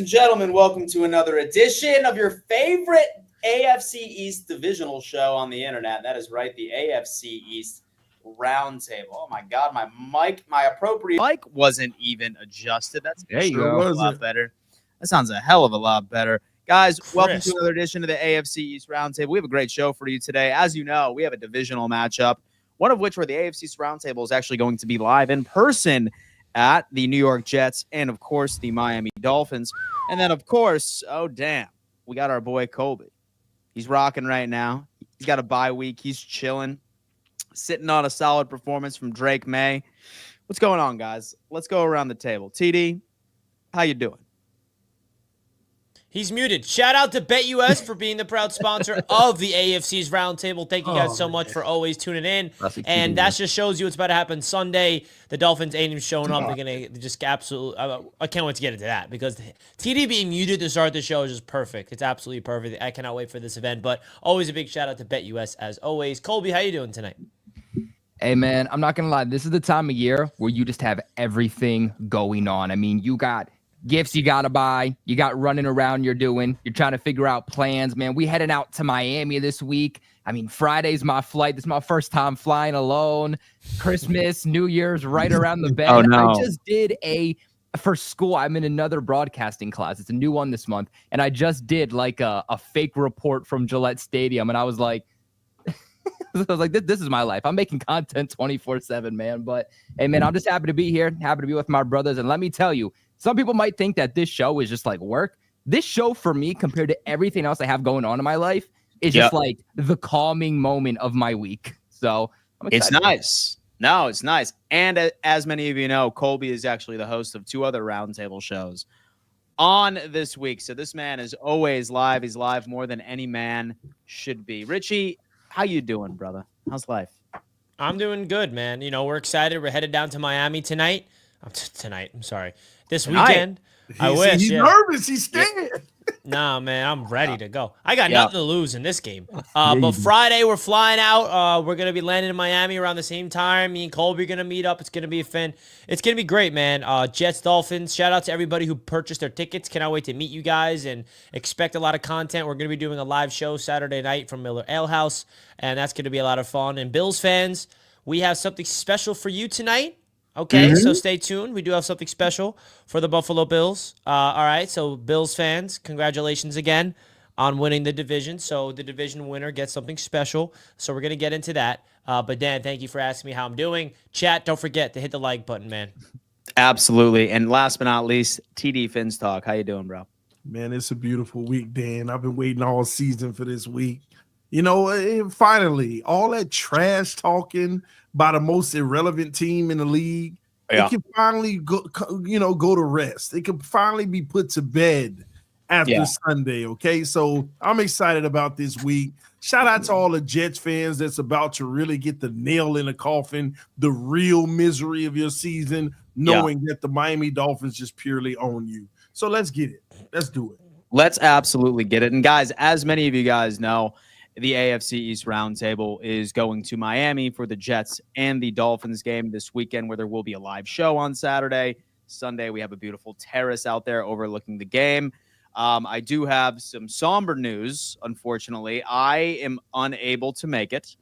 and gentlemen, welcome to another edition of your favorite AFC East divisional show on the internet. That is right, the AFC East Roundtable. Oh my God, my appropriate mic wasn't even adjusted. That's a lot better. That sounds a hell of a lot better. Guys, welcome to another edition of the AFC East Roundtable. We have a great show for you today. As you know, we have a divisional matchup, one of which where the AFC East Roundtable is actually going to be live in person at the New York Jets and, of course, the Miami Dolphins. And then, of course, oh, damn, we got our boy Colby. He's rocking right now. He's got a bye week. He's chilling, sitting on a solid performance from Drake Maye. What's going on, guys? Let's go around the table. TD, how you doing? He's muted. Shout out to BetUS for being the proud sponsor of the AFC's Roundtable. Thank you guys so much for always tuning in. And that just shows you what's about to happen Sunday. The Dolphins ain't even showing up. They're going to just absolutely I can't wait to get into that because TD being muted to start the show is just perfect. It's absolutely perfect. I cannot wait for this event. But always a big shout out to BetUS as always. Colby, how you doing tonight? Hey, man, I'm not going to lie. This is the time of year where you just have everything going on. I mean, you got gifts you got to buy. You got running around you're doing. You're trying to figure out plans, man. We heading out to Miami this week. I mean, Friday's my flight. This is my first time flying alone. Christmas, New Year's right around the bend. Oh, no. I just did for school, I'm in another broadcasting class. It's a new one this month. And I just did like a fake report from Gillette Stadium. And I was like, this is my life. I'm making content 24/7, man. But, hey, man, I'm just happy to be here. Happy to be with my brothers. And let me tell you, some people might think that this show is just like work. This show for me, compared to everything else I have going on in my life, is just like the calming moment of my week. So I'm excited. It's nice. No, it's nice. And as many of you know, Colby is actually the host of two other Roundtable shows on this week. So this man is always live. He's live more than any man should be. Richie, how you doing, brother? How's life? I'm doing good, man. You know, we're excited. We're headed down to Miami tonight. I'm sorry. This weekend. I wish. He's nervous. He's scared. Nah, man, I'm ready to go. I got nothing to lose in this game. But Friday, we're flying out. We're going to be landing in Miami around the same time. Me and Colby are going to meet up. It's going to be fun. It's going to be great, man. Jets, Dolphins. Shout out to everybody who purchased their tickets. Cannot wait to meet you guys and expect a lot of content. We're going to be doing a live show Saturday night from Miller Ale House, and that's going to be a lot of fun. And Bills fans, we have something special for you tonight. Okay, so stay tuned. We do have something special for the Buffalo Bills. All right, so Bills fans, congratulations again on winning the division. So the division winner gets something special. So we're going to get into that. But Dan, thank you for asking me how I'm doing. Chat, don't forget to hit the like button, man. Absolutely. And last but not least, TD Fins Talk. How you doing, bro? Man, it's a beautiful week, Dan. I've been waiting all season for this week. You know, finally, all that trash talking by the most irrelevant team in the league, it can finally go to rest. It can finally be put to bed after Sunday, okay? So I'm excited about this week. Shout out to all the Jets fans that's about to really get the nail in the coffin, the real misery of your season, knowing that the Miami Dolphins just purely own you. So let's get it. Let's do it. Let's absolutely get it. And guys, as many of you guys know, the AFC East Roundtable is going to Miami for the Jets and the Dolphins game this weekend, where there will be a live show on Saturday. Sunday, we have a beautiful terrace out there overlooking the game. I do have some somber news, unfortunately. I am unable to make it.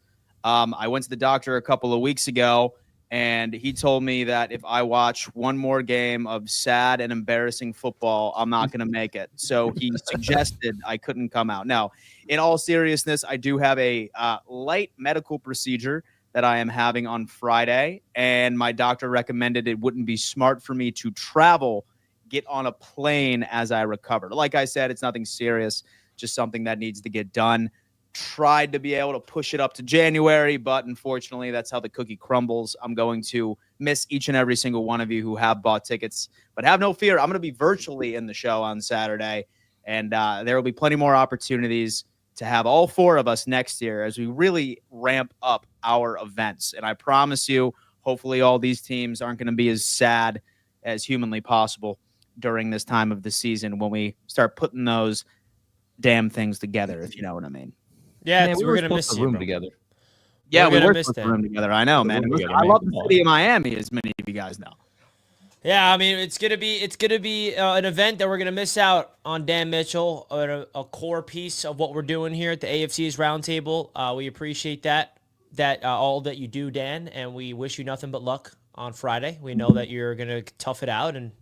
I went to the doctor a couple of weeks ago, and he told me that if I watch one more game of sad and embarrassing football, I'm not going to make it. So he suggested I couldn't come out. Now, in all seriousness, I do have a light medical procedure that I am having on Friday, and my doctor recommended it wouldn't be smart for me to travel, get on a plane as I recover. Like I said, it's nothing serious, just something that needs to get done. Tried to be able to push it up to January, but unfortunately, that's how the cookie crumbles. I'm going to miss each and every single one of you who have bought tickets. But have no fear, I'm going to be virtually in the show on Saturday, and there will be plenty more opportunities to have all four of us next year as we really ramp up our events. And I promise you, hopefully all these teams aren't going to be as sad as humanly possible during this time of the season when we start putting those damn things together, if you know what I mean. Yeah, man, we're going to miss you, room bro. together. Yeah, we were miss supposed to that. room together. I know, man. I love the city of Miami, as many of you guys know. Yeah, I mean it's gonna be an event that we're gonna miss out on. Dan Mitchell, a core piece of what we're doing here at the AFC East Roundtable. We appreciate that all that you do, Dan, and we wish you nothing but luck on Friday. We know that you're gonna tough it out and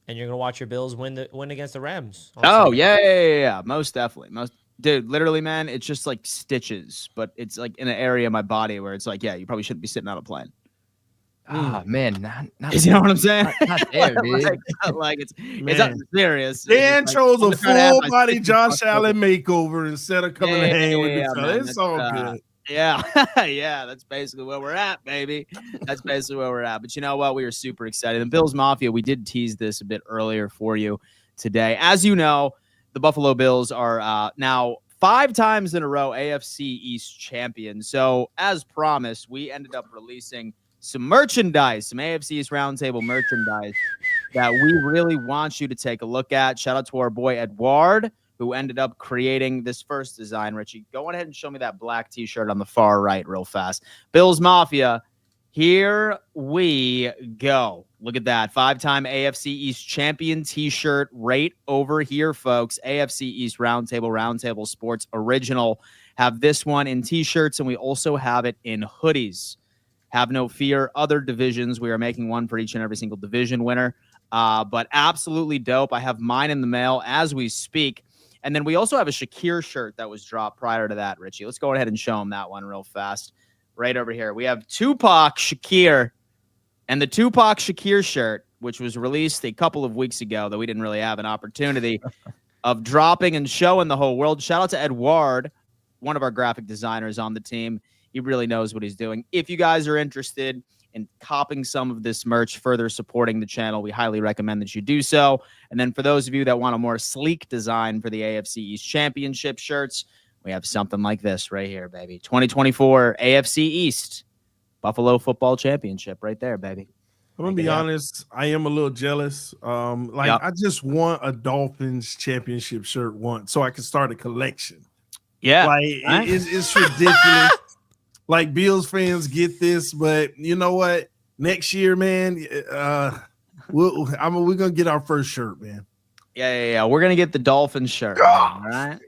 you're gonna watch your Bills win against the Rams. Oh yeah, most definitely, Dude, literally, man, it's just like stitches, but it's like in an area of my body where it's like, yeah, you probably shouldn't be sitting on a plane. Oh man, not you know what I'm saying? not there, dude. like it's not serious. Dan it's chose like, a full body Josh Allen makeover instead of coming to hang with each other. Man, it's all good. Yeah, yeah, that's basically where we're at, baby. That's basically where we're at. But you know what? We are super excited. And Bills Mafia, we did tease this a bit earlier for you today. As you know, the Buffalo Bills are now 5 times in a row AFC East champions. So as promised, we ended up releasing some merchandise, some AFC East Roundtable merchandise that we really want you to take a look at. Shout out to our boy Edward, who ended up creating this first design. Richie, go on ahead and show me that black t-shirt on the far right real fast. Bills Mafia, here we go. Look at that. 5-time AFC East champion t-shirt right over here, folks. AFC East Roundtable Sports Original. Have this one in t-shirts, and we also have it in hoodies. Have no fear. Other divisions, we are making one for each and every single division winner. But absolutely dope. I have mine in the mail as we speak. And then we also have a Shakir shirt that was dropped prior to that, Richie. Let's go ahead and show him that one real fast. Right over here. We have Tupac Shakir. And the Tupac Shakir shirt, which was released a couple of weeks ago, though we didn't really have an opportunity of dropping and showing the whole world. Shout out to Edward, one of our graphic designers on the team. He really knows what he's doing. If you guys are interested in copping some of this merch, further supporting the channel, we highly recommend that you do so. And then for those of you that want a more sleek design for the AFC East Championship shirts, we have something like this right here, baby. 2024 AFC East Buffalo Football Championship right there, baby. I'm going to be honest. I am a little jealous. I just want a Dolphins championship shirt once so I can start a collection. Yeah. It's ridiculous. Like, Bills fans get this, but you know what? Next year, man, we're gonna get our first shirt, man. Yeah. We're gonna get the Dolphins shirt, all right?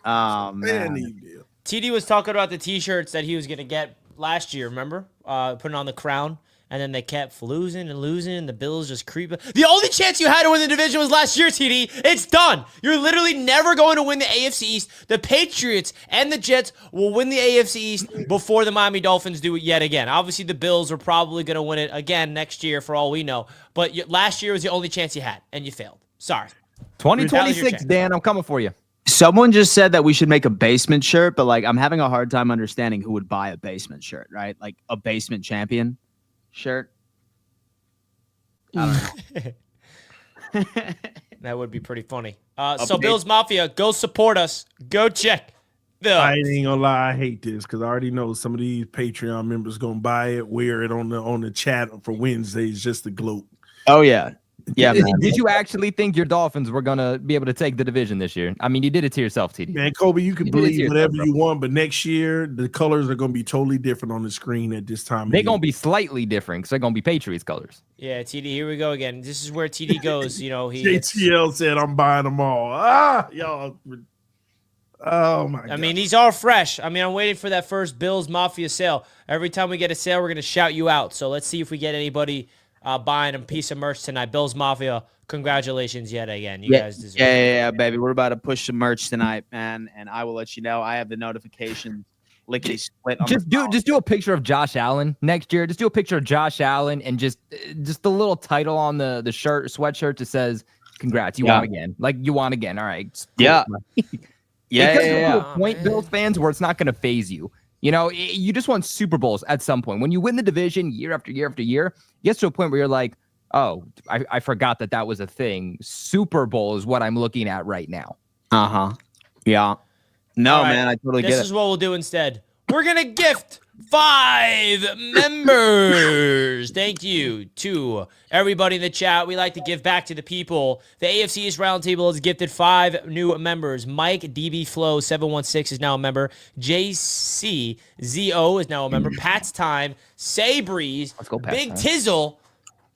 Man. TD was talking about the t-shirts that he was gonna get last year. Remember, putting on the crown, and then they kept losing, and the Bills just creeping. The only chance you had to win the division was last year, TD. It's done. You're literally never going to win the AFC East. The Patriots and the Jets will win the AFC East before the Miami Dolphins do it yet again. Obviously, the Bills are probably going to win it again next year for all we know. But last year was the only chance you had, and you failed. Sorry. 2026, Dan, I'm coming for you. Someone just said that we should make a basement shirt, but like I'm having a hard time understanding who would buy a basement shirt, right? Like a basement champion shirt. I don't know. That would be pretty funny. So Bills Mafia, go support us. Go check. I ain't gonna lie, I hate this because I already know some of these Patreon members gonna buy it, wear it on the chat for Wednesdays just to gloat. Oh yeah. Yeah, man. Did you actually think your Dolphins were going to be able to take the division this year? I mean, you did it to yourself, TD. Man, Kobe, you can believe whatever you want, but next year, the colors are going to be totally different on the screen at this time. They're going to be slightly different because they're going to be Patriots colors. Yeah, TD, here we go again. This is where TD goes. You know, JTL said, I'm buying them all. Y'all. Oh, my God. I mean, these are fresh. I mean, I'm waiting for that first Bills Mafia sale. Every time we get a sale, we're going to shout you out. So let's see if we get anybody buying a piece of merch tonight. Bills Mafia, congratulations yet again. You guys deserve it. Yeah, baby. We're about to push some merch tonight, man, and I will let you know. I have the notification lickety split. Just do a picture of Josh Allen next year. Just do a picture of Josh Allen and just the little title on the shirt, sweatshirt that says, "Congrats, you won again." Like you won again. All right. Cool. Yeah. To a point, Bills fans, where it's not going to phase you. You know, you just want Super Bowls at some point. When you win the division year after year after year, it gets to a point where you're like, oh, I forgot that was a thing. Super Bowl is what I'm looking at right now. Uh-huh. Yeah. No, man, I totally get it. This is what we'll do instead. We're going to gift 5 members. Thank you to everybody in the chat. We like to give back to the people. The AFC East Roundtable has gifted 5 new members. Mike DB Flow 716 is now a member. JCZO is now a member. Pat's Time, Say Breeze, Big Tizzle,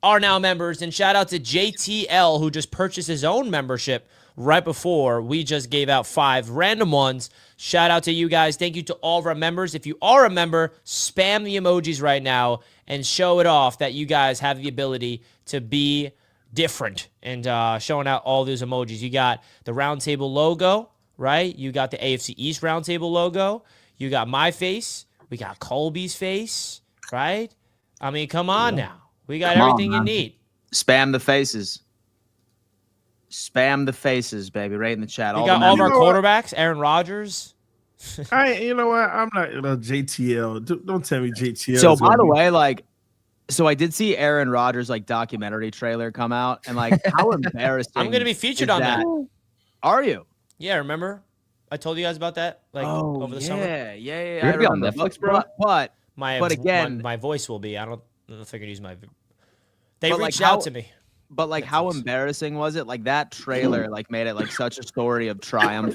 are now members. And shout out to JTL, who just purchased his own membership right before we just gave out 5 random ones. Shout out to you guys. Thank you to all of our members. If you are a member, spam the emojis right now and show it off that you guys have the ability to be different, and showing out all those emojis. You got the Roundtable logo, right? You got the AFC East Roundtable logo. You got my face. We got Colby's face, right? I mean, come on now. We got everything you need. Spam the faces. Spam the faces, baby, right in the chat. We got all of our quarterbacks, Aaron Rodgers. You know what? I'm not JTL. Don't tell me JTL. So by the way, so I did see Aaron Rodgers documentary trailer come out, and how embarrassing. I'm gonna be featured on that. Are you? Yeah, remember? I told you guys about that over the summer. Yeah. You're gonna be on Netflix, bro. But again, my voice will be. I don't know if I can use my. They reached out to me. But how embarrassing was it? That trailer made it such a story of triumph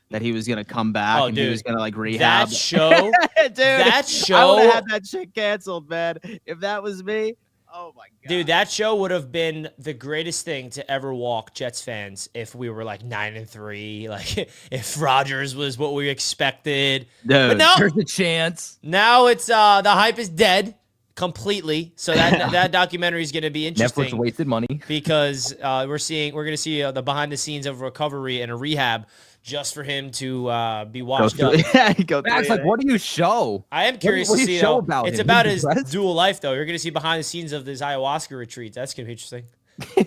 that he was gonna come back and he was gonna rehab. That show, dude. That show. I would have had that shit canceled, man. If that was me. Oh my god. Dude, that show would have been the greatest thing to ever walk Jets fans if we were 9-3, if Rodgers was what we expected. Dude, but no, there's a chance. Now it's the hype is dead completely. So that documentary is going to be interesting. Netflix wasted money because we're going to see the behind the scenes of recovery and a rehab just for him to be washed up. Max, what do you show? I am curious to see. About it's him? About his dual life, though. You're going to see behind the scenes of his ayahuasca retreats. That's going to be interesting.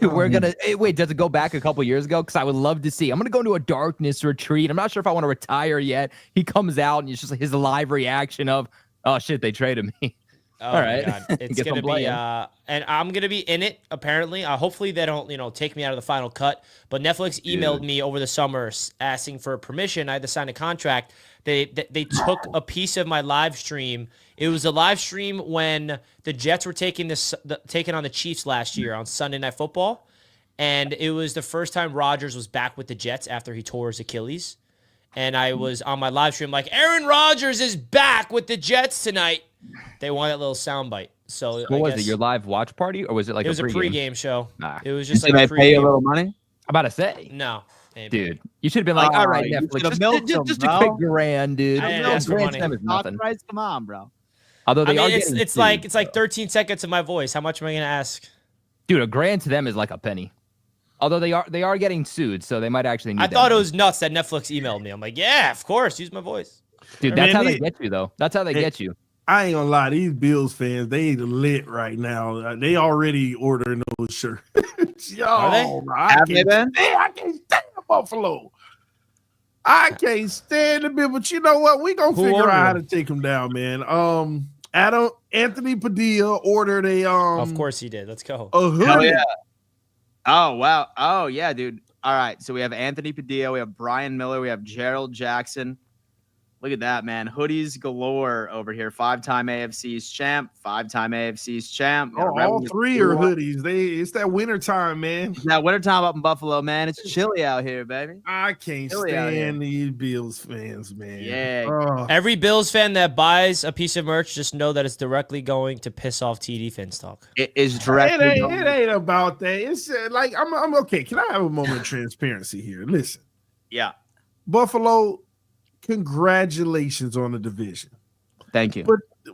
We're gonna wait. Does it go back a couple years ago? Because I would love to see. I'm gonna go into a darkness retreat. I'm not sure if I want to retire yet. He comes out and it's just his live reaction of, "Oh shit, they traded me." Oh, all right, God. It's gonna be and I'm gonna be in it. Apparently, hopefully they don't take me out of the final cut. But Netflix emailed me over the summer asking for permission. I had to sign a contract. They took a piece of my live stream. It was a live stream when the Jets were taking on the Chiefs last year on Sunday Night Football, and it was the first time Rodgers was back with the Jets after he tore his Achilles. And I was on my live stream Aaron Rodgers is back with the Jets tonight. They wanted a little soundbite. So what was it? Your live watch party, or was it it was a pregame show? It was just Did they pay you a little money? I'm about to say. No. Dude, you should have been all right, Netflix. Just a quick grand, dude. I didn't ask for money. Is nothing. Come on, bro. Although they are it's like 13 seconds of my voice. How much am I gonna ask? Dude, a grand to them is like a penny. Although they are getting sued, so they might actually need I thought it was nuts that Netflix emailed me. I'm like, yeah, of course, use my voice. Dude, that's how they get you, though. That's how they get you. I ain't gonna lie, these Bills fans, they lit right now. They already ordering those shirts. Are they? Have they been? I can't stand Buffalo. I can't stand the Bills, but you know what? We gonna figure out how to take them down, man. Anthony Padilla ordered a Of course he did. Let's go. A hoodie. Hell yeah. Oh wow. Oh yeah, dude. All right. So we have Anthony Padilla, we have Brian Miller, we have Gerald Jackson. Look at that, man. Hoodies galore over here. 5-time AFC East champ, 5-time AFC East champ. All three are hoodies. It's that winter time, man. It's that winter time up in Buffalo, man. It's chilly out here, baby. I can't stand these Bills fans, man. Yeah. Every Bills fan that buys a piece of merch, just know that it's directly going to piss off TD Finstock. It is directly. It ain't about that. It's I'm okay. Can I have a moment of transparency here? Listen. Yeah. Buffalo, congratulations on the division. Thank you.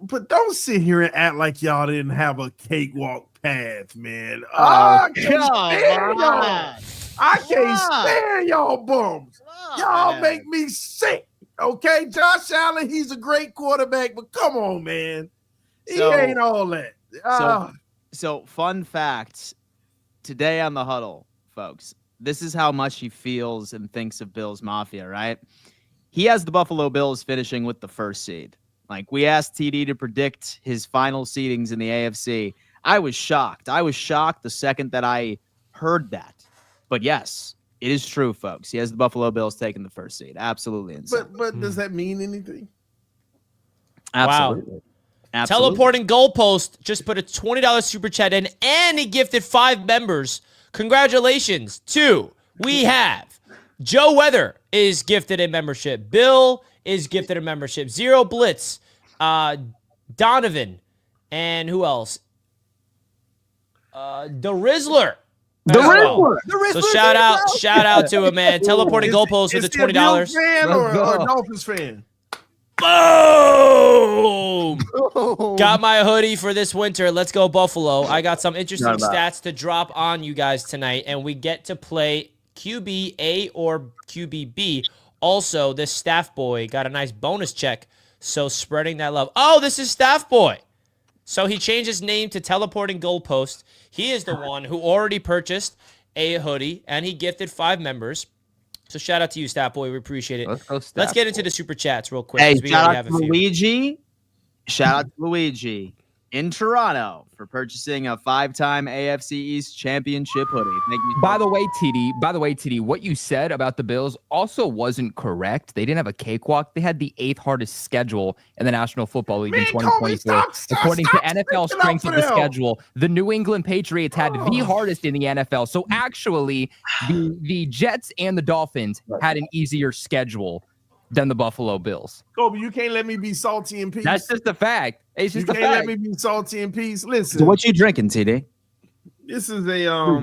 But don't sit here and act like y'all didn't have a cakewalk path, man. I can't stand y'all bums. Y'all make me sick. Okay, Josh Allen, he's a great quarterback, but come on, man. He ain't all that. So fun facts today on the huddle, folks. This is how much he feels and thinks of Bills Mafia, right? He has the Buffalo Bills finishing with the first seed. We asked TD to predict his final seedings in the AFC. I was shocked. I was shocked the second that I heard that. But yes, it is true, folks. He has the Buffalo Bills taking the first seed. Absolutely insane. But does that mean anything? Absolutely. Wow. Absolutely. Teleporting Goalpost just put a $20 super chat in, and he gifted 5 members. Congratulations to we have Joe Weather is gifted a membership. Bill is gifted a membership. Zero Blitz, Donovan, and who else? The Rizzler. The Rizzler. So shout out to him, man. Teleporting goalpost with the $20. Fan or Dolphins fan? Boom! Got my hoodie for this winter. Let's go Buffalo. I got some interesting stats to drop on you guys tonight, and we get to play QB A or QB B. Also, this staff boy got a nice bonus check, so spreading that love. Oh, this is staff boy. So he changed his name to Teleporting Goalpost. He is the one who already purchased a hoodie, and he gifted 5 members. So shout out to you, Stat Boy. We appreciate it. Let's get into the super chats real quick. Hey, shout out to Luigi. Shout out to Luigi in Toronto for purchasing a 5-time AFC East championship hoodie. Thank you. By the way, TD, what you said about the Bills also wasn't correct. They didn't have a cakewalk. They had the 8th hardest schedule in the National Football League in 2024. According to NFL strength of the schedule, the New England Patriots had the hardest in the NFL. So actually, the Jets and the Dolphins had an easier schedule than the Buffalo Bills. Kobe, you can't let me be salty in peace. That's just a fact. It's just you can't let me be salty in peace. Listen. So what you drinking, TD? This is a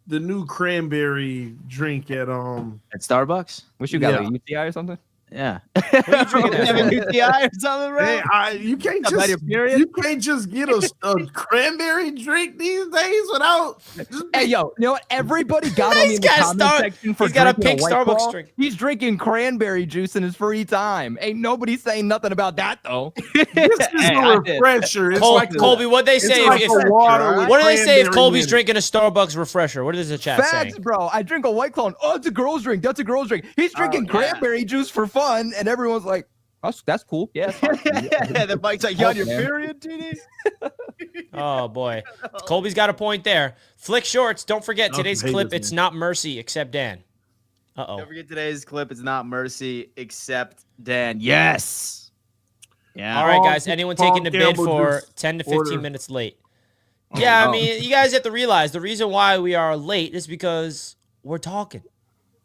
the new cranberry drink at Starbucks. What you got, like UTI or something? Yeah. What are you drinking UTI or something, bro? Hey, you can't just get a cranberry drink these days without. Hey, yo, you know what? Everybody got on me in the comment section for got a pink White Starbucks Claw. drink. He's drinking cranberry juice in his free time. Ain't nobody saying nothing about that though. This is a refresher. It's Colby, what they say? Like what do they say if Colby's drinking a Starbucks refresher? What is the chat saying? Facts, bro. I drink a White Claw. Oh, it's a girl's drink. That's a girl's drink. He's drinking cranberry juice for fun, and everyone's like, that's cool. Yeah. The Mike's like, you on your period, TD? Oh, boy. Colby's got a point there. Flick Shorts, don't forget today's clip. It's not Mercy except Dan. Uh-oh. Don't forget today's clip. It's not Mercy except Dan. Yes. Yeah. All right, guys. Anyone taking the bid for 10 to 15 minutes late? Yeah, I mean, you guys have to realize the reason why we are late is because we're talking.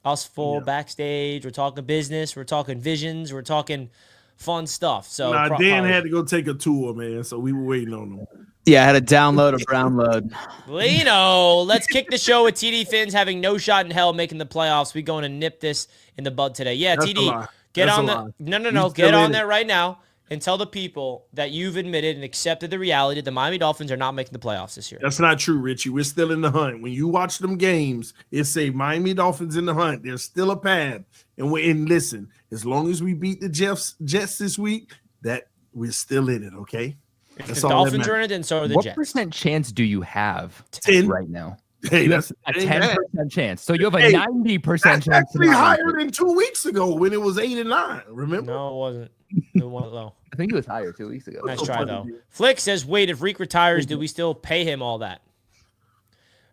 Us full backstage. We're talking business. We're talking visions. We're talking fun stuff. So Dan had to go take a tour, man. So we were waiting on him. Yeah, I had to download a download. Lino, let's kick the show with TD Finns having no shot in hell making the playoffs. We're going to nip this in the bud today. Yeah, That's TD, get on the no. Get on there right now and tell the people that you've admitted and accepted the reality that the Miami Dolphins are not making the playoffs this year. That's not true, Richie. We're still in the hunt. When you watch them games, it say Miami Dolphins in the hunt. There's still a path. And listen, as long as we beat the Jets this week, that we're still in it, okay? That's the Dolphins are in it, and so are the Jets. What percent chance do you have 10 right now? Hey, that's a 10% chance. So you have a 90% chance. That's actually higher than 2 weeks ago when it was 8 and 9. Remember? No, it wasn't. It wasn't low. I think it was higher 2 weeks ago. Nice try, though. Flick says, wait, if Reek retires, do we still pay him all that?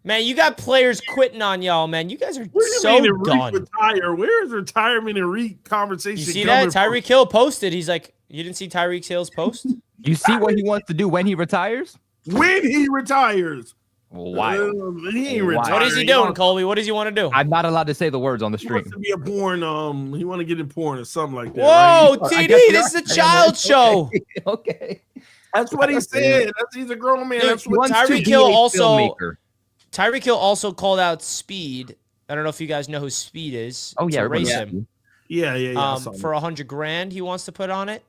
Man, you got players quitting on y'all, man. You guys are so done. Retire? Where is retirement and Reek conversation? You see that? Tyreek Hill posted. He's like, you didn't see Tyreek Hill's post? You see what he wants to do when he retires? When he retires. Wild. He ain't retired. What is he doing, Colby? What does he want to do? I'm not allowed to say the words on the He stream. wants to be a porn. He want to get in porn or something like that. Whoa, right? TD, this is a child show. Okay. That's what he said. He's a grown man. Dude, that's what Tyreek Hill also called out Speed. I don't know if you guys know who Speed is. Oh yeah, race him. Yeah. For $100,000 he wants to put on it.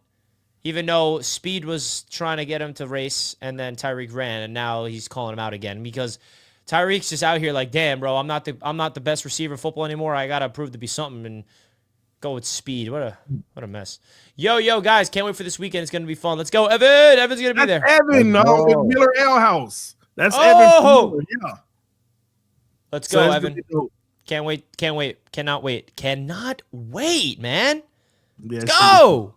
Even though Speed was trying to get him to race and then Tyreek ran, and now he's calling him out again because Tyreek's just out here like, damn, bro, I'm not the best receiver in football anymore. I gotta prove to be something and go with Speed. What a mess. Yo, guys, can't wait for this weekend. It's gonna be fun. Let's go, Evan. Evan's gonna be there. Evan, no, it's Miller Ale House. That's Evan. Yeah. Let's go, Evan. Can't wait. Cannot wait, man. Let's go.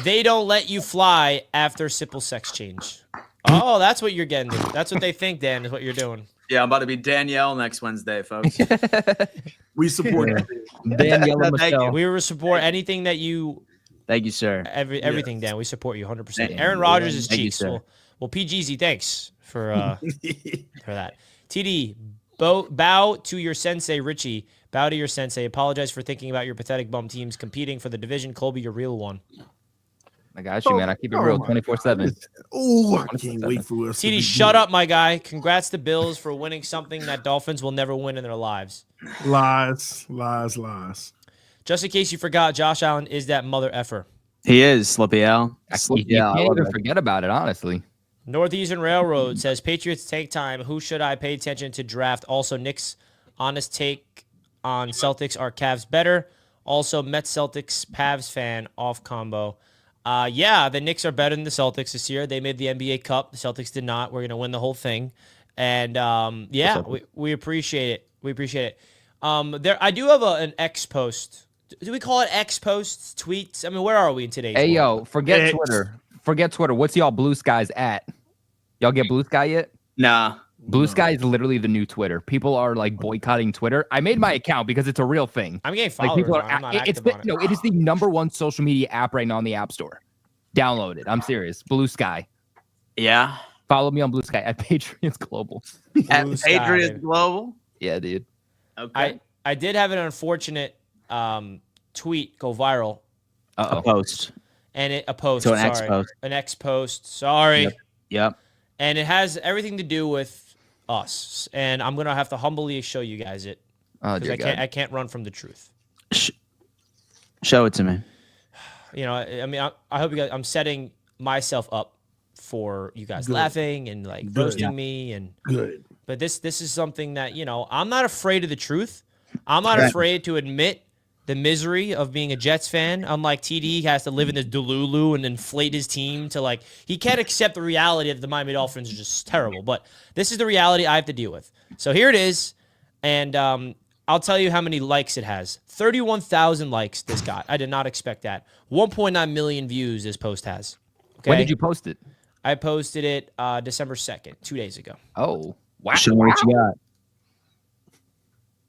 They don't let you fly after simple sex change. Oh, that's what you're getting. That's what they think, Dan, is what you're doing. Yeah, I'm about to be Danielle next Wednesday, folks. We support Danielle and Michelle. We will support anything that you. Thank you, sir. Everything, Dan. We support you 100%. Aaron Rodgers is cheeks. Well, PGZ, thanks for that. TD, bow to your sensei, Richie. Bow to your sensei. Apologize for thinking about your pathetic bum teams competing for the division. Colby, your real one. I got you, man. I keep it real 24/7. Oh, I can't wait for us. TD, shut up, my guy. Congrats to Bills for winning something that Dolphins will never win in their lives. Lies. Just in case you forgot, Josh Allen is that mother effer. He is Slippy Al. You can't even forget about it, honestly. Northeastern Railroad says Patriots take time. Who should I pay attention to draft? Also, Nick's honest take on Celtics are Cavs better. Also, Mets Celtics Pavs fan off combo. Yeah, the Knicks are better than the Celtics this year. They made the NBA Cup. The Celtics did not. We're gonna win the whole thing, and yeah, we appreciate it. We appreciate it. I do have an X post. Do we call it X posts, tweets? I mean, where are we in today's Hey, world? yo, forget Twitter. Forget Twitter. What's y'all Blue Skies at? Y'all get Blue Sky yet? Nah. Blue Sky is literally the new Twitter. People are like boycotting Twitter. I made my account because it's a real thing. I'm getting followers. Like people I'm not active on it. No, it is the #1 social media app right now on the App Store. Download it. I'm serious. Blue Sky. Yeah. Follow me on Blue Sky at Patriots Global. At Blue Sky, Patriots baby. Global. Yeah, dude. Okay. I did have an unfortunate tweet go viral. A post. And a post. So an sorry. X post. An X post. Sorry. Yep. And it has everything to do with us. And I'm gonna have to humbly show you guys it. Oh, Because dear I can't run from the truth. Show it to me. You know, I mean, I hope you guys. I'm setting myself up for you guys laughing and like roasting me and Good. But this is something that, you know, I'm not afraid of the truth. I'm not afraid to admit the misery of being a Jets fan. Unlike TD, he has to live in this delulu and inflate his team to like, he can't accept the reality that the Miami Dolphins are just terrible. But this is the reality I have to deal with. So here it is. And I'll tell you how many likes it has. 31,000 likes this got. I did not expect that. 1.9 million views this post has. Okay? When did you post it? I posted it December 2nd, 2 days ago. Oh, wow. Show me what you got.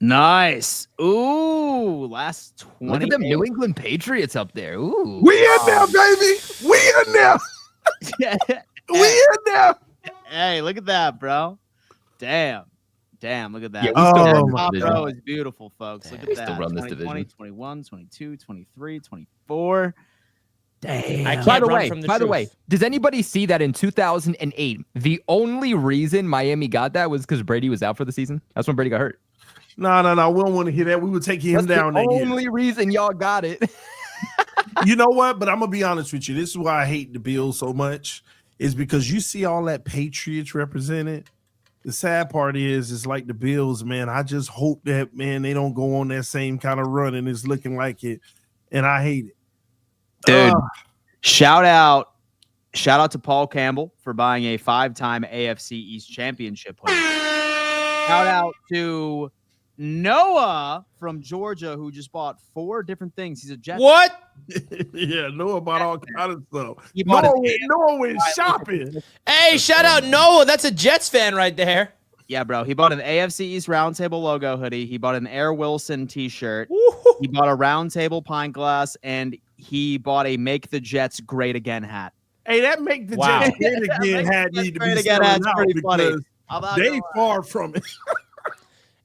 Nice. Ooh, last 20. Look at them New England Patriots up there. Ooh. We in there, baby. We in there. We in there. Hey, look at that, bro. Damn, look at that. Yeah, we still run this Top division. row is beautiful, folks. Look We at still that. run this 2020, division. 21, 22, 23, 24. Damn. I can't By the run way, from the by the truth. way, does anybody see that in 2008, the only reason Miami got that was because Brady was out for the season? That's when Brady got hurt. No. We don't want to hear that. We were taking him That's down the that year. only reason y'all got it. You know what? But I'm gonna be honest with you. This is why I hate the Bills so much. Is because you see all that Patriots represented. The sad part is, it's like the Bills, man. I just hope that, man, they don't go on that same kind of run, and it's looking like it. And I hate it, Dude. Shout out to Paul Campbell for buying a 5-time AFC East Championship hoodie. Shout out to Noah from Georgia who just bought 4 different things. He's a Jets. What? Yeah, know about all kind of stuff. He bought Noah went shopping. Hey, shout out Noah. That's a Jets fan right there. Yeah, bro. He bought an AFC East Roundtable logo hoodie. He bought an Air Wilson t-shirt. Woo-hoo. He bought a Roundtable pint glass, and he bought a Make the Jets Great Again hat. Hey, that make the Wow. Jets great again had need to Great be Again selling hat's out pretty funny. because How about they that? far from it.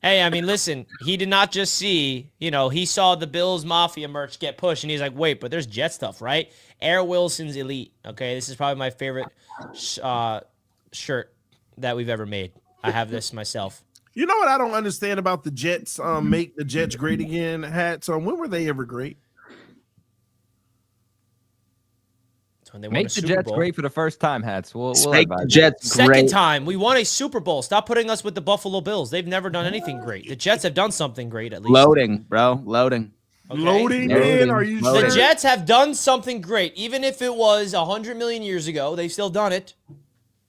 Hey, I mean, listen, he did not just see, you know, he saw the Bills Mafia merch get pushed, and he's like, wait, but there's Jet stuff, right? Air Wilson's Elite, okay? This is probably my favorite shirt that we've ever made. I have this myself. You know what I don't understand about the Jets make the Jets great again hats? When were they ever great? It's when they won Make a the Super Jets Bowl. great for the first time, hats. We'll Make advise the you. Jets Second great. time, we won a Super Bowl. Stop putting us with the Buffalo Bills. They've never done anything great. The Jets have done something great at least. Loading, bro. Loading. Okay? Loading Loading. in? Are you Loading. The sure? Jets have done something great. Even if it was 100 million years ago, they've still done it.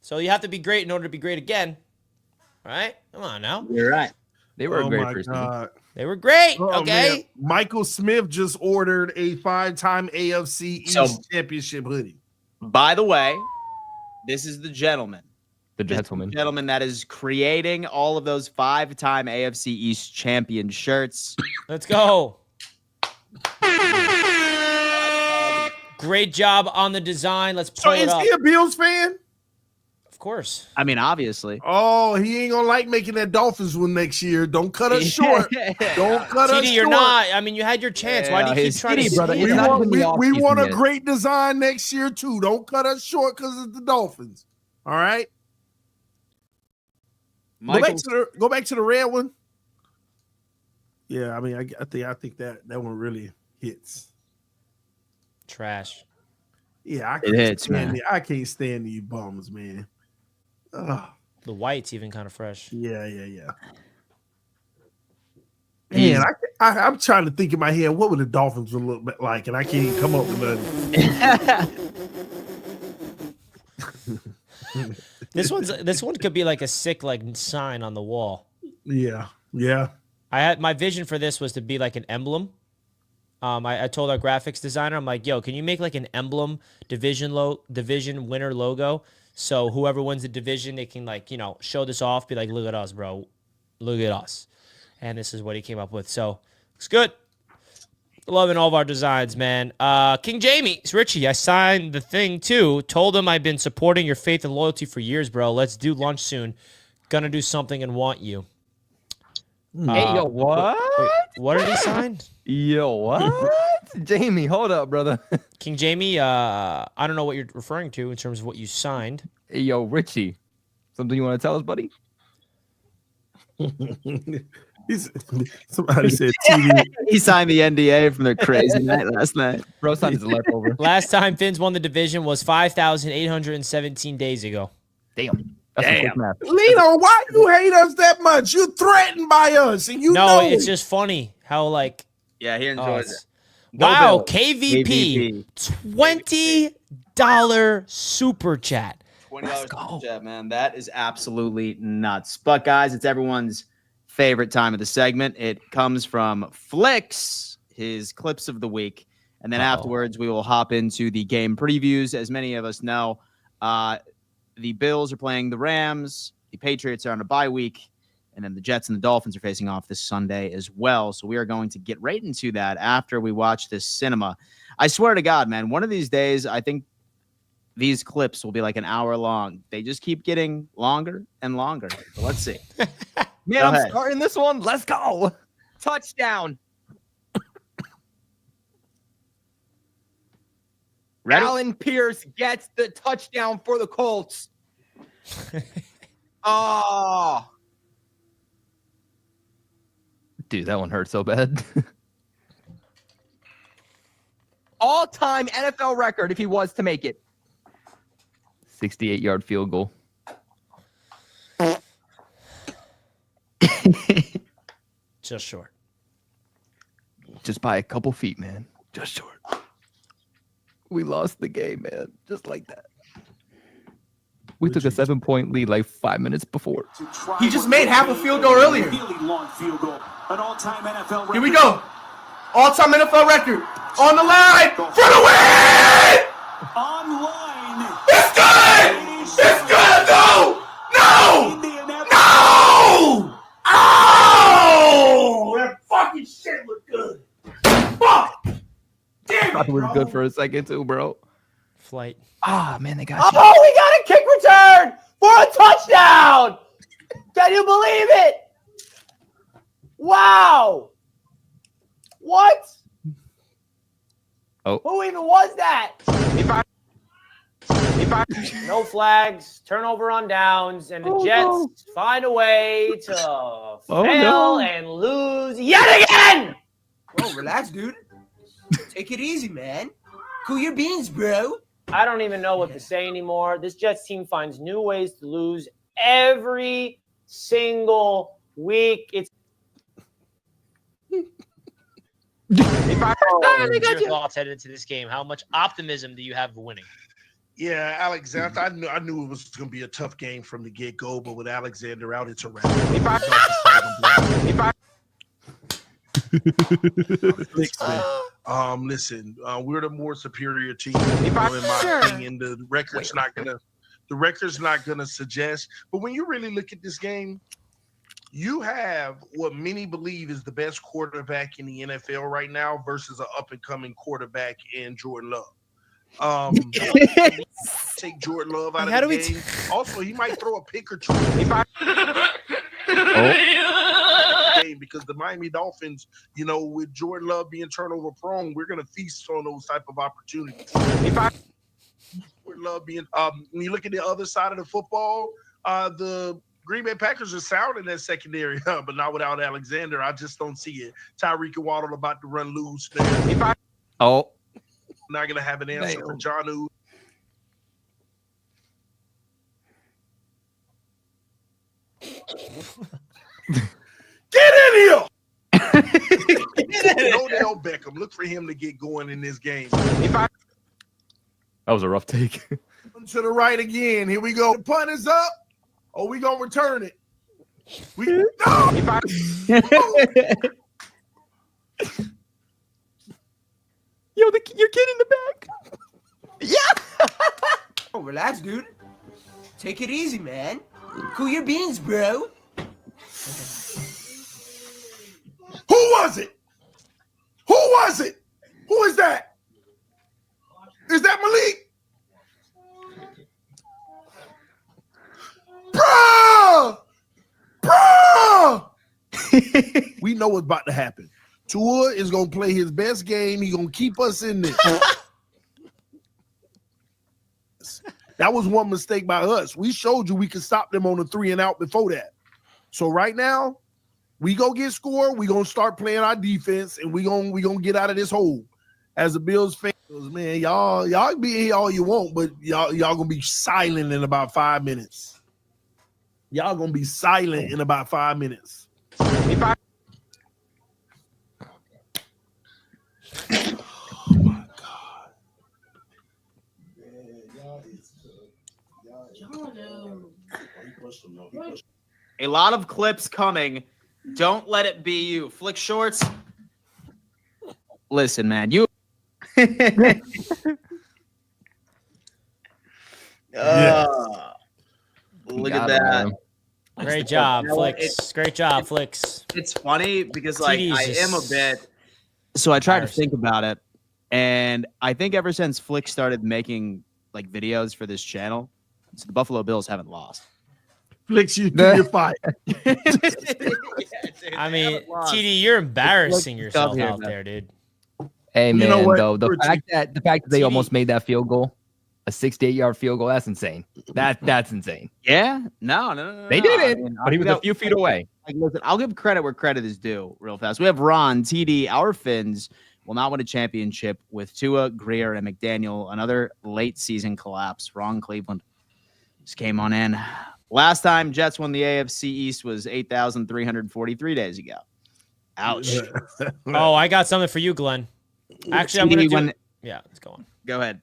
So you have to be great in order to be great again. All right? Come on now. You're right. They were a Oh great my first God. They were great, Oh, okay? man. Michael Smith just ordered a 5-time AFC East So- Championship hoodie. By the way, this is the gentleman. The This is Jets the woman. gentleman that is creating all of those 5-time AFC East champion shirts. Let's go. Great job on the design. Let's So pull it is up. he a Bills fan? Of course. I mean, obviously. Oh, he ain't gonna like making that Dolphins win next year. Don't cut us short. Don't cut us short. You're not. I mean, you had your chance. Why do you keep trying to brother? We want a great design next year too. Don't cut us short because it's the Dolphins. All right. Go back to the red one. Yeah, I mean, I think that one really hits. Trash. Yeah, it hits, man. I can't stand these bums, man. Ugh. The white's even kind of fresh. Yeah. Man, I'm trying to think in my head what would the Dolphins look like, and I can't even come up with nothing. This one could be like a sick sign on the wall. Yeah. My vision for this was to be like an emblem. I told our graphics designer, I'm like, yo, can you make like an emblem division winner logo? So whoever wins the division, they can show this off, be like, look at us, bro. Look at us. And this is what he came up with. So it's good. Loving all of our designs, man. King Jamie, it's Richie. I signed the thing too. Told him I've been supporting your faith and loyalty for years, bro. Let's do lunch soon. Gonna do something and want you. Hey, yo, what? Wait, what did he sign? Yo, what? Jamie, hold up, brother. King Jamie, I don't know what you're referring to in terms of what you signed. Hey, yo, Richie, something you want to tell us, buddy? Somebody said TV. He signed the NDA from their crazy night last night. Bro signed his leftover. Last time Finns won the division was 5,817 days ago. Damn. That's math. Lino, why you hate us that much? You're threatened by us, and you know it's just funny how yeah, he enjoys it. Wow, KVP, $20 super chat. $20 super chat, man. That is absolutely nuts. But guys, it's everyone's favorite time of the segment. It comes from Flicks, his clips of the week, and then afterwards we will hop into the game previews. As many of us know, the Bills are playing the Rams. The Patriots are on a bye week. And then the Jets and the Dolphins are facing off this Sunday as well. So we are going to get right into that after we watch this cinema. I swear to God, man, one of these days, I think these clips will be like an hour long. They just keep getting longer and longer. So let's see. Man, I'm starting this one. Let's go. Touchdown. Ready? Allen Pierce gets the touchdown for the Colts. Oh. Dude, that one hurt so bad. All-time NFL record if he was to make it. 68-yard field goal. Just short. Just by a couple feet, man. Just short. We lost the game, man. Just like that. We took a 7-point lead like 5 minutes before. He just made half a field goal earlier. Here we go. All-time NFL record. On the line for the win! Online. It's good! It's good! No! No! No! Oh! That fucking shit looked good. Fuck! Damn it, It was good for a second too, bro. Flight. Ah, man, they got you. Oh, we got a kick return for a touchdown! Can you believe it? Wow! What? Oh. Who even was that? No flags, turnover on downs, and the Jets find a way to fail and lose yet again! Bro, relax, dude. Take it easy, man. Cool your beans, bro. I don't even know what to say anymore. This Jets team finds new ways to lose every single week. It's your thoughts headed into this game? How much optimism do you have for winning? Yeah, Alexander. I knew it was going to be a tough game from the get-go, but with Alexander out, it's a wrap. Listen, we're the more superior team. In my opinion, the record's not gonna suggest. But when you really look at this game, you have what many believe is the best quarterback in the NFL right now versus an up and coming quarterback in Jordan Love. take Jordan Love out How of do the we game. Also, he might throw a pick or two. Game because the Miami Dolphins, with Jordan Love being turnover prone, we're gonna feast on those type of opportunities. Jordan Love being when you look at the other side of the football, the Green Bay Packers are sound in that secondary, but not without Alexander. I just don't see it. Tyreek and Waddle about to run loose. Not gonna have an answer for Jonnu. Get in here! Odell Beckham. Look for him to get going in this game. That was a rough take. To the right again. Here we go. The punt is up. Oh, we gonna return it. No! Yo, your kid in the back. Yeah. Oh, relax, dude. Take it easy, man. Cool your beans, bro. Who was it? Who was it? Who is that? Is that Malik? Bro! We know what's about to happen. Tua is going to play his best game. He's going to keep us in this. That was one mistake by us. We showed you we could stop them on the 3 and out before that. So right now, we go get scored. We going to start playing our defense, and we gonna get out of this hole. As the Bills fans, man, y'all be here all you want, but y'all going to be silent in about 5 minutes. Y'all going to be silent in about 5 minutes. Oh, my God. A lot of clips coming. Don't let it be you. Flick Shorts. Listen, man, you. Look at that. Great job, Flicks. Great job, Flicks. It's funny because I am a bit. So I tried to think about it, and I think ever since Flick started making videos for this channel, so the Buffalo Bills haven't lost. Flicks, you're fired. I mean, TD, you're embarrassing yourself out there, dude. Hey man, though the fact that they almost made that field goal, a 68-yard field goal, that's insane. That's insane. Yeah, no. They did it, but he was a few feet away. Listen, I'll give credit where credit is due. Real fast, we have Ron, TD, our Fins will not win a championship with Tua, Greer, and McDaniel. Another late season collapse. Wrong, Cleveland just came on in. Last time Jets won the AFC East was 8,343 days ago. Ouch. Oh, I got something for you, Glenn. Actually, I'm going to yeah, let's go on. Go ahead.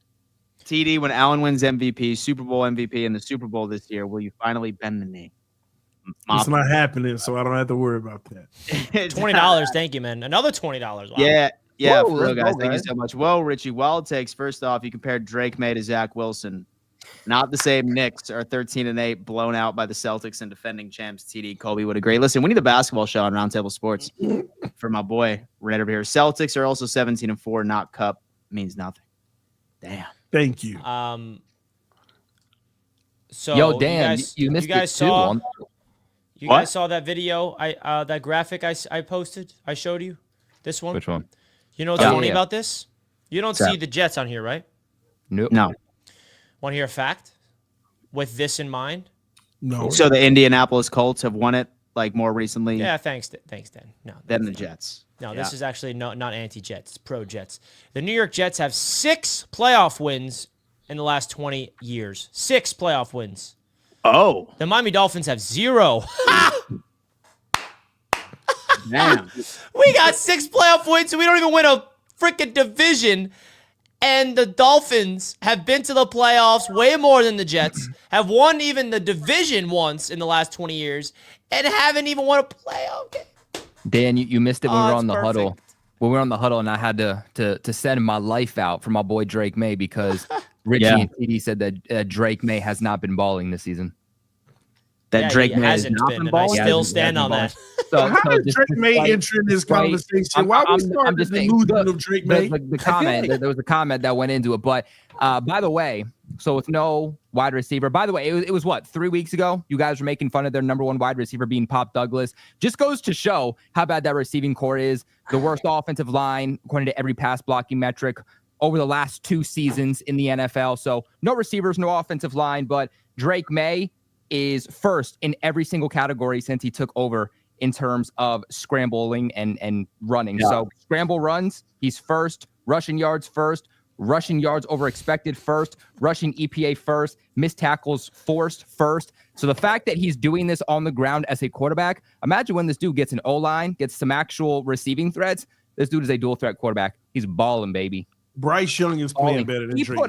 TD, when Allen wins MVP, Super Bowl MVP in the Super Bowl this year, will you finally bend the knee? It's not happening, so I don't have to worry about that. $20. Thank you, man. Another $20. Wow. Yeah, Whoa, for real, guys. Thank you so much. Well, Richie, wild takes. First off, you compared Drake May to Zach Wilson. Not the same. Knicks are 13-8, blown out by the Celtics and defending champs. TD, Colby would agree. Listen, we need a basketball show on Roundtable Sports for my boy right over here. Celtics are also 17-4. Not cup means nothing. Damn. Thank you. So yo, Dan, you missed guys it saw, too. You guys saw that video? That graphic I posted. I showed you this one. Which one? You know what's funny about this? You don't see the Jets on here, right? Nope. No. Want to hear a fact? With this in mind? No. So the Indianapolis Colts have won it more recently. Yeah, thanks, Dan. No, Than the Jets. No, this is actually not anti-Jets. It's pro-Jets. The New York Jets have 6 playoff wins in the last 20 years. 6 playoff wins. Oh. The Miami Dolphins have 0. Damn. We got 6 playoff wins, and we don't even win a freaking division. And the Dolphins have been to the playoffs way more than the Jets, have won even the division once in the last 20 years, and haven't even won a playoff game. Dan, you missed it when we were on the perfect. huddle. When we were on the huddle, and I had to send my life out for my boy Drake May because Richie and TD said that Drake May has not been balling this season. that Drake May has hasn't not been, been and I balling? still stand on that. How did just Drake May like, enter in this right, conversation? Why we starting just the saying, illusion of Drake May? the comment, there was a comment that went into it. But by the way, so with no wide receiver, by the way, it was what, 3 weeks ago? You guys were making fun of their number one wide receiver being Pop Douglas. Just goes to show how bad that receiving core is. The worst offensive line, according to every pass blocking metric, over the last 2 seasons in the NFL. So no receivers, no offensive line, but Drake May is first in every single category since he took over in terms of scrambling and running. Yeah. So scramble runs, he's first, rushing yards first, rushing yards over expected first, rushing EPA first, missed tackles forced first. So the fact that he's doing this on the ground as a quarterback, imagine when this dude gets an O-line, gets some actual receiving threats. This dude is a dual threat quarterback. He's balling, baby. Bryce Young is playing better than Drake.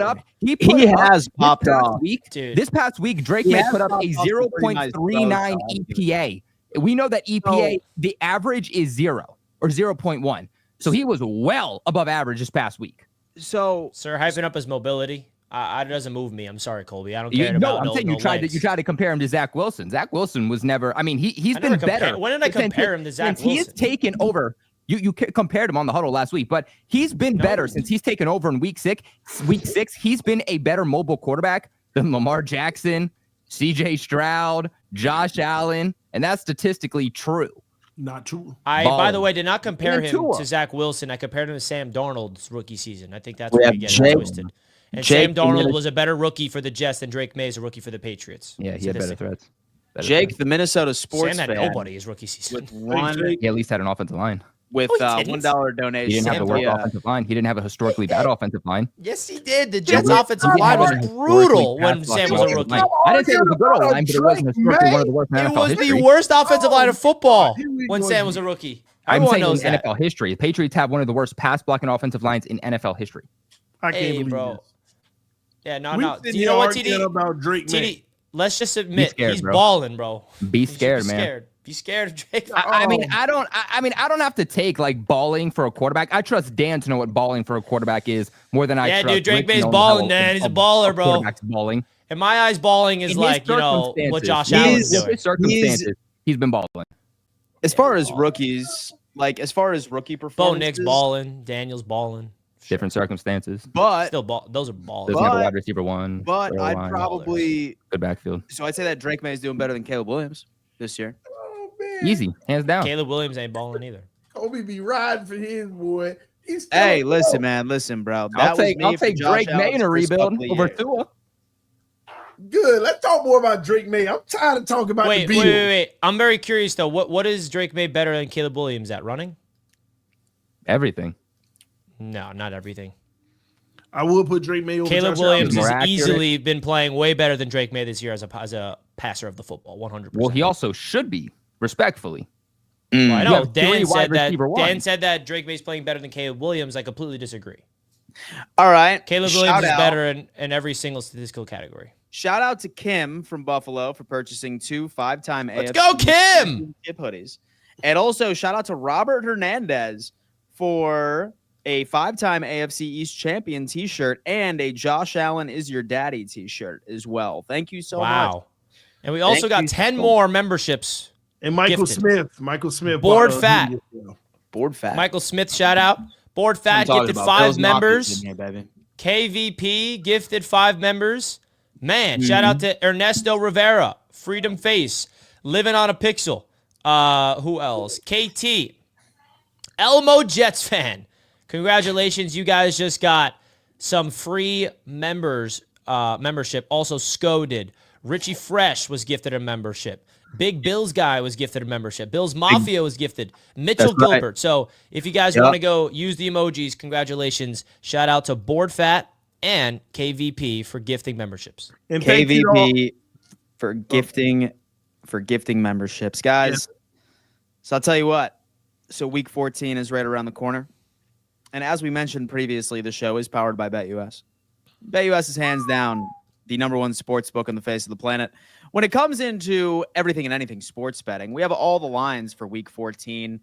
He has popped off. This past week, Drake May put up a 0.39 EPA. We know that EPA, the average is 0 or 0.1. So he was well above average this past week. So, sir, hyping up his mobility, it doesn't move me. I'm sorry, Colby. I don't care about I'm saying you tried to compare him to Zach Wilson. Zach Wilson was never. I mean, he's been better. When did I compare him to Zach Wilson? He has taken over. You compared him on the huddle last week, but he's been better since he's taken over in week six. He's been a better mobile quarterback than Lamar Jackson, CJ Stroud, Josh Allen, and that's statistically true. Not true. By the way, did not compare him to Zach Wilson. I compared him to Sam Darnold's rookie season. I think that's where we get it twisted. And Sam Darnold was a better rookie for the Jets than Drake May is a rookie for the Patriots. Yeah, he had better threats. Jake, the Minnesota sports Sam had fan, nobody his rookie season. He at least had an offensive line. With $1 donation. He didn't have the worst offensive line. He didn't have a historically bad offensive line. Yes, he did. The Jets' offensive line was brutal when Sam was a rookie. I didn't say it was a good line, but it wasn't historically one of the worst in NFL history. It was the worst offensive line of football when Sam was a rookie. I'm saying in NFL history. The Patriots have one of the worst pass blocking offensive lines in NFL history. I can't believe bro. this. Yeah, no. Do you know what, TD? About Drake May. Let's just admit he's balling, bro. Be scared, man. Be scared of Drake. I mean, I don't have to take like balling for a quarterback. I trust Dan to know what balling for a quarterback is more than I trust. Yeah, dude, Drake May's balling, Dan. He's a baller, bro. Quarterback's balling. In my eyes, balling is like, what Josh Allen's doing. Circumstances, he's been balling. As far as rookies, as far as rookie performances, Bo Nick's balling, Daniel's balling. Different circumstances, but still those are balls. There's never wide receiver one. But I'd probably good backfield. So I'd say that Drake May is doing better than Caleb Williams this year. Easy, hands down. Caleb Williams ain't balling either. Kobe be riding for his boy. Hey, listen, bro. I'll take Drake May in a rebuild over Tua. Good. Let's talk more about Drake May. I'm tired of talking about the Beatles. Wait. I'm very curious though. What is Drake May better than Caleb Williams at running? Everything. No, not everything. I will put Drake May over Caleb Williams has easily been playing way better than Drake May this year as a passer of the football, 100%. Well, he also should be, respectfully. Well, I know. Dan said that Drake May's playing better than Caleb Williams. I completely disagree. All right. Caleb Williams is better in every single statistical category. Shout out to Kim from Buffalo for purchasing 2 5-time AFC. Let's go, Kim! Hoodies. And also shout out to Robert Hernandez for a 5-time AFC East champion t-shirt and a Josh Allen is your daddy t-shirt as well. Thank you so much. Wow. And we also got 10 more memberships. And Michael Smith. Board Fat. Michael Smith, shout out. Board Fat gifted 5 members. KVP gifted 5 members. Man, shout out to Ernesto Rivera, Freedom Face, Living on a Pixel. Who else? KT. Elmo Jets fan. Congratulations, you guys just got some free membership. Also, Sco did. Richie Fresh was gifted a membership. Big Bills guy was gifted a membership. Bills Mafia was gifted. Mitchell Gilbert. Right. So if you guys want to go use the emojis, congratulations. Shout out to Board Fat and KVP for gifting memberships. And KVP for gifting memberships, guys. So I'll tell you what. So week 14 is right around the corner. And as we mentioned previously, the show is powered by BetUS. BetUS is hands down the #1 sports book on the face of the planet. When it comes into everything and anything sports betting, we have all the lines for week 14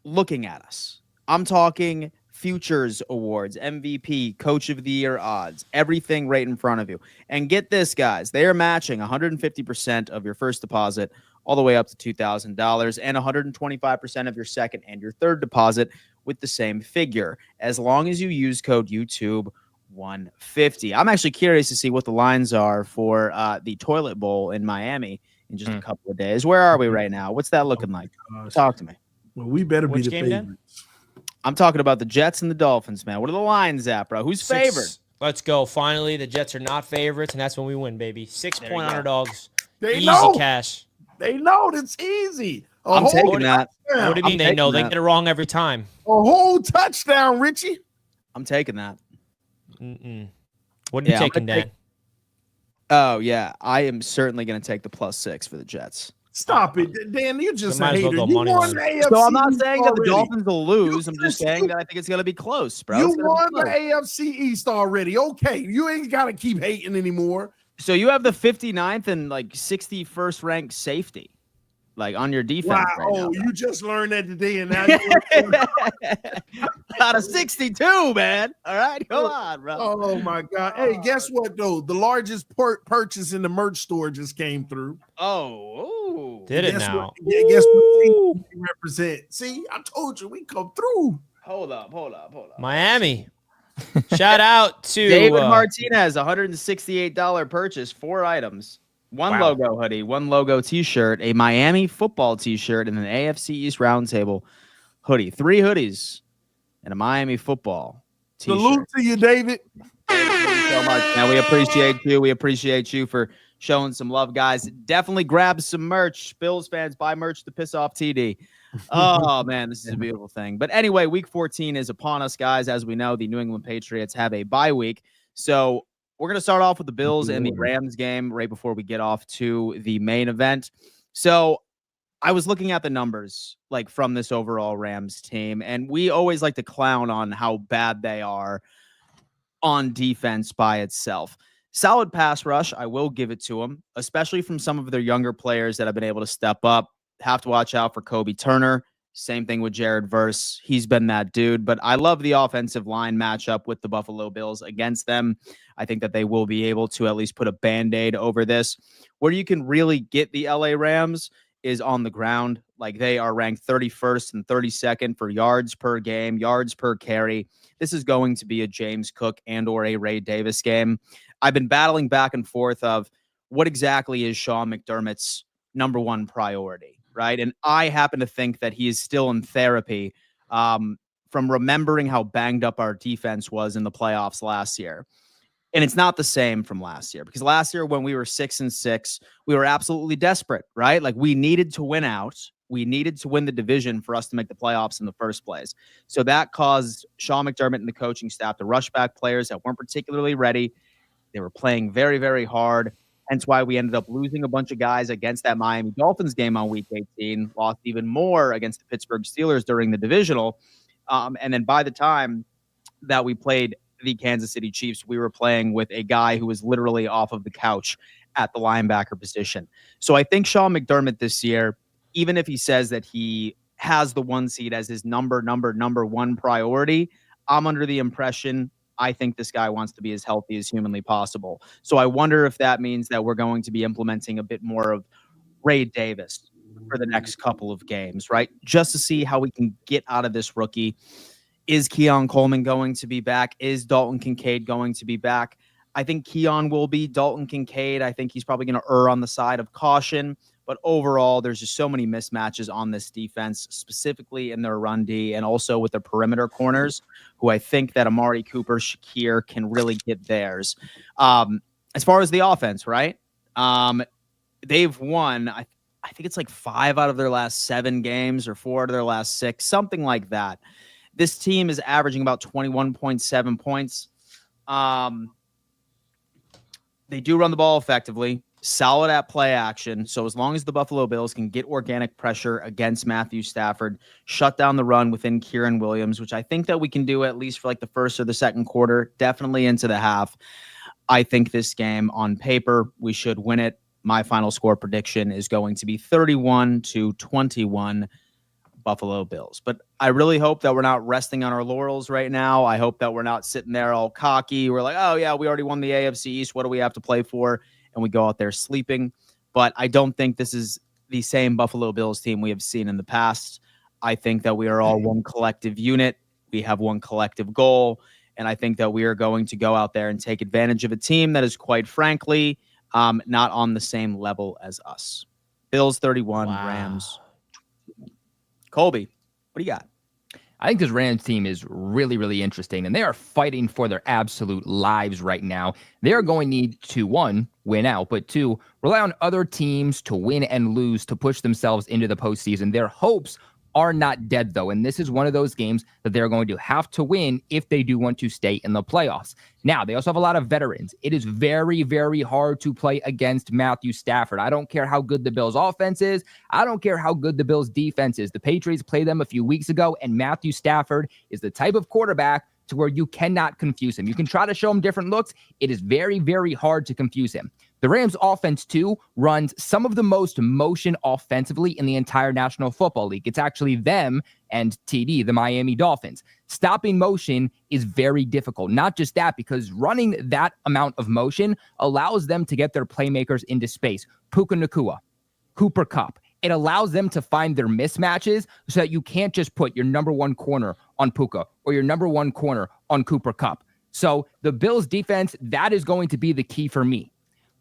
looking at us. I'm talking futures awards, MVP, Coach of the Year odds, everything right in front of you. And get this, guys, they are matching 150% of your first deposit all the way up to $2,000 and 125% of your second and your third deposit with the same figure, as long as you use code YouTube150. I'm actually curious to see what the lines are for the toilet bowl in Miami in just a couple of days. Where are we right now? What's that looking like? Talk to me. Well, we better Which be the game, favorites. Dan? I'm talking about the Jets and the Dolphins, man. What are the lines at, bro? Who's favored? Let's go. Finally, the Jets are not favorites, and that's when we win, baby. 6-point underdogs. They Easy know. cash. They know it's easy. I'm taking that. What do you mean they know? They get it wrong every time. A whole touchdown, Richie. I'm taking that. What are you taking, Dan? Oh, yeah. I am certainly going to take the +6 for the Jets. Stop it, Dan. You're just a hater. Well You money won line. the AFC So I'm not saying that the already. Dolphins will lose. I'm just saying that I think it's going to be close, bro. You It's gonna be won the close. AFC East already. Okay, you ain't got to keep hating anymore. So you have the 59th and like 61st ranked safety, like on your defense. Wow. Right now, You just learned that today, and now out of 62, man. All right, come on, bro. Oh my God! Hey, guess what though? The largest purchase in the merch store just came through. Oh, Did it Guess now? Guess what team we represent? See, I told you we come through. hold up. Miami. Shout out to David Martinez, $168 purchase, 4 items. One logo hoodie, one logo t-shirt, a Miami football t-shirt, and an AFC East Roundtable hoodie. 3 hoodies and a Miami football t-shirt. Salute to you, David. Thank you so much, man. We appreciate you. We appreciate you for showing some love, guys. Definitely grab some merch. Bills fans, buy merch to piss off TD. Oh, man, this is a beautiful thing. But anyway, week 14 is upon us, guys. As we know, the New England Patriots have a bye week. So we're going to start off with the Bills and the Rams game right before we get off to the main event. So I was looking at the numbers like from this overall Rams team, and we always like to clown on how bad they are on defense by itself. Solid pass rush, I will give it to them, especially from some of their younger players that have been able to step up. Have to watch out for Kobe Turner. Same thing with Jared Verse. He's been that dude. But I love the offensive line matchup with the Buffalo Bills against them. I think that they will be able to at least put a Band-Aid over this. Where you can really get the LA Rams is on the ground. Like, they are ranked 31st and 32nd for yards per game, yards per carry. This is going to be a James Cook and or a Ray Davis game. I've been battling back and forth of what exactly is Sean McDermott's number one priority, right? And I happen to think that he is still in therapy from remembering how banged up our defense was in the playoffs last year. And it's not the same from last year, because last year when we were 6-6, we were absolutely desperate, right? Like, we needed to win out. We needed to win the division for us to make the playoffs in the first place. So that caused Sean McDermott and the coaching staff to rush back players that weren't particularly ready. They were playing very, very hard. Hence why we ended up losing a bunch of guys against that Miami Dolphins game on week 18, lost even more against the Pittsburgh Steelers during the divisional. And then by the time that we played the Kansas City Chiefs, we were playing with a guy who was literally off of the couch at the linebacker position. So I think Sean McDermott this year, even if he says that he has the 1 seed as his number one priority, I'm under the impression I think this guy wants to be as healthy as humanly possible. So I wonder if that means that we're going to be implementing a bit more of Ray Davis for the next couple of games, right? Just to see how we can get out of this rookie. Is Keon Coleman going to be back? Is Dalton Kincaid going to be back? I think Keon will be. Dalton Kincaid, I think he's probably going to err on the side of caution. But overall, there's just so many mismatches on this defense, specifically in their run D and also with the perimeter corners, who I think that Amari Cooper, Shakir can really get theirs. As far as the offense, right? They've won, I think it's like 5 out of their last 7 games or 4 out of their last 6, something like that. This team is averaging about 21.7 points. They do run the ball effectively. Solid at play action. So as long as the Buffalo Bills can get organic pressure against Matthew Stafford, shut down the run within Kieran Williams, which I think that we can do at least for like the first or the second quarter, definitely into the half. I think this game on paper, we should win it. My final score prediction is going to be 31-21 Buffalo Bills. But I really hope that we're not resting on our laurels right now. I hope that we're not sitting there all cocky. We're like, oh, yeah, we already won the AFC East. What do we have to play for? And we go out there sleeping. But I don't think this is the same Buffalo Bills team we have seen in the past. I think that we are all one collective unit. We have one collective goal. And I think that we are going to go out there and take advantage of a team that is, quite frankly, not on the same level as us. Bills 31, Wow. Rams. Colby, what do you got? I think this Rams team is really, really interesting, and they are fighting for their absolute lives right now. They are going to need to, one, win out, but two, rely on other teams to win and lose to push themselves into the postseason. Their hopes are not dead, though, and this is one of those games that they're going to have to win if they do want to stay in the playoffs. Now, they also have a lot of veterans. It is very, very hard to play against Matthew Stafford. I don't care how good the Bills' offense is. I don't care how good the Bills' defense is. The Patriots played them a few weeks ago, and Matthew Stafford is the type of quarterback to where you cannot confuse him. You can try to show him different looks. It is very, very hard to confuse him. The Rams offense, too, runs some of the most motion offensively in the entire National Football League. It's actually them and TD, the Miami Dolphins. Stopping motion is very difficult. Not just that, because running that amount of motion allows them to get their playmakers into space. Puka Nacua, Cooper Kupp. It allows them to find their mismatches so that you can't just put your number one corner on Puka or your number one corner on Cooper Kupp. So the Bills defense, that is going to be the key for me.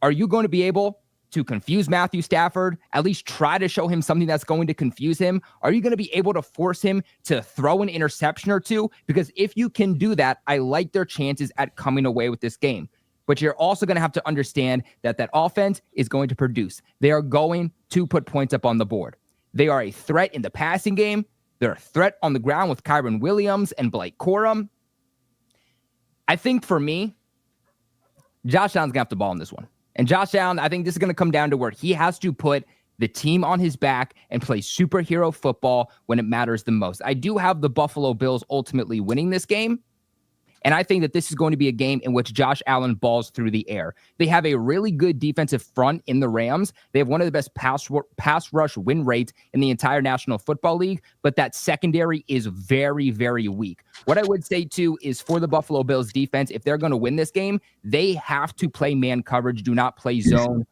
Are you going to be able to confuse Matthew Stafford, at least try to show him something that's going to confuse him? Are you going to be able to force him to throw an interception or two? Because if you can do that, I like their chances at coming away with this game. But you're also going to have to understand that that offense is going to produce. They are going to put points up on the board. They are a threat in the passing game. They're a threat on the ground with Kyron Williams and Blake Corum. I think for me, Josh Allen's going to have the ball in this one. And Josh Allen, I think this is going to come down to where he has to put the team on his back and play superhero football when it matters the most. I do have the Buffalo Bills ultimately winning this game. And I think that this is going to be a game in which Josh Allen balls through the air. They have a really good defensive front in the Rams. They have one of the best pass rush win rates in the entire National Football League, but that secondary is very, very weak. What I would say, too, is for the Buffalo Bills defense, if they're going to win this game, they have to play man coverage, do not play zone.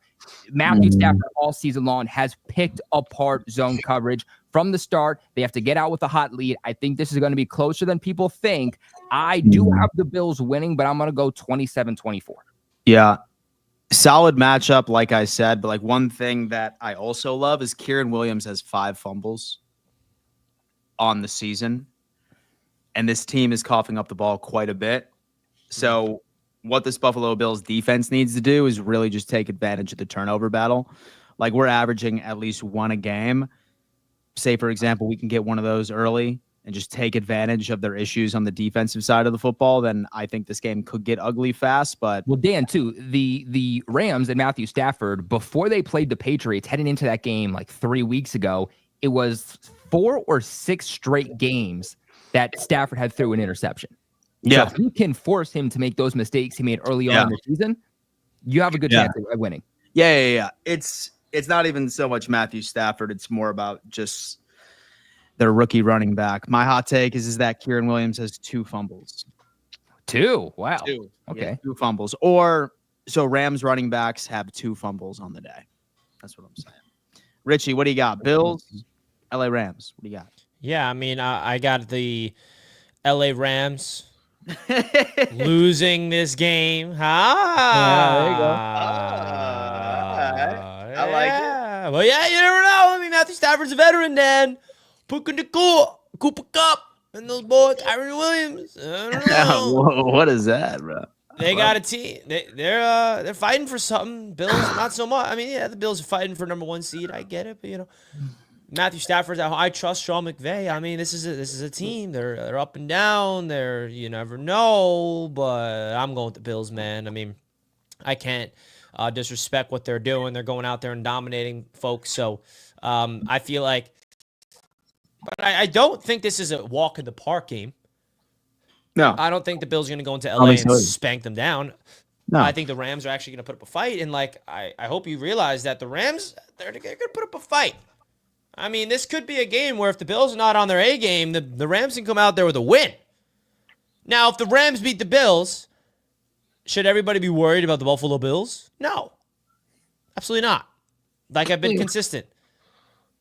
Matthew Stafford all season long has picked apart zone coverage from the start. They have to get out with a hot lead. I think this is going to be closer than people think. I do have the Bills winning, but I'm going to go 27-24. Yeah. Solid matchup, like I said. But like one thing that I also love is Kyron Williams has 5 fumbles on the season. And this team is coughing up the ball quite a bit. So what this Buffalo Bills defense needs to do is really just take advantage of the turnover battle. Like we're averaging at least one a game. Say, for example, we can get one of those early and just take advantage of their issues on the defensive side of the football, then I think this game could get ugly fast. But well, Dan, too, the Rams and Matthew Stafford, before they played the Patriots, heading into that game like 3 weeks ago, it was 4 or 6 straight games that Stafford had threw an interception. Yeah. So if you can force him to make those mistakes he made early on in the season, you have a good chance of winning. Yeah. It's not even so much Matthew Stafford. It's more about just their rookie running back. My hot take is that Kyron Williams has 2 fumbles. 2? Wow. 2. Okay. Yeah, 2 fumbles. Or so Rams running backs have 2 fumbles on the day. That's what I'm saying. Richie, what do you got? Bills, LA Rams. What do you got? Yeah, I mean, I got the LA Rams losing this game. Yeah, there you go. I like it. Well, yeah, you never know. I mean, Matthew Stafford's a veteran, Dan. Puka Nacua, Cooper Kupp, and those boys, Kyron Williams. I don't know. What is that, bro? They got a team. They're fighting for something. Bills, not so much. I mean, yeah, the Bills are fighting for number 1 seed. I get it, but Matthew Stafford's at home. I trust Sean McVay. I mean, this is a team. They're up and down. You never know, but I'm going with the Bills, man. I mean, I can't disrespect what they're doing. They're going out there and dominating folks. So I feel like, but I don't think this is a walk in the park game. No, I don't think the Bills are going to go into LA and spank them down. No, I think the Rams are actually going to put up a fight. And I hope you realize that the Rams, they're going to put up a fight. I mean, this could be a game where if the Bills are not on their A game, the Rams can come out there with a win. Now, if the Rams beat the Bills, should everybody be worried about the Buffalo Bills? No. Absolutely not. Like I've been consistent.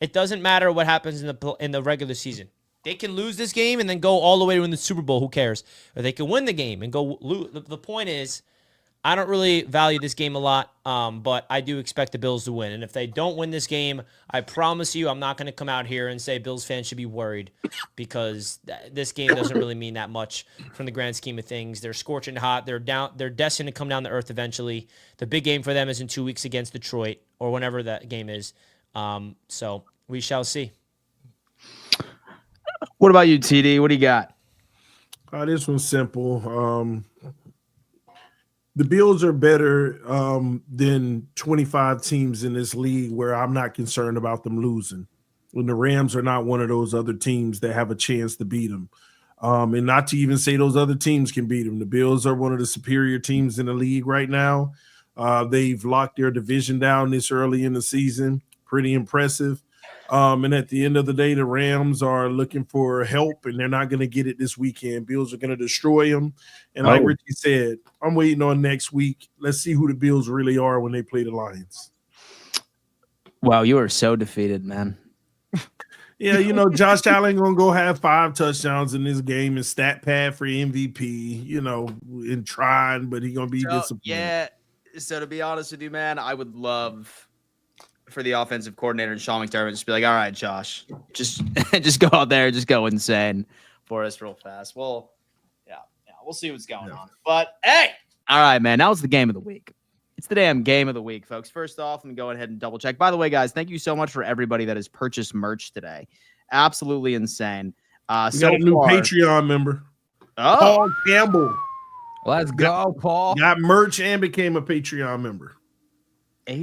It doesn't matter what happens in the regular season. They can lose this game and then go all the way to win the Super Bowl. Who cares? Or they can win the game and go lose. The point is, I don't really value this game a lot, but I do expect the Bills to win. And if they don't win this game, I promise you I'm not going to come out here and say Bills fans should be worried because this game doesn't really mean that much from the grand scheme of things. They're scorching hot. They're destined to come down to earth eventually. The big game for them is in 2 weeks against Detroit or whenever that game is. So we shall see. What about you, TD? What do you got? This one's simple. The Bills are better than 25 teams in this league where I'm not concerned about them losing. And the Rams are not one of those other teams that have a chance to beat them. And not to even say those other teams can beat them. The Bills are one of the superior teams in the league right now. They've locked their division down this early in the season. Pretty impressive. And at the end of the day, the Rams are looking for help, and they're not going to get it this weekend. Bills are going to destroy them. And like Richie said, I'm waiting on next week. Let's see who the Bills really are when they play the Lions. Wow, you are so defeated, man. Yeah, you know, Josh Allen going to go have 5 touchdowns in this game and stat pad for MVP, you know, in trying, but he's going to be disappointed. Yeah, so to be honest with you, man, I would love for the offensive coordinator and Sean McDermott just be like, all right, Josh, just go out there, just go insane for us real fast. Well, yeah, we'll see what's going on. But hey, all right, man, that was the game of the week. It's the damn game of the week, folks. First off, let me go ahead and double check. By the way, guys, thank you so much for everybody that has purchased merch today. Absolutely insane. We got a new Patreon member. Oh, Paul Campbell. Let's go, Paul. Got merch and became a Patreon member.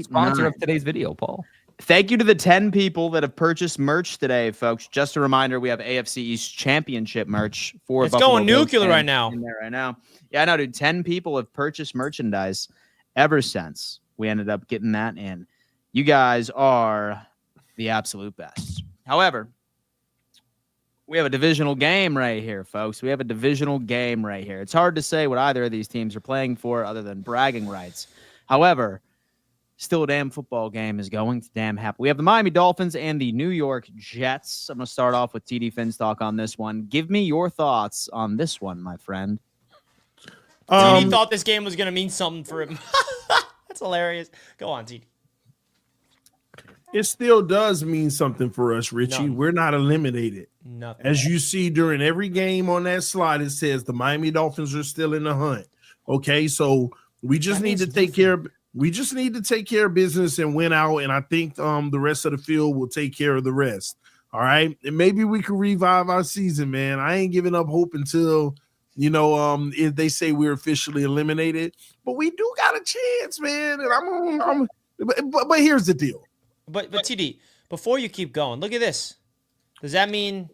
Sponsor of today's video, Paul. Thank you to the 10 people that have purchased merch today, folks. Just a reminder, we have AFC East Championship merch for it's going nuclear right now. In there right now. Yeah, I know, dude. 10 people have purchased merchandise ever since we ended up getting that in. You guys are the absolute best. However, we have a divisional game right here, folks. We have a divisional game right here. It's hard to say what either of these teams are playing for other than bragging rights. However, still a damn football game is going to damn happen. We have the Miami Dolphins and the New York Jets. I'm going to start off with TD Finstock on this one. Give me your thoughts on this one, my friend. TD thought this game was going to mean something for him. That's hilarious. Go on, TD. It still does mean something for us, Richie. No. We're not eliminated. Nothing. As you see during every game on that slide, it says the Miami Dolphins are still in the hunt. Okay, so we just need to take care of business and win out, and I think the rest of the field will take care of the rest. All right, and maybe we can revive our season, man. I ain't giving up hope until if they say we're officially eliminated, but we do got a chance, man. And but here's the deal. But TD, before you keep going, look at this. Does that mean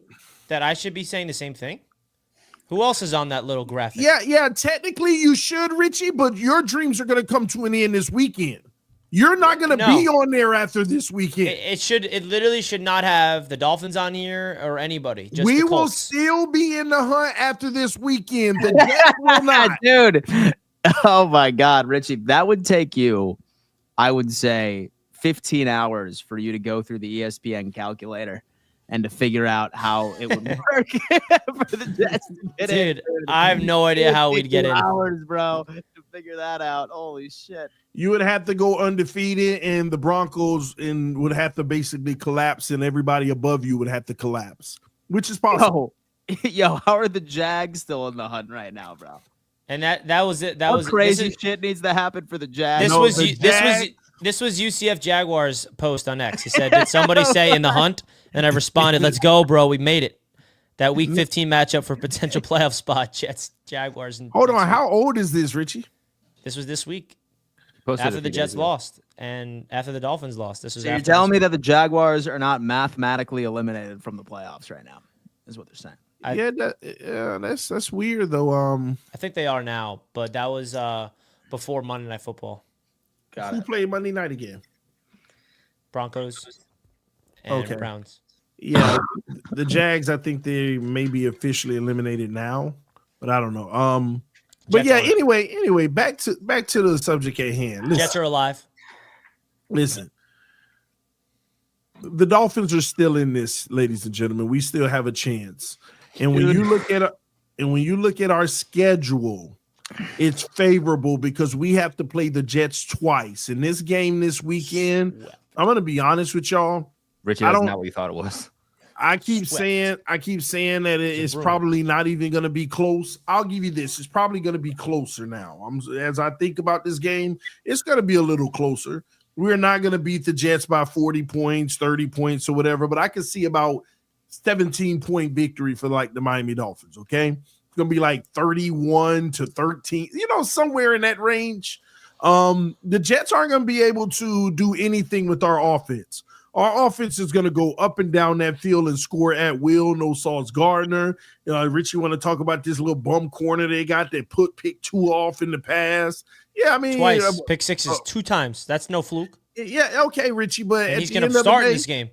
that I should be saying the same thing? Who else is on that little graphic? Yeah. Technically, you should, Richie, but your dreams are going to come to an end this weekend. You're not going to be on there after this weekend. It literally should not have the Dolphins on here or anybody. Just we the will Colts. still be in the hunt after this weekend. The Jets will not. Dude. Oh, my God, Richie. That would take you, I would say, 15 hours for you to go through the ESPN calculator and to figure out how it would work for the Jets to get in. Dude, I have no idea how we'd get in. Hours, bro, to figure that out. Holy shit. You would have to go undefeated, and the Broncos would have to basically collapse, and everybody above you would have to collapse, which is possible. Yo, how are the Jags still in the hunt right now, bro? And that was it. That what was crazy shit needs to happen for the Jags. This was UCF Jaguars post on X. He said, "Did somebody say in the hunt?" And I responded, "Let's go, bro. We made it." That Week 15 matchup for potential playoff spot: Jets, Jaguars. And hold on, how old is this, Richie? This was this week after the Jets lost and after the Dolphins lost. This was. So you're telling me that the Jaguars are not mathematically eliminated from the playoffs right now? Is what they're saying. That's weird though. I think they are now, but that was before Monday Night Football. Who played Monday night again? Broncos and Okay. Browns. Yeah, the Jags, I think they may be officially eliminated now, but I don't know. But Jets yeah, aren't. anyway, back to the subject at hand. Jets are alive. Listen. The Dolphins are still in this, ladies and gentlemen. We still have a chance. And when you look at our schedule, it's favorable because we have to play the Jets twice. In this game this weekend, I'm going to be honest with y'all. Richie, that's not what you thought it was. I keep saying that it's probably not even going to be close. I'll give you this. It's probably going to be closer now. As I think about this game, it's going to be a little closer. We're not going to beat the Jets by 40 points, 30 points, or whatever, but I can see about 17-point victory for like the Miami Dolphins, okay? It's going to be like 31-13, somewhere in that range. The Jets aren't going to be able to do anything with our offense. Our offense is going to go up and down that field and score at will. No Sauce Gardner. Richie, want to talk about this little bum corner they got that pick 2 off in the past? Yeah, I mean, twice pick sixes 2 times. That's no fluke. Yeah, okay, Richie, but he's going to start in this game.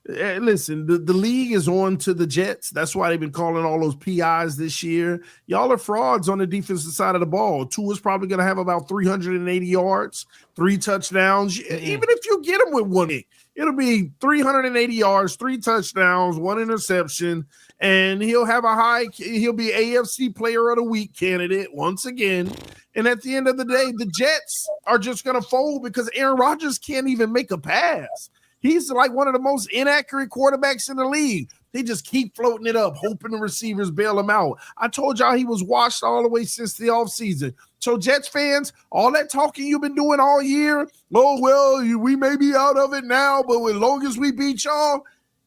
Listen, the league is on to the Jets. That's why they've been calling all those PIs this year. Y'all are frauds on the defensive side of the ball. Tua's probably going to have about 380 yards, 3 touchdowns. Even if you get him with 1 pick, it'll be 380 yards, 3 touchdowns, 1 interception, and he'll be AFC Player of the Week candidate once again. And at the end of the day, the Jets are just going to fold because Aaron Rodgers can't even make a pass. He's like one of the most inaccurate quarterbacks in the league. They just keep floating it up, hoping the receivers bail him out. I told y'all he was washed all the way since the offseason. So Jets fans, all that talking you've been doing all year, we may be out of it now, but as long as we beat y'all,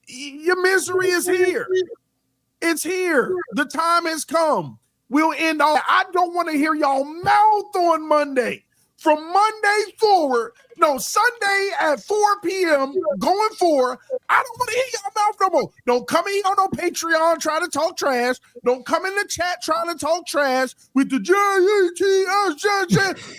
your misery is here. It's here. The time has come. We'll end all. I don't want to hear y'all mouth on Monday. From Monday forward, Sunday at 4 p.m. going forward, I don't want to hear y'all mouth no more. Don't come in on no Patreon trying to talk trash. Don't come in the chat trying to talk trash with the J-E-T-S.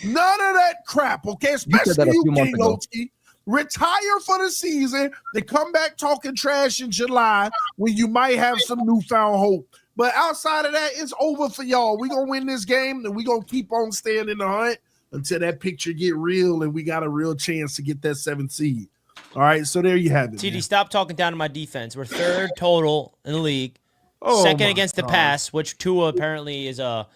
None of that crap, okay? Especially you, King Loki. Retire for the season. They come back talking trash in July when you might have some newfound hope. But outside of that, it's over for y'all. We're going to win this game, and we're going to keep on staying in the hunt until that picture get real and we got a real chance to get that 7th seed. All right, so there you have it. TD, stop talking down to my defense. We're 3rd total in the league. Oh, 2nd against the pass, which Tua apparently is Tua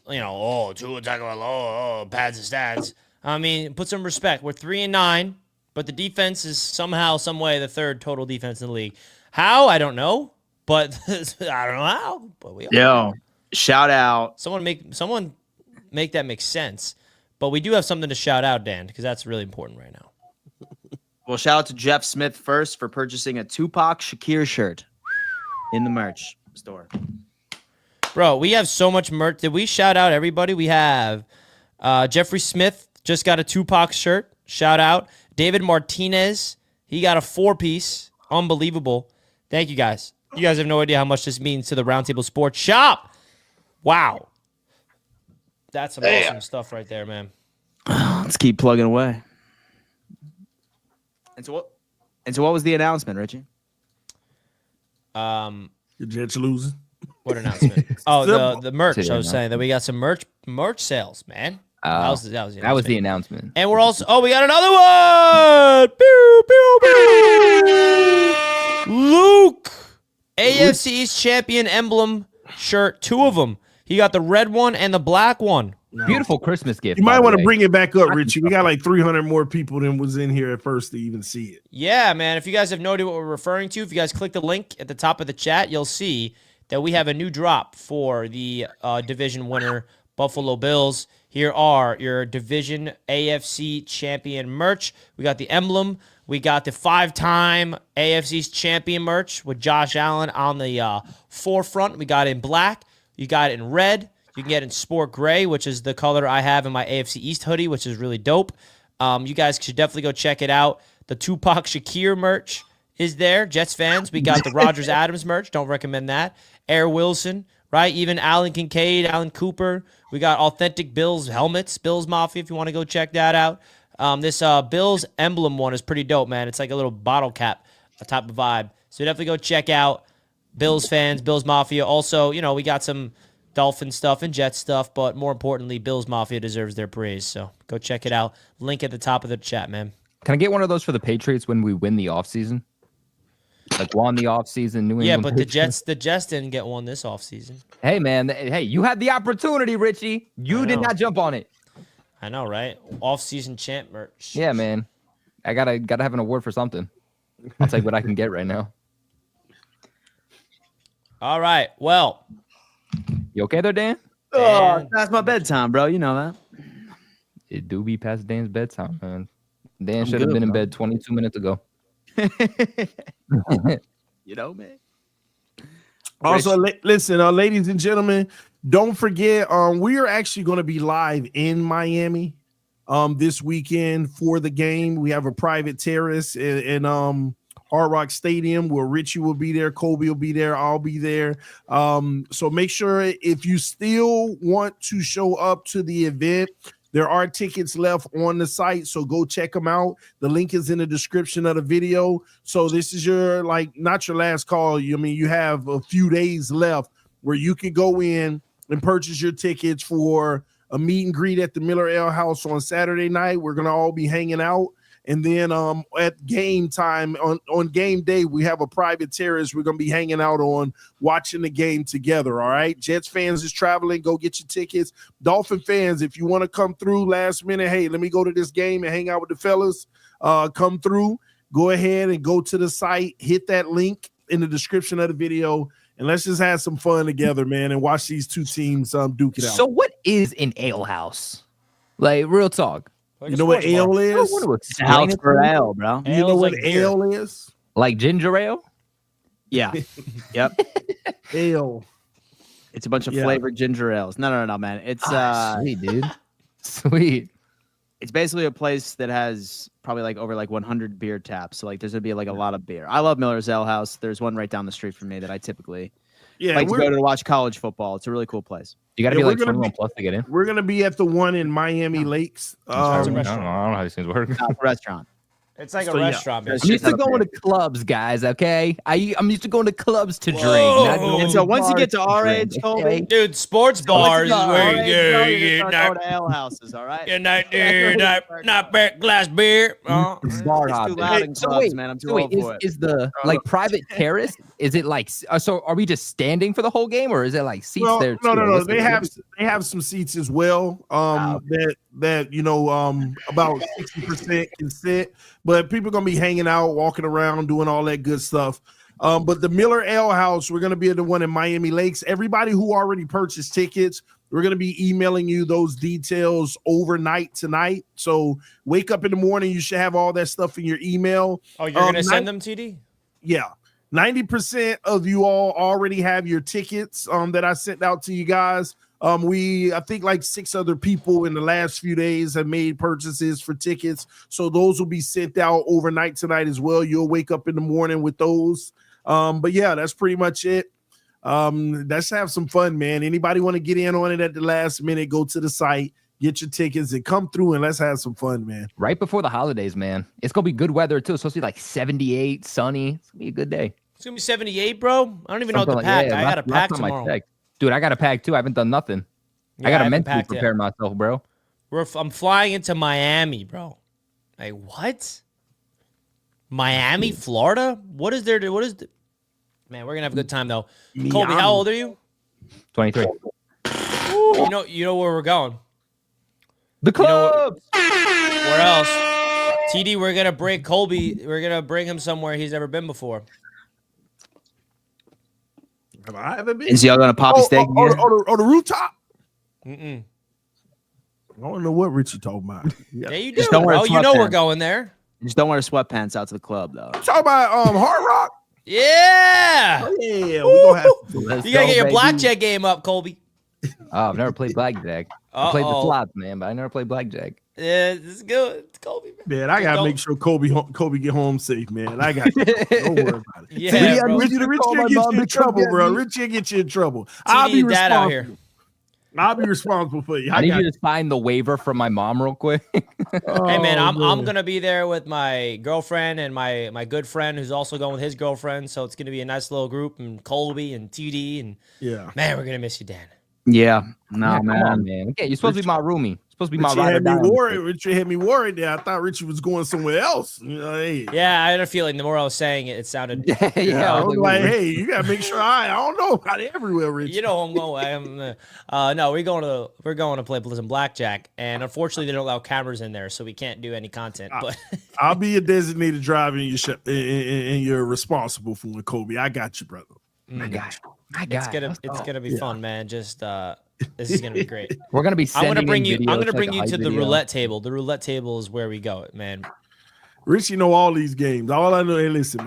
talking about pads and stats. I mean, put some respect. We're 3-9, but the defense is somehow, some way, the 3rd total defense in the league. How? I don't know, but I don't know how. But we are. Yo, shout out. Someone make that make sense. But we do have something to shout out, Dan, because that's really important right now. Well, shout out to Jeff Smith first for purchasing a Tupac Shakir shirt in the merch store. Bro, we have so much merch. Did we shout out everybody? We have Jeffrey Smith just got a Tupac shirt. Shout out. David Martinez, he got a 4-piece. Unbelievable. Thank you, guys. You guys have no idea how much this means to the Roundtable Sports Shop. Wow. That's some awesome stuff right there, man. Let's keep plugging away. And so what was the announcement, Richie? The Jets losing. What announcement? Oh, the merch. I was saying that we got some merch sales, man. That was the announcement. And we're also we got another one. Pew, pew, pew. Luke, AFC East champion emblem shirt, 2 of them. He got the red one and the black one. Beautiful Christmas gift. You might want to bring it back up, Richie. We got like 300 more people than was in here at first to even see it. Yeah, man. If you guys have no idea what we're referring to, if you guys click the link at the top of the chat, you'll see that we have a new drop for the division winner, Buffalo Bills. Here are your division AFC champion merch. We got the emblem. We got the 5-time AFC champion merch with Josh Allen on the forefront. We got it in black. You got it in red. You can get it in sport gray, which is the color I have in my AFC East hoodie, which is really dope. You guys should definitely go check it out. The Tupac Shakir merch is there. Jets fans, we got the Rodgers Adams merch. Don't recommend that. Air Wilson, right? Even Alan Kincaid, Alan Cooper. We got authentic Bills helmets, Bills Mafia, if you want to go check that out. This Bills emblem one is pretty dope, man. It's like a little bottle cap. a type of vibe. So definitely go check out Bills fans, Bills Mafia. Also, we got some Dolphin stuff and Jet stuff, but more importantly, Bills Mafia deserves their praise. So go check it out. Link at the top of the chat, man. Can I get one of those for the Patriots when we win the offseason? Like won the offseason, New England. Yeah, but Patriots. the Jets didn't get one this offseason. Hey, man. Hey, you had the opportunity, Richie. You did not jump on it. I know, right? Off-season champ merch. Yeah, man. I gotta have an award for something. I'll take what I can get right now. All right. Well. You okay there, Dan? Oh, that's my bedtime, bro. You know that. It do be past Dan's bedtime, man. Dan should have been in bed 22 minutes ago. Man. Also, listen, ladies and gentlemen, don't forget, we are actually going to be live in Miami this weekend for the game. We have a private terrace in Hard Rock Stadium where Richie will be there, Kobe will be there, I'll be there. So make sure if you still want to show up to the event, there are tickets left on the site, so go check them out. The link is in the description of the video. So this is your, not your last call. You have a few days left where you can go in and purchase your tickets for a meet and greet at the Miller Ale House on Saturday night. We're going to all be hanging out. And then at game time, on game day, we have a private terrace we're going to be hanging out on, watching the game together, all right? Jets fans is traveling. Go get your tickets. Dolphin fans, if you want to come through last minute, hey, let me go to this game and hang out with the fellas, come through. Go ahead and go to the site. Hit that link in the description of the video, and let's just have some fun together, man, and watch these two teams duke it out. So what is an ale house? Like, real talk. You know what ale is? It's a house for ale, bro. You know what ale is? Like ginger ale? Yeah. Yep. Ale. It's a bunch of flavored ginger ales. No, man. It's sweet, dude. Sweet. It's basically a place that has probably over 100 beer taps. So there's gonna be a lot of beer. I love Miller's Ale House. There's one right down the street from me that I typically like to go to watch college football. It's a really cool place. You got to be 21 plus to get in. We're gonna be at the one in Miami Lakes. I don't know how these things work. It's a restaurant. It's like a restaurant. I'm used to going to clubs, guys. Okay, I'm used to going to clubs to drink. And so once you get to our age, Colby, dude, sports bars is where you go to ale houses. All right. Not glass beer. It's bar hop. Man. I'm too old for it. Is the private terrace? Is it so? Are we just standing for the whole game, or is it seats there? No. They have some seats as well. That about 60% can sit. But people are going to be hanging out, walking around, doing all that good stuff. But the Miller Ale House, we're going to be at the one in Miami Lakes. Everybody who already purchased tickets, we're going to be emailing you those details overnight tonight. So wake up in the morning. You should have all that stuff in your email. Oh, you're going to send them, TD? Yeah. 90% of you all already have your tickets that I sent out to you guys. I think 6 other people in the last few days have made purchases for tickets. So those will be sent out overnight tonight as well. You'll wake up in the morning with those. But yeah, that's pretty much it. Let's have some fun, man. Anybody want to get in on it at the last minute, go to the site, get your tickets and come through and let's have some fun, man. Right before the holidays, man. It's going to be good weather too. It's supposed to be 78, sunny. It's going to be a good day. It's going to be 78, bro. I don't even know what to pack. I got to pack tomorrow. Dude, I got to pack too. I haven't done nothing. Yeah, I got to mentally prepare myself, bro. I'm flying into Miami, bro. What? Miami, Florida? What is there? Man, we're going to have a good time, though. Miami. Colby, how old are you? 23. Ooh, you know where we're going. The club. Where else? TD, we're going to break Colby. We're going to bring him somewhere he's never been before. Have I ever been? Is y'all gonna pop a steak again? On the rooftop? Mm-mm. I don't know what Richie talking about. Yeah, you do. Oh, you know we're going there. Just don't wear sweatpants out to the club, though. You talking about Hard Rock? Yeah. Oh, yeah, we gonna have you gotta get your blackjack game up, Colby. Oh, I've never played blackjack. I played the slots, man, but I never played blackjack. Yeah, this is good. It's Colby, man. I gotta make sure Kobe get home safe, man. I got you. Don't worry about it. Yeah, Richie will get you in trouble, bro. Richie will get you in trouble. I'll be responsible. Out here. I'll be responsible for you. I need you to sign the waiver from my mom real quick. Hey man, I'm gonna be there with my girlfriend and my good friend who's also going with his girlfriend. So it's gonna be a nice little group, and Colby and TD and man, we're gonna miss you, Dan. Yeah, no, yeah, man. on, man. Okay, you're supposed to be my roomie. Supposed to be my Richie ride or die. Richie had me worried there. I thought Richie was going somewhere else. You know, hey. Yeah, I had a feeling the more I was saying it, it sounded. Yeah, I was like, hey, you gotta make sure I don't know how they everywhere, Richie. You know, I'm going. No, we're going to play some blackjack, and unfortunately, they don't allow cameras in there, so we can't do any content. But I'll be a designated driver, and you're responsible for it, Kobe. I got you, brother. I got you. It's gonna be fun, man. Just this is gonna be great. We're gonna be. I'm gonna bring you to the roulette table. The roulette table is where we go, man. Richie know all these games. All I know, hey, listen,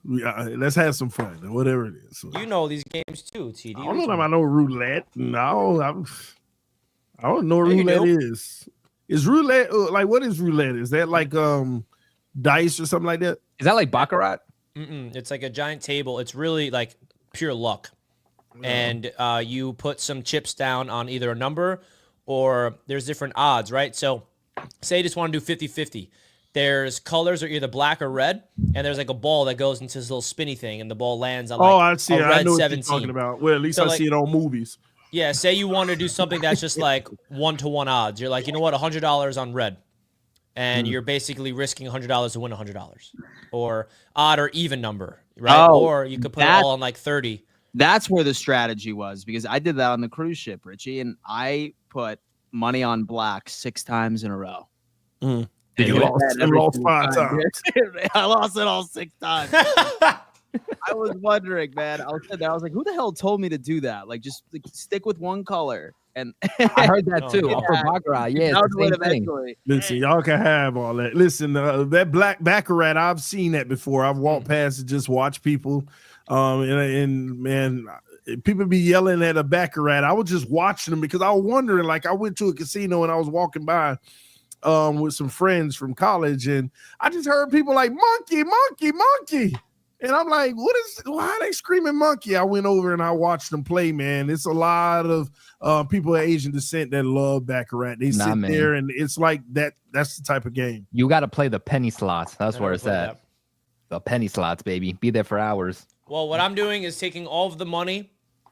man. Let's have some fun, or whatever it is. So, you know these games too, TD. I don't know if I know roulette. No, I don't know what roulette is. Is roulette like what is roulette? Is that like dice or something like that? Is that like baccarat? It's like a giant table. It's really like pure luck. And you put some chips down on either a number or there's different odds, right? So say you just want to do 50-50. There's colors are either black or red, and there's like a ball that goes into this little spinny thing, and the ball lands on I see a it. red I know what 17. you're talking about. Well, at least I see it on movies. Yeah, say you want to do something that's just like 1-to-1 odds. You're like, you know what, $100 on red. And you're basically risking $100 to win $100. Or odd or even number, right? Or you could put it all on like 30. That's where the strategy was, because I did that on the cruise ship, Richie, and I put money on black 6 times in a row. You lost 5 times. I lost it all 6 times. I was wondering, man. I was like, who the hell told me to do that? Like, just stick with one color. And I heard that too. For baccarat, yeah, it's the same thing. Listen, y'all can have all that. Listen, that black baccarat, I've seen that before. I've walked past and just watched people. And man, people be yelling at a baccarat. I was just watching them because I was wondering. Like, I went to a casino and I was walking by with some friends from college, and I just heard people like monkey, monkey, monkey. And I'm like, why are they screaming monkey? I went over and I watched them play, man. It's a lot of people of Asian descent that love baccarat. They sit there and it's like that. That's the type of game. You got to play the penny slots. That's where it's at. The penny slots, baby. Be there for hours. Well, what I'm doing is taking all of the money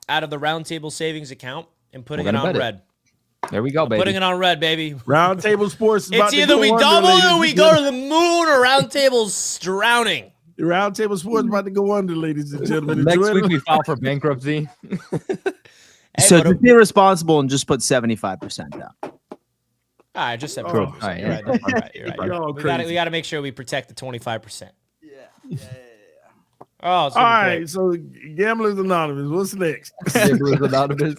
out of the Roundtable savings account and putting it on red. There we go, baby. Putting it on red, baby. Roundtable Sports is it's either we double or we go to the moon, or Roundtable's drowning. The Roundtable Sports about to go under, ladies and gentlemen. Next week we file for bankruptcy. So just be responsible and just put 75% down. I just said True. You're right. We got to make sure we protect the 25%. Yeah. Oh, all right. So Gamblers Anonymous. What's next? Gamblers Anonymous.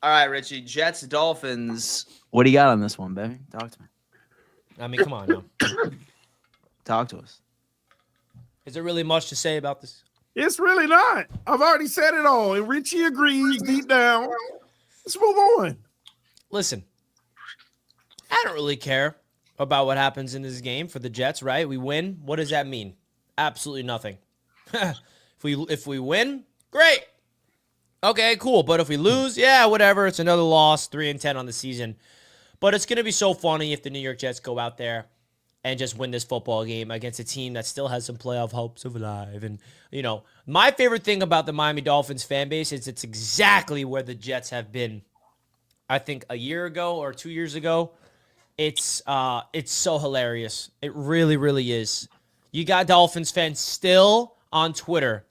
All right, Richie. Jets, Dolphins. What do you got on this one, baby? Talk to me. I mean, come on now. Talk to us. Is there really much to say about this? It's really not. I've already said it all, and Richie agrees deep down. Let's move on. Listen, I don't really care about what happens in this game for the Jets, right? We win. What does that mean? Absolutely nothing. If we win, great. Okay, cool. But if we lose, yeah, whatever. It's another loss, 3-10 on the season. But it's going to be so funny if the New York Jets go out there and just win this football game against a team that still has some playoff hopes alive. And, you know, my favorite thing about the Miami Dolphins fan base is it's exactly where the Jets have been, I think, a year ago or 2 years ago. It's so hilarious. It really, really is. You got Dolphins fans still on Twitter.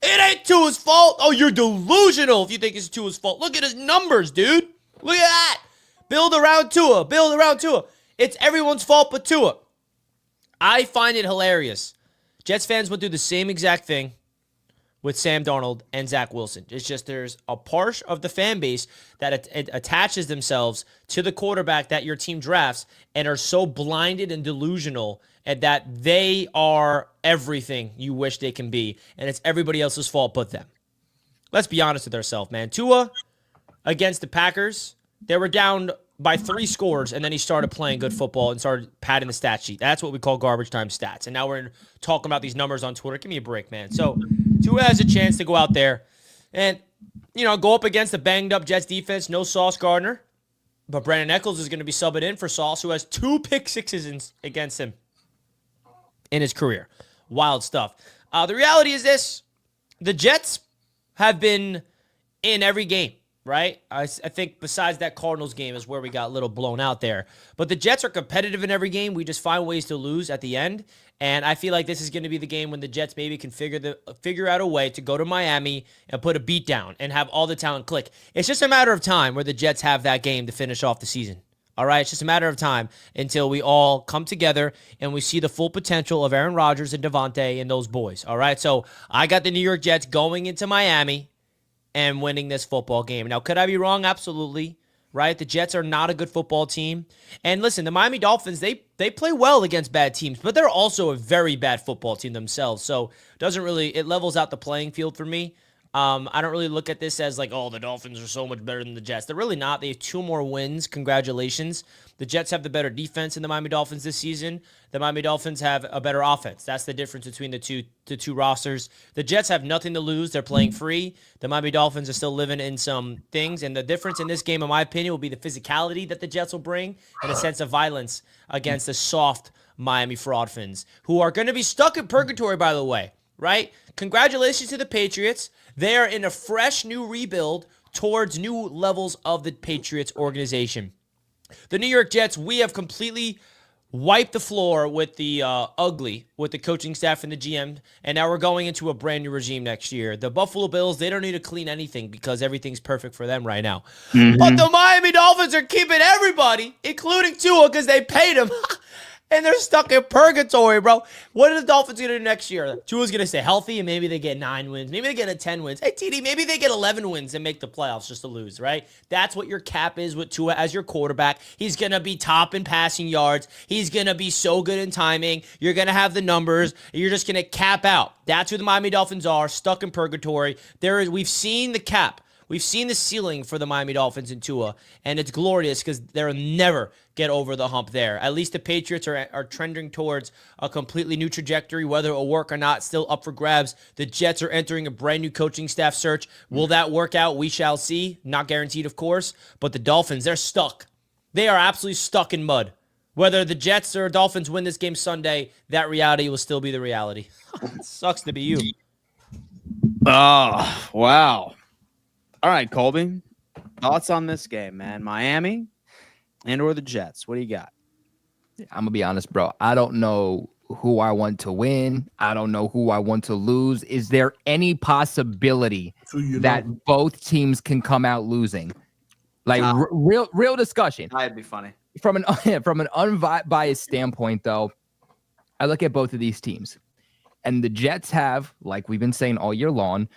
It ain't Tua's fault. Oh, you're delusional if you think it's Tua's fault. Look at his numbers, dude. Look at that. Build around Tua. Build around Tua. It's everyone's fault but Tua. I find it hilarious. Jets fans would do the same exact thing with Sam Darnold and Zach Wilson. It's just there's a part of the fan base that attaches themselves to the quarterback that your team drafts and are so blinded and delusional and that they are everything you wish they can be, and it's everybody else's fault but them. Let's be honest with ourselves, man. Tua against the Packers, they were down by 3 scores, and then he started playing good football and started padding the stat sheet. That's what we call garbage time stats. And now we're talking about these numbers on Twitter. Give me a break, man. So Tua has a chance to go out there, and go up against the banged-up Jets defense. No Sauce Gardner. But Brandon Echols is going to be subbing in for Sauce, who has 2 pick sixes against him in his career. Wild stuff. The reality is this. The Jets have been in every game, right? I think besides that Cardinals game is where we got a little blown out there. But the Jets are competitive in every game. We just find ways to lose at the end. And I feel like this is going to be the game when the Jets maybe can figure out a way to go to Miami and put a beat down and have all the talent click. It's just a matter of time where the Jets have that game to finish off the season. All right, it's just a matter of time until we all come together and we see the full potential of Aaron Rodgers and Devontae and those boys. All right, so I got the New York Jets going into Miami and winning this football game. Now, could I be wrong? Absolutely. Right? The Jets are not a good football team. And listen, the Miami Dolphins, they play well against bad teams, but they're also a very bad football team themselves. So it levels out the playing field for me. I don't really look at this as like, oh, the Dolphins are so much better than the Jets. They're really not. They have 2 more wins. Congratulations. The Jets have the better defense than the Miami Dolphins this season. The Miami Dolphins have a better offense. That's the difference between the two rosters. The Jets have nothing to lose. They're playing free. The Miami Dolphins are still living in some things. And the difference in this game, in my opinion, will be the physicality that the Jets will bring and a sense of violence against the soft Miami Fraudfins, who are going to be stuck in purgatory, by the way, right? Congratulations to the Patriots. They are in a fresh new rebuild towards new levels of the Patriots organization. The New York Jets, we have completely wiped the floor with the with the coaching staff and the GM, and now we're going into a brand new regime next year. The Buffalo Bills, they don't need to clean anything because everything's perfect for them right now. Mm-hmm. But the Miami Dolphins are keeping everybody, including Tua, because they paid him. And they're stuck in purgatory, bro. What are the Dolphins going to do next year? Tua's going to stay healthy, and maybe they get 9 wins. Maybe they get 10 wins. Hey, TD, maybe they get 11 wins and make the playoffs just to lose, right? That's what your cap is with Tua as your quarterback. He's going to be top in passing yards. He's going to be so good in timing. You're going to have the numbers. You're just going to cap out. That's who the Miami Dolphins are, stuck in purgatory. We've seen the cap. We've seen the ceiling for the Miami Dolphins in Tua, and it's glorious because they'll never get over the hump there. At least the Patriots are trending towards a completely new trajectory. Whether it will work or not, still up for grabs. The Jets are entering a brand new coaching staff search. Will that work out? We shall see. Not guaranteed, of course. But the Dolphins, they're stuck. They are absolutely stuck in mud. Whether the Jets or Dolphins win this game Sunday, that reality will still be the reality. It sucks to be you. Oh, wow. All right, Colby, thoughts on this game, man? Miami or the Jets? What do you got? I'm going to be honest, bro. I don't know who I want to win. I don't know who I want to lose. Is there any possibility that both teams can come out losing? Like real discussion. That'd be funny. From an unbiased standpoint, though, I look at both of these teams. And the Jets have, like we've been saying all year long,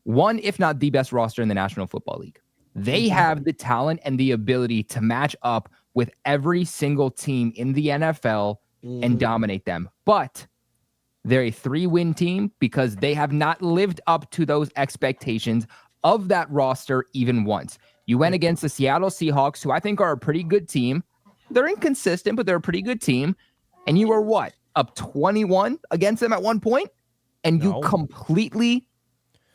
one, if not the best roster in the National Football League. They have the talent and the ability to match up with every single team in the NFL and dominate them. But they're a 3-win team because they have not lived up to those expectations of that roster even once. You went against the Seattle Seahawks, who I think are a pretty good team. They're inconsistent, but they're a pretty good team. And you were what? Up 21 against them at one point? And you completely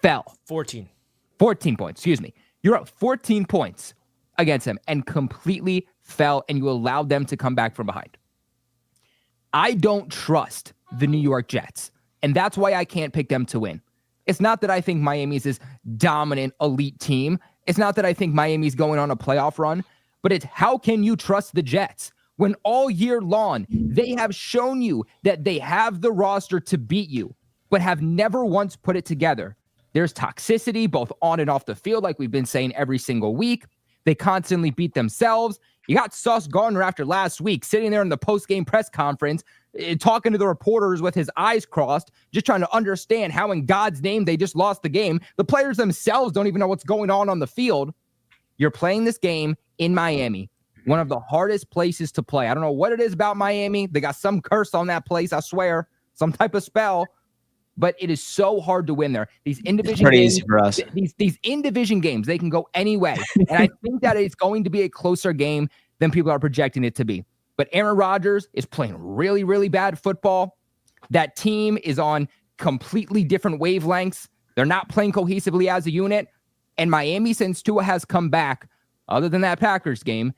fell. 14 points, excuse me. You're up 14 points against them and completely fell, and you allowed them to come back from behind. I don't trust the New York Jets, and that's why I can't pick them to win. It's not that I think Miami's this dominant elite team. It's not that I think Miami's going on a playoff run, but it's how can you trust the Jets when all year long they have shown you that they have the roster to beat you, but have never once put it together. There's toxicity both on and off the field, like we've been saying every single week. They constantly beat themselves. You got Sauce Gardner after last week sitting there in the post-game press conference, talking to the reporters with his eyes crossed, just trying to understand how in God's name they just lost the game. The players themselves don't even know what's going on the field. You're playing this game in Miami, one of the hardest places to play. I don't know what it is about Miami. They got some curse on that place, I swear, some type of spell. But it is so hard to win there. These in-division games, easy for us. These in-division games, they can go any way. And I think that it's going to be a closer game than people are projecting it to be. But Aaron Rodgers is playing really, really bad football. That team is on completely different wavelengths. They're not playing cohesively as a unit. And Miami, since Tua has come back, other than that Packers game,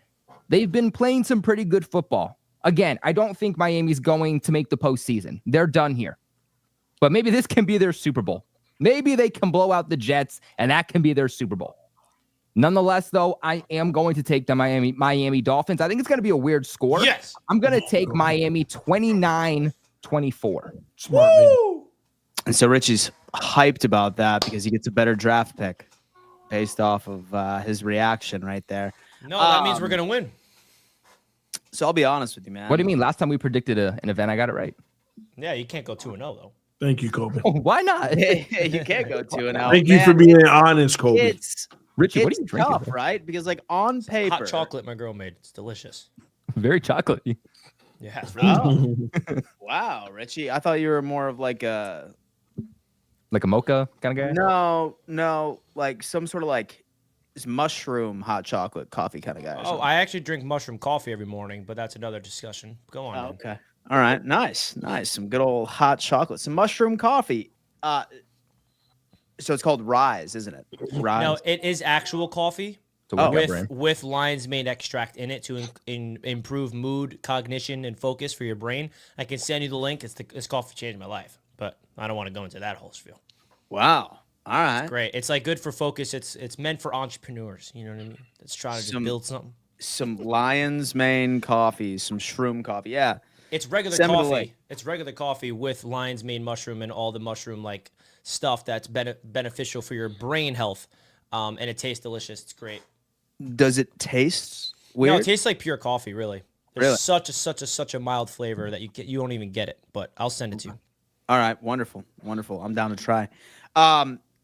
they've been playing some pretty good football. Again, I don't think Miami's going to make the postseason. They're done here. But maybe this can be their Super Bowl. Maybe they can blow out the Jets, and that can be their Super Bowl. Nonetheless, though, I am going to take the Miami Dolphins. I think it's going to be a weird score. Yes. I'm going to take Miami 29-24. Smart man. And so Richie's hyped about that because he gets a better draft pick based off of his reaction right there. No, that means we're going to win. So I'll be honest with you, man. What do you mean? Last time we predicted an event, I got it right. Yeah, you can't go 2-0, though. Thank you, Kobe. Why not? You can't go 2-0. Thank you for being honest, Kobe. It's Richie, what are it's you drinking? tough, right? Because like on paper, Hot chocolate my girl made. It's delicious. Very chocolatey. Yeah, it's really Oh, wow, Richie. I thought you were more of like a Like a mocha kind of guy? no, like some sort of like mushroom hot chocolate coffee kind of guy. Or Oh, something. I actually drink mushroom coffee every morning, but that's another discussion. Go on. Oh, man. okay. All right. Nice. Some good old hot chocolate. Some mushroom coffee. So it's called Rise, isn't it? Rise. No, it is actual coffee So we got brain. with lion's mane extract in it to improve mood, cognition, and focus for your brain. I can send you the link. This coffee changed my life, but I don't want to go into that whole spiel. Wow. All right. Great. It's like good for focus. It's meant for entrepreneurs. You know what I mean? It's trying to just build something. Some lion's mane coffee, some shroom coffee. Yeah. It's regular Send me the coffee. link. It's regular coffee with lion's mane mushroom and all the mushroom like stuff that's beneficial for your brain health. And it tastes delicious. It's great. Does it taste weird? No, it tastes like pure coffee. Really. There's Really? such a mild flavor that you don't even get it. But I'll send it to you. All right, wonderful. I'm down to try.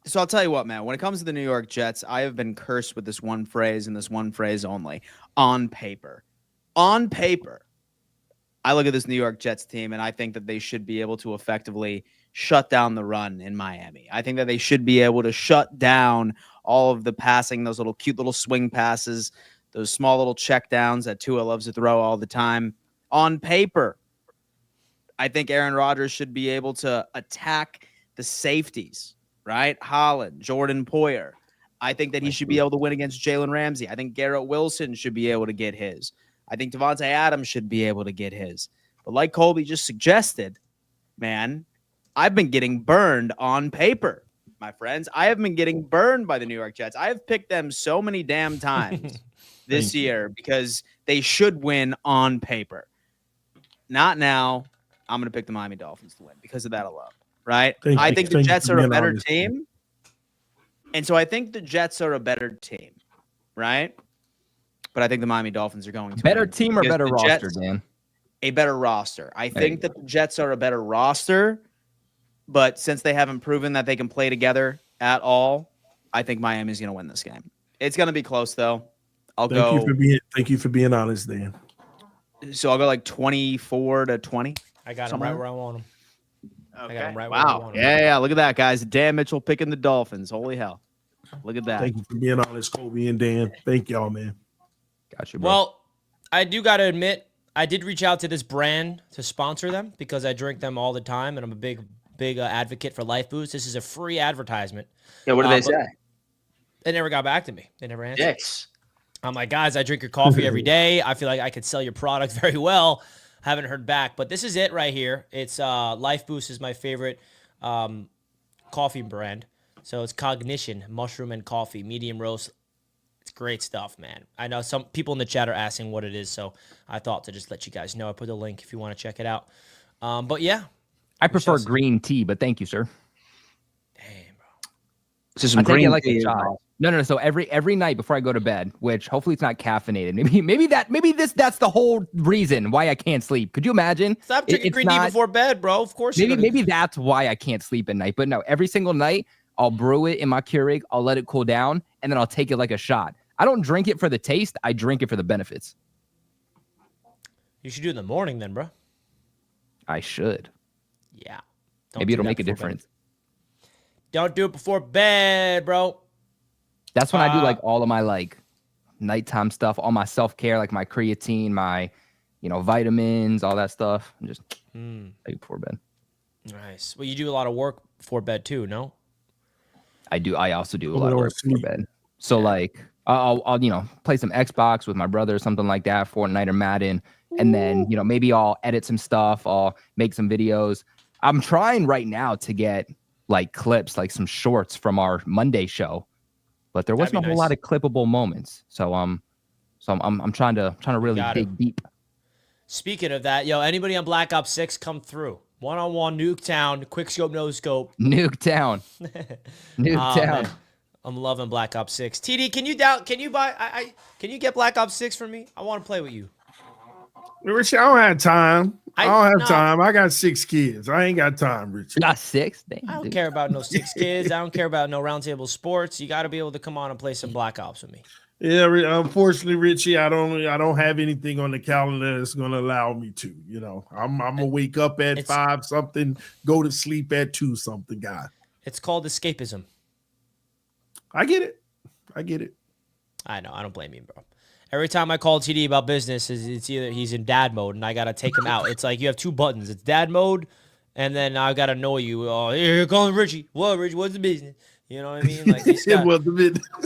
So I'll tell you what, man. When it comes to the New York Jets, I have been cursed with this one phrase and this one phrase only. On paper, I look at this New York Jets team and I think that they should be able to effectively shut down the run in Miami. I think that they should be able to shut down all of the passing, those little cute little swing passes, those small little check downs that Tua loves to throw all the time. On paper, I think Aaron Rodgers should be able to attack the safeties, right? Holland, Jordan Poyer. I think that he should be able to win against Jalen Ramsey. I think Garrett Wilson should be able to get his. I think Devontae Adams should be able to get his. But like Colby just suggested, man, I've been getting burned on paper, my friends. I have been getting burned by the New York Jets. I have picked them so many damn times this year because they should win on paper. Not now. I'm going to pick the Miami Dolphins to win because of that alone, right? I think the Jets are a better team. And so I think the Jets are a better team, right? But I think the Miami Dolphins are going to Better win team or because better the roster, Jets- Dan? A better roster. I There you think that the Jets are a better roster, but since they haven't proven that they can play together at all, I think Miami's going to win this game. It's going to be close, though. Thank you for being honest, Dan. So I'll go like 24-20. I got him Somewhere? right where I want him. Okay. I got him right where I Wow. want him. Yeah. Look at that, guys. Dan Mitchell picking the Dolphins. Holy hell. Look at that. Thank you for being honest, Kobe and Dan. Thank y'all, man. Got you, bro. Well, I do got to admit, I did reach out to this brand to sponsor them because I drink them all the time, and I'm a big advocate for Life Boost. This is a free advertisement. Yeah, what did they but say? They never got back to me. They never answered. Dicks. I'm like, guys, I drink your coffee every day. I feel like I could sell your product very well. Haven't heard back, but this is it right here. It's Life Boost is my favorite coffee brand. So it's Cognition, mushroom and coffee, medium roast. It's great stuff, man. I know some people in the chat are asking what it is, so I thought to just let you guys know. I put the link if you want to check it out. But yeah. I prefer green tea, but thank you, sir. Damn, bro. So some I take green it like tea a is shot. awesome. No. So every night before I go to bed, which hopefully it's not caffeinated. That's the whole reason why I can't sleep. Could you imagine? Stop drinking It's green tea not- before bed, bro. Of course you're Maybe that's why I can't sleep at night. But no, every single night I'll brew it in my Keurig. I'll let it cool down, and then I'll take it like a shot. I don't drink it for the taste. I drink it for the benefits. You should do it in the morning then, bro. I should. Yeah. Don't Maybe do it'll that make a before bed. difference. Don't do it before bed, bro. That's when I do like all of my like nighttime stuff, all my self-care, like my creatine, my, vitamins, all that stuff. And just take it before bed. Nice. Well, you do a lot of work before bed too, no? I do. I also do a Oh, lot of Lord, work before sweet. bed. So like, I'll play some Xbox with my brother or something like that, Fortnite or Madden, and then maybe I'll edit some stuff. I'll make some videos. I'm trying right now to get like clips, like some shorts from our Monday show, but there wasn't a whole lot of clippable moments. So I'm trying to really dig deep. Speaking of that, anybody on Black Ops 6 come through? One-on-one Nuketown, quick scope, no scope. Nuketown. Nuketown. I'm loving Black Ops 6. TD, can you get Black Ops 6 for me? I want to play with you. Richie, I don't have time. I don't have time. I got 6 kids. I ain't got time, Richie. You got 6? Damn, I don't care about no 6 kids. I don't care about no roundtable sports. You got to be able to come on and play some Black Ops with me. Yeah, unfortunately, Richie, I don't have anything on the calendar that's going to allow me to. I'm gonna wake up at 5 something, go to sleep at 2 something, guy. It's called escapism. I get it. I know. I don't blame you, bro. Every time I call TD about business, it's either he's in dad mode and I got to take him out. It's like you have 2 buttons. It's dad mode, and then I got to annoy you. Oh, you're calling Richie. What, Richie? What's the business? You know what I mean? Like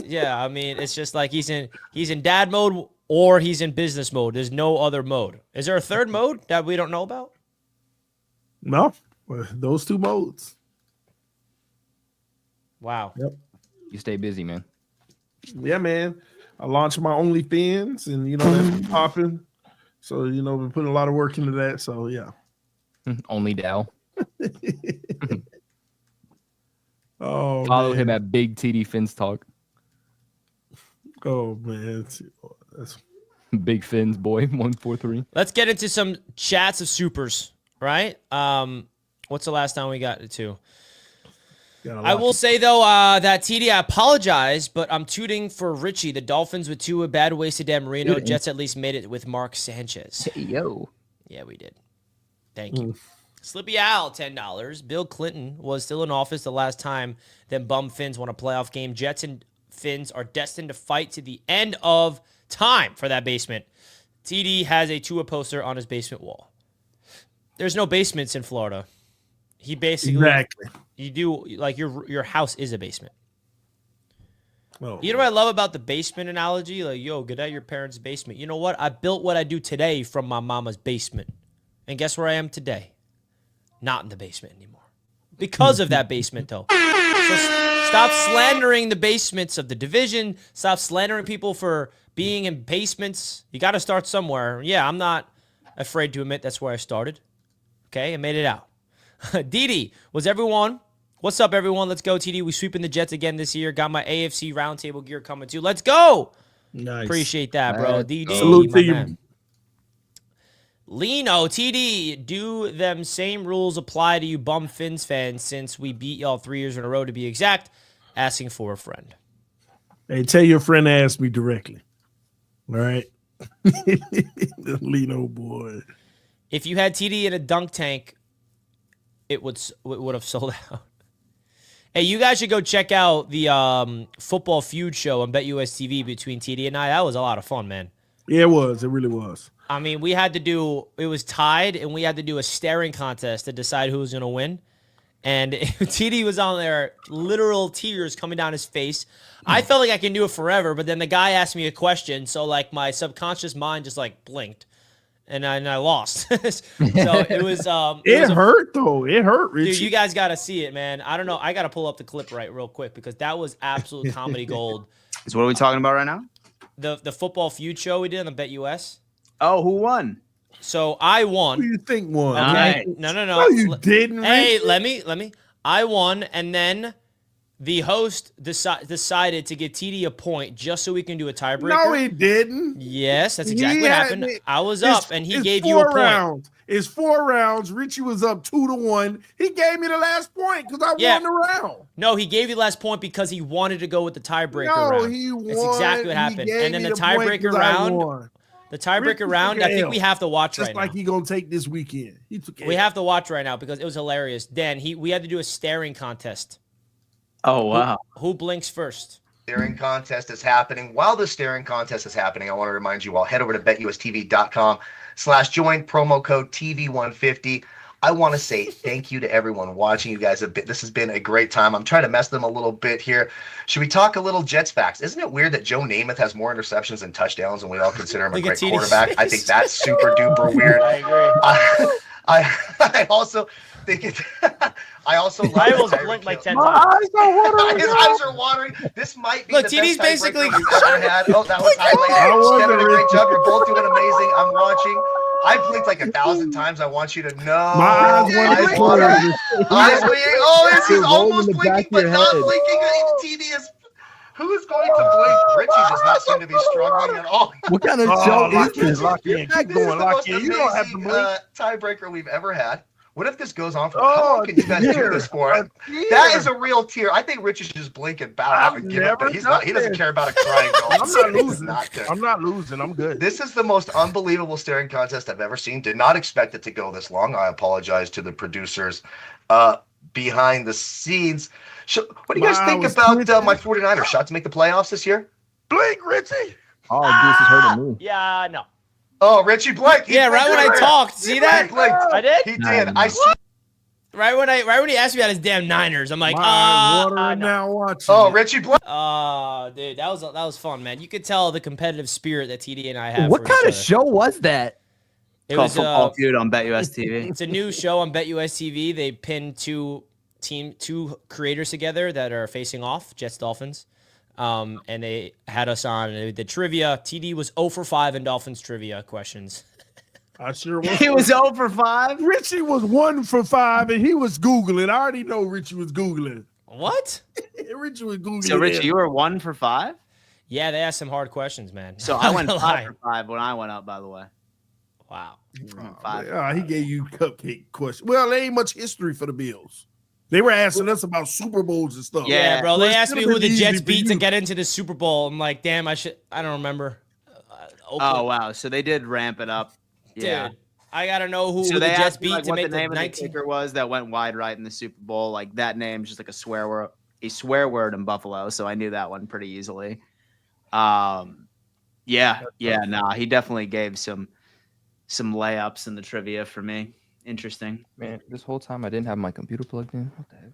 yeah, I mean, it's just like he's in dad mode or he's in business mode. There's no other mode. Is there a third mode that we don't know about? No, those 2 modes. Wow. Yep. You stay busy, man. Yeah, man. I launched my OnlyFans, and that's popping. So been putting a lot of work into that. So yeah. Only Dell. Oh, follow him at Big TD Fins Talk. Oh man, that's Big Fins boy 143. Let's get into some chats of supers, right? What's the last time we got to? I will say, though, that TD, I apologize, but I'm tooting for Richie. The Dolphins with Tua, bad wasted Dan Marino. Jets at least made it with Mark Sanchez. Hey, yo. Yeah, we did. Thank you. Slippy Al, $10. Bill Clinton was still in office the last time them bum Fins won a playoff game. Jets and Fins are destined to fight to the end of time for that basement. TD has a Tua poster on his basement wall. There's no basements in Florida. He basically you do like your house is a basement. Oh. You know what I love about the basement analogy? Like, yo, get out your parents' basement. You know what? I built what I do today from my mama's basement. And guess where I am today? Not in the basement anymore. Because of that basement, though. So stop slandering the basements of the division. Stop slandering people for being in basements. You got to start somewhere. Yeah, I'm not afraid to admit that's where I started. Okay, I made it out. Didi, was everyone? What's up, everyone? Let's go, TD. We sweeping the Jets again this year. Got my AFC Roundtable gear coming too. Let's go. Nice. Appreciate that, bro. DD, salute to you. Man. Lino, TD, do them same rules apply to you bum Fins fans since we beat y'all 3 years in a row to be exact? Asking for a friend. Hey, tell your friend to ask me directly. All right. Lino boy. If you had TD in a dunk tank, it would have sold out. Hey, you guys should go check out the Football Feud show on BetUS TV between TD and I. That was a lot of fun, man. Yeah, it was. It really was. I mean, it was tied, and we had to do a staring contest to decide who was going to win. And TD was on there, literal tears coming down his face. I felt like I can do it forever, but then the guy asked me a question, so like my subconscious mind just like blinked. And I lost. So it was. It hurt though. It hurt, Richie. Dude, you guys got to see it, man. I don't know. I got to pull up the clip real quick because that was absolute comedy gold. So what are we talking about right now? The Football Feud show we did on the BetUS. Oh, who won? So I won. Who do you think won? Okay. No. No, you didn't. Hey, Richie. let me. I won, and then the host decided to give TD a point just so we can do a tiebreaker. No, he didn't. Yes, that's exactly what happened. I was up, and he gave you a point. Rounds. It's 4 rounds. Richie was up 2-1. He gave me the last point because I won the round. No, he gave you the last point because he wanted to go with the tiebreaker round. No, he won. That's exactly what happened. And then the tiebreaker round. The tiebreaker round, I think we have to watch right now. Just like he gonna take this weekend. We have to watch right now because it was hilarious. Dan, we had to do a staring contest. Oh, wow. Who blinks first? Staring contest is happening. While the staring contest is happening, I want to remind you all, head over to betustv.com/join, promo code TV150. I want to say thank you to everyone watching. You guys this has been a great time. I'm trying to mess them a little bit here. Should we talk a little Jets facts? Isn't it weird that Joe Namath has more interceptions than touchdowns, and we all consider him a great quarterback? I think that's super duper weird. I agree. I also think it. I also I like almost blinked like 10 My times. eyes are watering. His eyes are watering. This might be Look, the TD's best basically- tiebreaker we've ever had. Oh, that was I highlighted. wasn't Kevin, a great really- job. You're both doing amazing. I'm watching. I blinked like 1,000 times. I want you to know. My eyes Eyes watering. watering. Eyes bleeding. Oh, this is You're rolling almost the back blinking, of but your not head. blinking. TD is. Who is going to blink? Richie does not seem to be struggling at all. What kind of Oh, show lock is this? in, lock in. Keep This is going, the lock most in. You don't have to amazing blink. tiebreaker we've ever had. What if this goes on for? Oh, How long can you guys do dear. this for? A That tear. is a real tear. I think Richie should just blink and bow out I've and give up. never But he's not. He doesn't done care about a crying I'm Dolphins. not He does losing. not care. I'm not losing. I'm good. This is the most unbelievable staring contest I've ever seen. Did not expect it to go this long. I apologize to the producers behind the scenes. What do you guys Wow, think was about twitching. my 49ers shot to make the playoffs this year? Blink, Richie. Oh, this is hurting me. Yeah, no. Oh, Richie blinked. He Yeah, right blinked when I there. talked. He See that? blinked. I did? He did. I see. Right when he asked me about his damn Niners, I'm like, My eyes watering no. now watching. Oh, it. Richie blinked. Dude, that was fun, man. You could tell the competitive spirit that TD and I have. What for kind each of other. show was that? It Called was Football Feud on BetUS TV. It's a new show on BetUS TV. They pinned two creators together that are facing off, Jets Dolphins. And they had us on the trivia. TD was 0 for 5 in Dolphins trivia questions. I sure was. He was 0 for 5. Richie was 1 for 5, and he was Googling. I already know Richie was Googling. What? Richie was Googling. So, Richie, it. you were 1 for 5? Yeah, they asked some hard questions, man. So I'm I not went gonna 5 lie. for 5 when I went up, by the way. Wow. He gave you cupcake questions. Well, there ain't much history for the Bills. They were asking us about Super Bowls and stuff. Yeah. Yeah, bro. So They it's asked me gonna who be the easy Jets for beat to you. get into the Super Bowl. I'm like, damn, I don't remember. Oh, wow. So they did ramp it up. Yeah. Dude, I gotta know who So the they Jets asked me, beat like, to what make the the name of the 19. kicker was that went wide right in the Super Bowl. Like, that name's just like a swear word in Buffalo. So I knew that one pretty easily. Yeah. Nah, he definitely gave some layups in the trivia for me. Interesting. Man, this whole time I didn't have my computer plugged in. What the heck?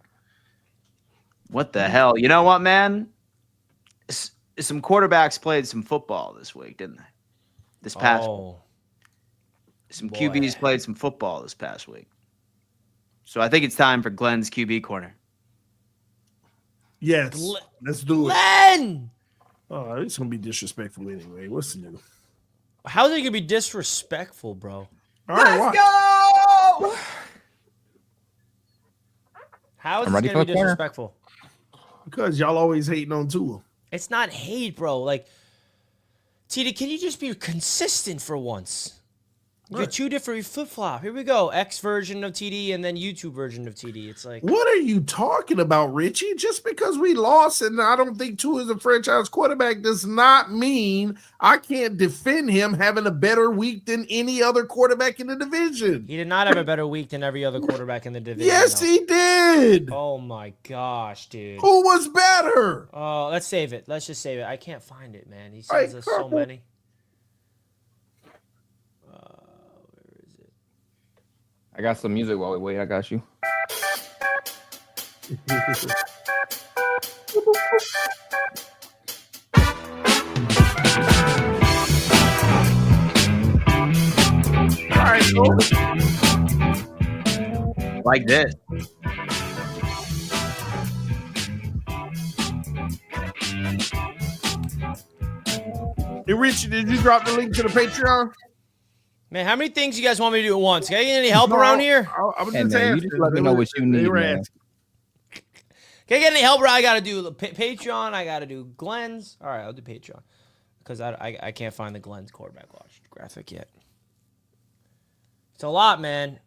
What the hell? You know what, man? Some quarterbacks played some football this week, didn't they? This past Oh, some boy. QBs played some football this past week. So I think it's time for Glenn's QB corner. Yes. Let's do it. Glenn! Oh, it's going to be disrespectful anyway. What's new? How's it gonna be disrespectful, bro? All right, watch. Go! How is I'm this ready gonna for be the corner. disrespectful? Because y'all always hating on Tua. It's not hate, bro. Like, TD, can you just be consistent for once? You Right. got two different flip-flop. Here we go. X version of TD and then YouTube version of TD. It's like, What are you talking about, Richie? Just because we lost and I don't think Tua is a franchise quarterback does not mean I can't defend him having a better week than any other quarterback in the division. he did not have a better week than every other quarterback in the division. Yes, though. he did. Oh my gosh, dude. Who was better? Oh, let's save it. Let's just save it. I can't find it, man. He Right, sends us so couple. many. Where is it? I got some music while we wait. I got you. All right, folks. Like this. Hey, Richie, did you drop the link to the Patreon? Man, how many things you guys want me to do at once? Can I get any help around here? I was Hey, just man, you asking. just let me know what you They need, were man. asking. Can I get any help? I got to do the Patreon. I got to do Glenn's. All right, I'll do Patreon because I can't find the Glenn's quarterback watch graphic yet. It's a lot, man.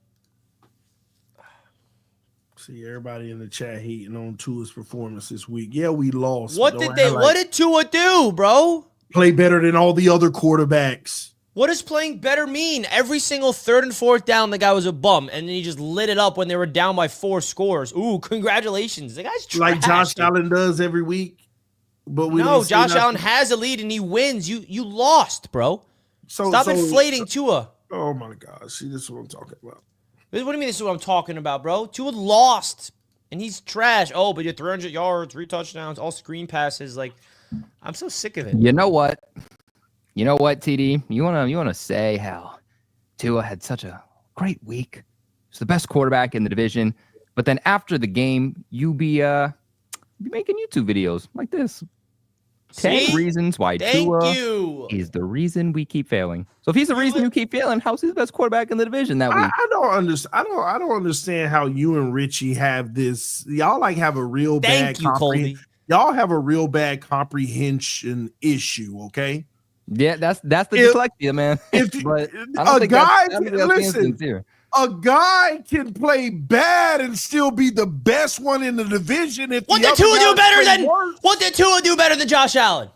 See everybody in the chat hating on Tua's performance this week. Yeah, we lost. What Don't did act they? like What did Tua do, bro? play better than all the other quarterbacks? What does playing better mean? Every single third and fourth down, the guy was a bum, and then he just lit it up when they were down by 4 scores. Ooh, congratulations! The guy's trash. Like Josh dude. Allen does every week. But we No, don't say Josh nothing. Allen has a lead and he wins. You lost, bro. So, Stop inflating Tua. Oh my gosh, see, this is what I'm talking about. What do you mean this is what I'm talking about, bro? Tua lost, and he's trash. Oh, but you're 300 yards, 3 touchdowns, all screen passes. Like, I'm so sick of it. You know what? TD? You wanna say how Tua had such a great week. He's the best quarterback in the division. But then after the game, you be making YouTube videos like this. 10 reasons why Tua is the reason we keep failing. So if he's the reason you keep failing, how's he the best quarterback in the division that week? I don't understand. I don't understand how you and Richie have this. Y'all like have a real bad. Colby. Y'all have a real bad comprehension issue. Okay. Yeah, that's the dyslexia, man. But a guy can play bad and still be the best one in the division. What did Tua do better than Josh Allen?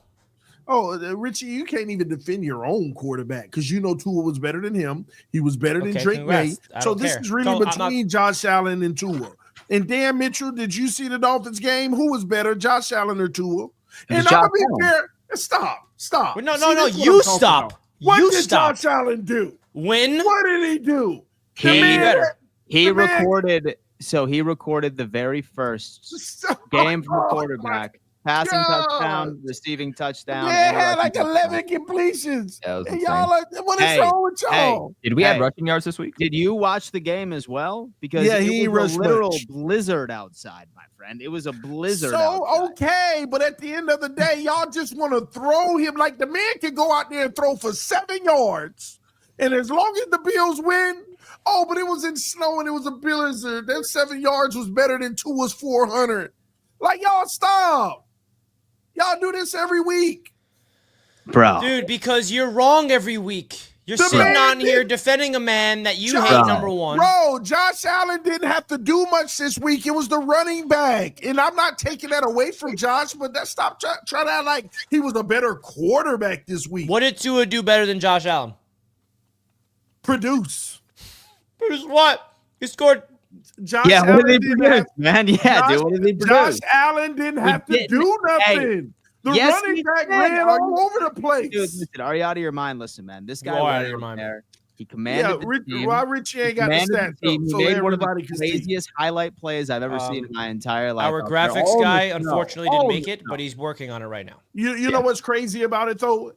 Oh, Richie, you can't even defend your own quarterback because you know Tua was better than him. He was better than Drake May. So this is really between Josh Allen and Tua. And Dan Mitchell, did you see the Dolphins game? Who was better, Josh Allen or Tua? And I'm gonna be fair. Stop. No. You stop. What did Josh Allen do? Win. What did he do? He recorded the very first game from the quarterback. Passing touchdown, receiving touchdown. They had like 11 completions. And y'all what is wrong with y'all? Did we have rushing yards this week? Did you watch the game as well? Because he was a literal blizzard outside, my friend. It was a blizzard outside. Okay, but at the end of the day, y'all just want to throw him. Like the man can go out there and throw for 7 yards. And as long as the Bills win, but it was in snow and it was a blizzard. That 7 yards was better than Tua's 400. Like, y'all stop. Y'all do this every week. Bro. Dude, because you're wrong every week. You're sitting on here defending a man that you hate, number one. Bro, Josh Allen didn't have to do much this week. It was the running back. And I'm not taking that away from Josh, but stop trying to act like he was a better quarterback this week. What did Tua do better than Josh Allen? Produce what? He scored. What did he produce, man? What did he produce? Josh Allen didn't have to do nothing. The running back ran all over the place. Dude, listen, are you out of your mind? Listen, man, this guy out of your mind. There. He commanded the team. Why Richie ain't got the stats? He made one of the craziest highlight plays I've ever seen in my entire life. Our graphics guy unfortunately didn't make it, but he's working on it right now. You know what's crazy about it, though?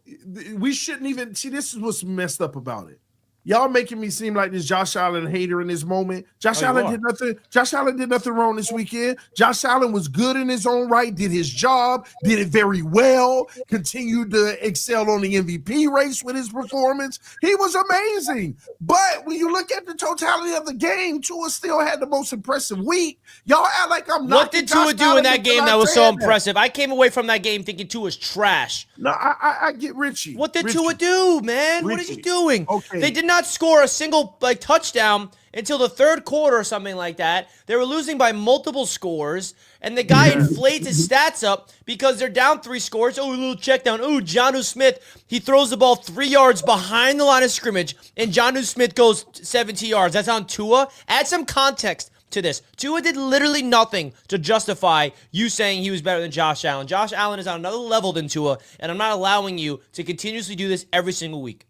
We shouldn't even – see, this is what's messed up about it. Y'all making me seem like this Josh Allen hater in this moment. Josh Allen did nothing. Josh Allen did nothing wrong this weekend. Josh Allen was good in his own right, did his job, did it very well, continued to excel on the MVP race with his performance. He was amazing. But when you look at the totality of the game, Tua still had the most impressive week. Y'all act like I'm not. What did Tua do in that game that was so impressive? I came away from that game thinking Tua's trash. No, I get Richie. What did Tua do, man? What is he doing? Okay. They did not score a single touchdown until the third quarter or something like that. They were losing by multiple scores, and the guy inflates his stats up because they're down 3 scores. Oh, a little check down. Oh, Jonnu Smith, he throws the ball 3 yards behind the line of scrimmage, and Jonnu Smith goes 70 yards. That's on Tua. Add some context to this. Tua did literally nothing to justify you saying he was better than Josh Allen. Josh Allen is on another level than Tua, and I'm not allowing you to continuously do this every single week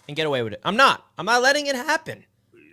and get away with it. I'm not letting it happen.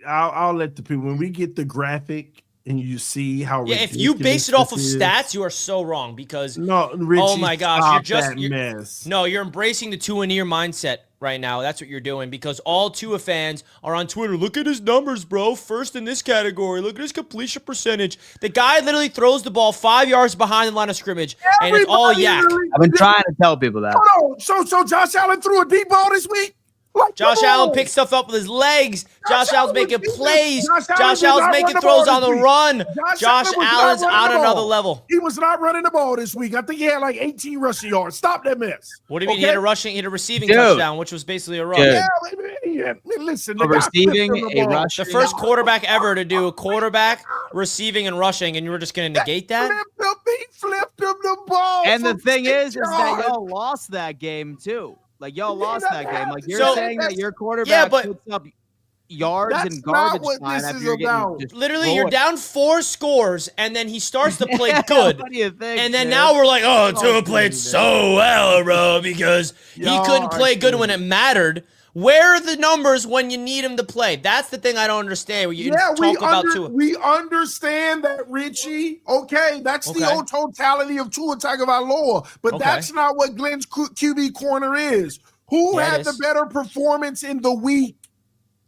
I'll let the people, when we get the graphic and you see how if you base it off of stats, you are so wrong because Richie, oh my gosh, mess. You're embracing the Tua-near mindset right now. That's what you're doing because all Tua fans are on Twitter. Look at his numbers, bro. First in this category. Look at his completion percentage. The guy literally throws the ball 5 yards behind the line of scrimmage, and it's all yak. I've been trying to tell people that. So Josh Allen threw a deep ball this week? Like, Josh Allen picks stuff up with his legs. Josh Allen's making plays. Josh Allen's making throws on the run. Josh Allen's on another level. He was not running the ball this week. I think he had like 18 rushing yards. Stop that mess. What do you mean? He had a receiving touchdown, which was basically a run. Yeah, listen. The first quarterback ever to do a quarterback, receiving, and rushing, and you were just going to negate that? He flipped him the ball. And the thing is that y'all lost that game too. Like, y'all lost that game. Like, you're saying that your quarterback puts up yards That's and garbage not what time this after is you're getting about. destroyed. Literally, you're down 4 scores, and then he starts to play good. What do you think? And then dude? now we're like, oh, Tua Oh, played dude. so well, bro, because he Y'all couldn't are play good when crazy. it mattered. Where are the numbers when you need him to play? That's the thing I don't understand. When you talk about Tua. We understand that, Richie. Okay, that's the old totality of Tua Tagovailoa, but that's not what Glenn's QB corner is. Who had the better performance in the week?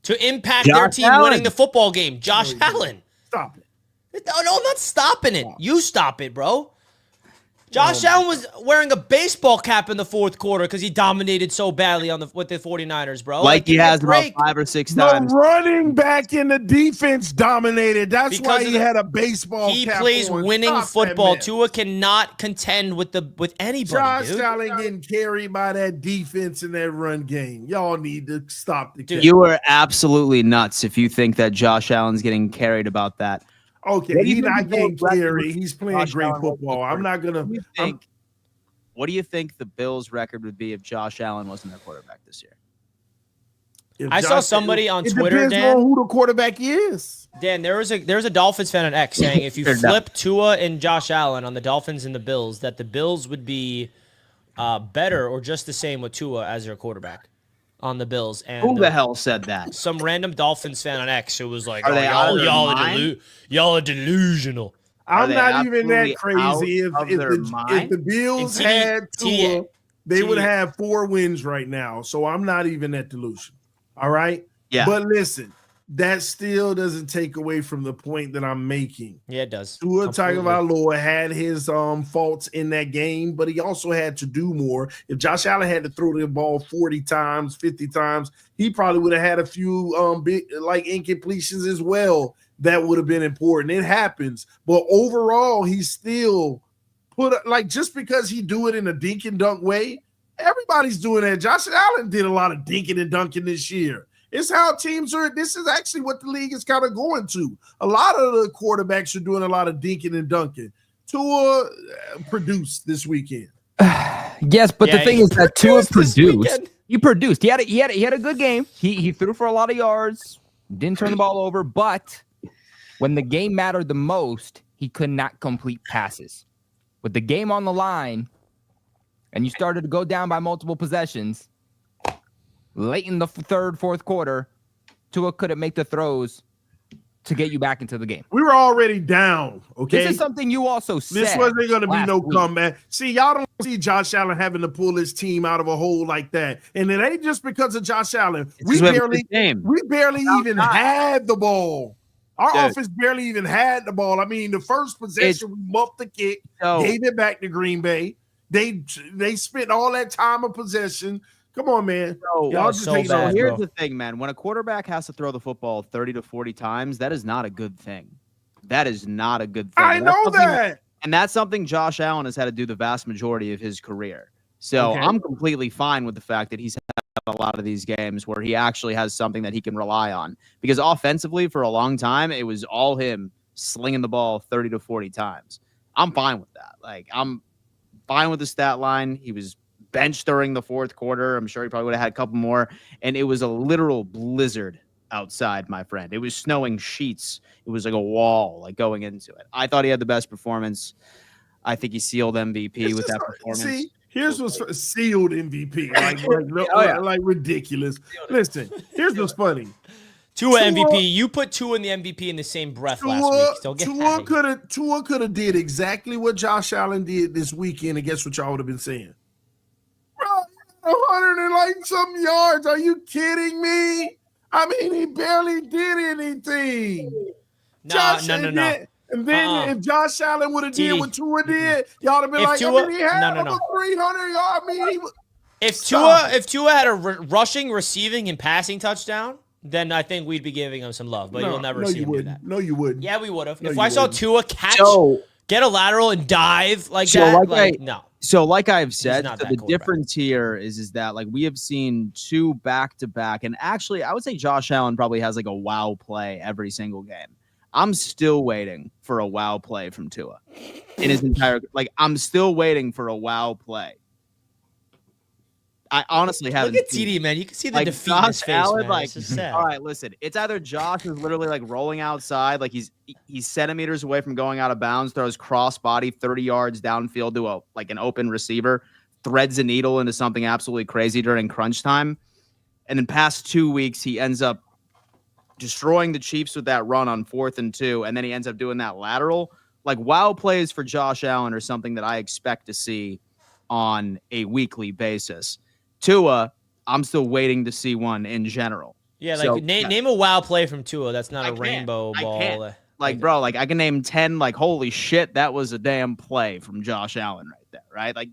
To impact their team winning the football game. Josh Allen. Stop it. No, I'm not stopping it. You stop it, bro. Josh Allen was wearing a baseball cap in the fourth quarter because he dominated so badly with the 49ers, bro. Like he has about 5 or 6 times. The running back in the defense dominated. That's why he had a baseball cap. He plays winning football. Tua cannot contend with anybody, Josh dude. Allen getting carried by that defense in that run game. Y'all need to stop the Dude, you are absolutely nuts if you think that Josh Allen's getting carried about that. Okay, he's not getting carried. He's playing great football. I'm not gonna. What do you think the Bills' record would be if Josh Allen wasn't their quarterback this year? I saw somebody on Twitter, depends Dan. on who the quarterback is. Dan, there was a Dolphins fan on X saying if you flip Tua and Josh Allen on the Dolphins and the Bills, that the Bills would be better or just the same with Tua as their quarterback on the Bills. And who the hell said that? Some random Dolphins fan on X who was like, y'all are delusional. I'm not even that crazy. If the Bills had Tua, they would have 4 wins right now. So I'm not even that delusional. All right? Yeah. But listen, that still doesn't take away from the point that I'm making. Yeah, it does. Tua Tagovailoa had his faults in that game, but he also had to do more. If Josh Allen had to throw the ball 40 times, 50 times, he probably would have had a few big incompletions as well. That would have been important. It happens, but overall, he still just because he do it in a dink and dunk way, everybody's doing that. Josh Allen did a lot of dinking and dunking this year. It's how teams are. This is actually what the league is kind of going to. A lot of the quarterbacks are doing a lot of dinking and dunking. Tua produced this weekend. Yes, but the thing is that Tua produced. He produced. He had a good game. He threw for a lot of yards. Didn't turn the ball over, but when the game mattered the most, he could not complete passes. With the game on the line, and you started to go down by multiple possessions, late in the third, fourth quarter, Tua couldn't make the throws to get you back into the game. We were already down, okay? This is something you also said. This wasn't going to be no week. comeback. See, y'all don't see Josh Allen having to pull his team out of a hole like that. And it ain't just because of Josh Allen. We barely even had the ball. Our offense barely even had the ball. I mean, the first possession, we muffed the kick, gave it back to Green Bay. They spent all that time of possession. Come on, man. Here's the thing, man. When a quarterback has to throw the football 30 to 40 times, that is not a good thing. That is not a good thing. I know that. And that's something Josh Allen has had to do the vast majority of his career. So I'm completely fine with the fact that he's had a lot of these games where he actually has something that he can rely on. Because offensively, for a long time, it was all him slinging the ball 30 to 40 times. I'm fine with that. Like, I'm fine with the stat line. He was benched during the fourth quarter. I'm sure he probably would have had a couple more. And it was a literal blizzard outside, my friend. It was snowing sheets. It was like a wall, like going into it. I thought he had the best performance. I think he sealed MVP with that performance. See, here's what's sealed MVP. Like ridiculous. Listen, here's what's funny. Tua MVP. You put Tua and the MVP in the same breath last week. So Tua could have did exactly what Josh Allen did this weekend, and guess what y'all would have been saying? 100 and like some yards. Are you kidding me? I mean, he barely did anything. No. And then if Josh Allen would have did what Tua did, y'all would have been like, he had over 300 yards. I mean, if Tua had a rushing, receiving, and passing touchdown, then I think we'd be giving him some love. But you'll never see him do that. No, you wouldn't. Yeah, we would have. If I saw Tua catch, get a lateral, and dive like that, no. So like I've said, the difference here is that like we have seen 2 back-to-back. And actually, I would say Josh Allen probably has like a wow play every single game. I'm still waiting for a wow play from Tua in his entire – like I'm still waiting for a wow play. I honestly haven't. Look at TD, man. You can see the like defeat in his Josh face, Allen, man. like, It's just sad. all right, listen. It's either Josh is literally like rolling outside, like he's centimeters away from going out of bounds, throws cross body 30 yards downfield to an open receiver, threads a needle into something absolutely crazy during crunch time, and in past 2 weeks he ends up destroying the Chiefs with that run on 4th and 2, and then he ends up doing that lateral. Like, wow plays for Josh Allen are something that I expect to see on a weekly basis. Tua, I'm still waiting to see one in general. Yeah, like name a wow play from Tua. That's not a rainbow ball. Like, bro, like I can name 10. Like, holy shit, that was a damn play from Josh Allen right there, right? Like,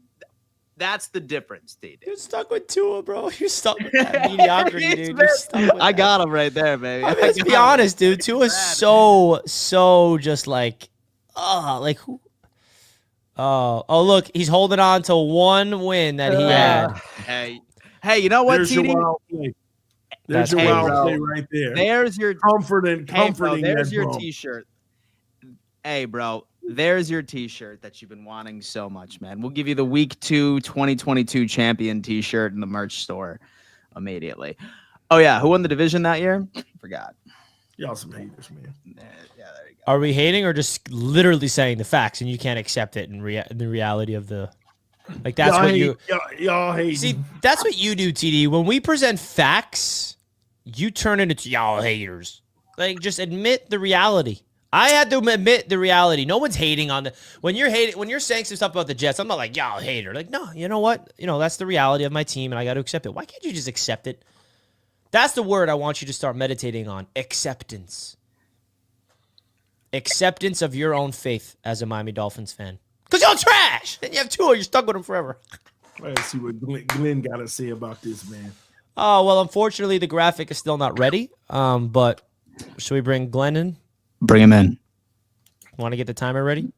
that's the difference, dude. You're stuck with Tua, bro. You're stuck with that mediocrity, dude. You're stuck with I got him right there, baby. I mean, let's be honest, dude. Tua's so just like, who? Oh, look, he's holding on to one win that he had. Hey, you know what, There's TD? your wild play. There's your wild play right there. There's your comforting. There's your T-shirt. Hey, bro, there's your T-shirt that you've been wanting so much, man. We'll give you the Week 2 2022 champion T-shirt in the merch store immediately. Oh yeah, who won the division that year? Forgot. Y'all some haters, man. Yeah, there you go. Are we hating or just literally saying the facts and you can't accept it in the reality of the like that's y'all what you y'all hate. See, that's what you do, TD. When we present facts, you turn it into y'all haters. Like, just admit the reality. I had to admit the reality. No one's hating on the when you're saying some stuff about the Jets. I'm not like y'all hater. Like, no, you know what? That's the reality of my team, and I got to accept it. Why can't you just accept it? That's the word I want you to start meditating on. Acceptance. Acceptance of your own faith as a Miami Dolphins fan. Because y'all trash. Then you have Tua. You're stuck with him forever. Let's see what Glenn got to say about this, man. Oh, well, unfortunately, the graphic is still not ready. But should we bring Glenn in? Bring him in. Want to get the timer ready?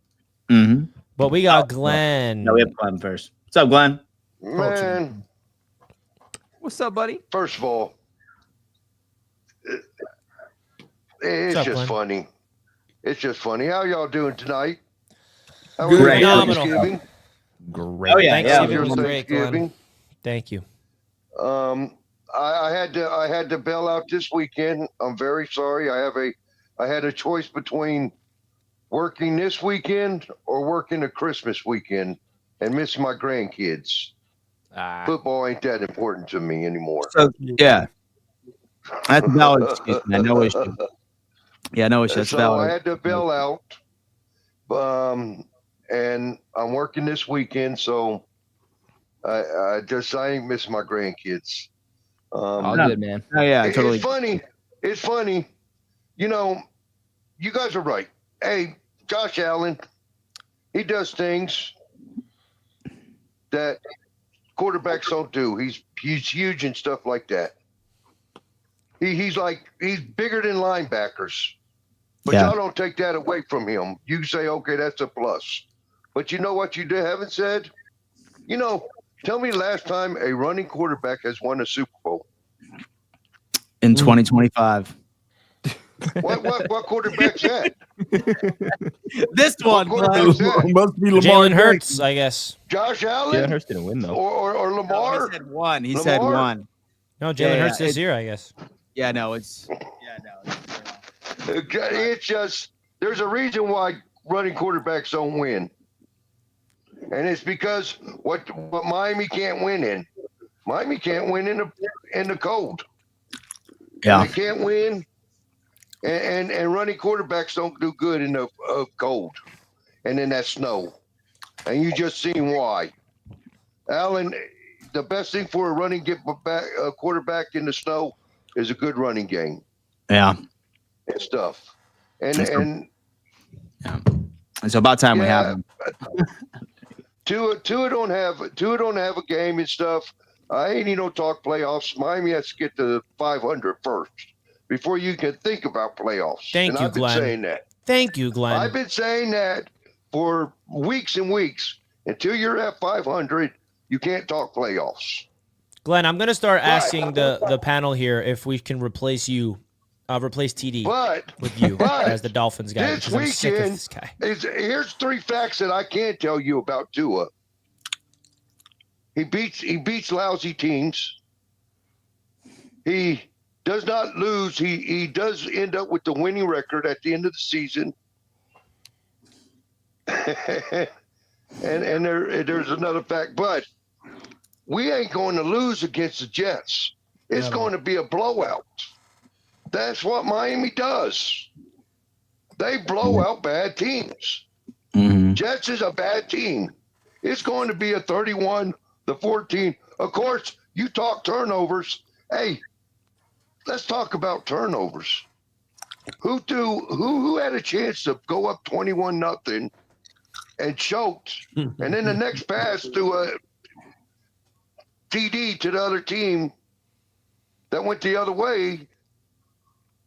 Mm-hmm. But we got Glenn. No, we have Glenn first. What's up, Glenn? Man, What's up, buddy? first of all, it's up, just Glenn? funny. It's just funny. How y'all doing tonight? How Good. was your Phenomenal. Thanksgiving? Great. Oh, yeah, Thanksgiving Your was great, Glenn. Thanksgiving? Thank you. I had to bail out this weekend. I'm very sorry. I had a choice between working this weekend or working a Christmas weekend and miss my grandkids. Football ain't that important to me anymore. So, yeah. That's a valid excuse, man. No issue. Yeah, no issue. That's So valid. I had to bail out. And I'm working this weekend, so I ain't miss my grandkids. All good, man. Oh, yeah, totally. It's funny. You guys are right. Hey, Josh Allen, he does things that quarterbacks don't do. He's huge and stuff like that. He's bigger than linebackers. But y'all don't take that away from him. You say, okay, that's a plus. But you know what you haven't said? Tell me the last time a running quarterback has won a Super Bowl. In 2025. What quarterback's that? This one, quarterback's that? Must be Lamar Jalen Hurts, I guess. Josh Allen? Jalen Hurts didn't win, though. Or Lamar? He said one. He Lamar? said one. No, Jalen Hurts this year, I guess. Yeah, no, it's. It's just there's a reason why running quarterbacks don't win, and it's because what Miami can't win in. Miami can't win in the cold. Yeah. They can't win, and running quarterbacks don't do good in the cold, and in that snow, and you just seen why. Allen, the best thing for a quarterback in the snow is a good running game. Yeah. And stuff, and It's about time we have him. Tua don't have a game and stuff. I ain't even talk playoffs. Miami has to get to 500 first before you can think about playoffs. Thank you, I've been Glenn. saying that. Thank you, Glenn. I've been saying that for weeks and weeks. Until you're at 500, you can't talk playoffs. Glenn, I'm going to start asking the panel here if we can replace you. Replace TD with you as the Dolphins guy. This I'm sick of weekend, this guy. here's 3 facts that I can't tell you about Tua. He beats lousy teams. He does not lose. He does end up with the winning record at the end of the season. and there's another fact, but we ain't going to lose against the Jets. It's going to be a blowout. That's what Miami does. They blow out bad teams. Jets is a bad team. It's going to be a 31-14. Of course, you talk turnovers. Hey, let's talk about turnovers. Who had a chance to go up 21-0 and choked, and then the next pass to a TD to the other team that went the other way,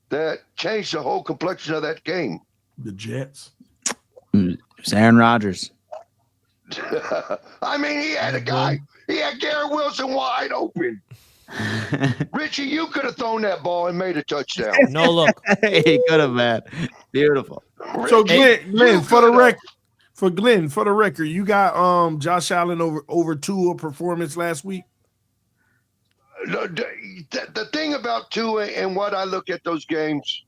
that changed the whole complexion of that game? The Jets. It's Aaron Rodgers. I mean, he had a guy. He had Garrett Wilson wide open. Richie, you could have thrown that ball and made a touchdown. No look. He could have, man. Beautiful. So Glenn, for the record, you got Josh Allen over Tua performance last week. The thing about Tua and what I look at those games,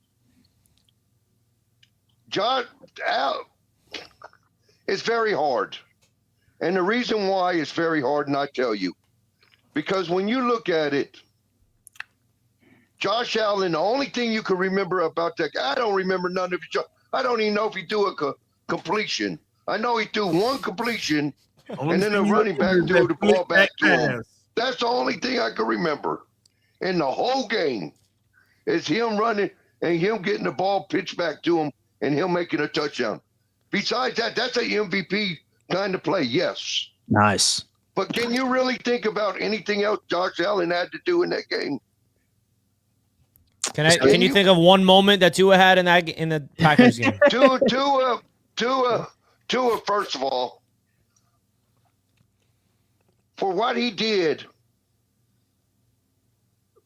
it's very hard. And the reason why it's very hard, and I tell you, because when you look at it, Josh Allen, the only thing you can remember about that guy, I don't remember none of it. I don't even know if he threw a completion. I know he threw one completion, and then the running back threw the ball back to him. That's the only thing I can remember in the whole game is him running and him getting the ball pitched back to him and him making a touchdown. Besides that, that's an MVP kind of play, yes. Nice. But can you really think about anything else Josh Allen had to do in that game? Can you think of one moment that Tua had in the Packers game? Tua, first of all, for what he did,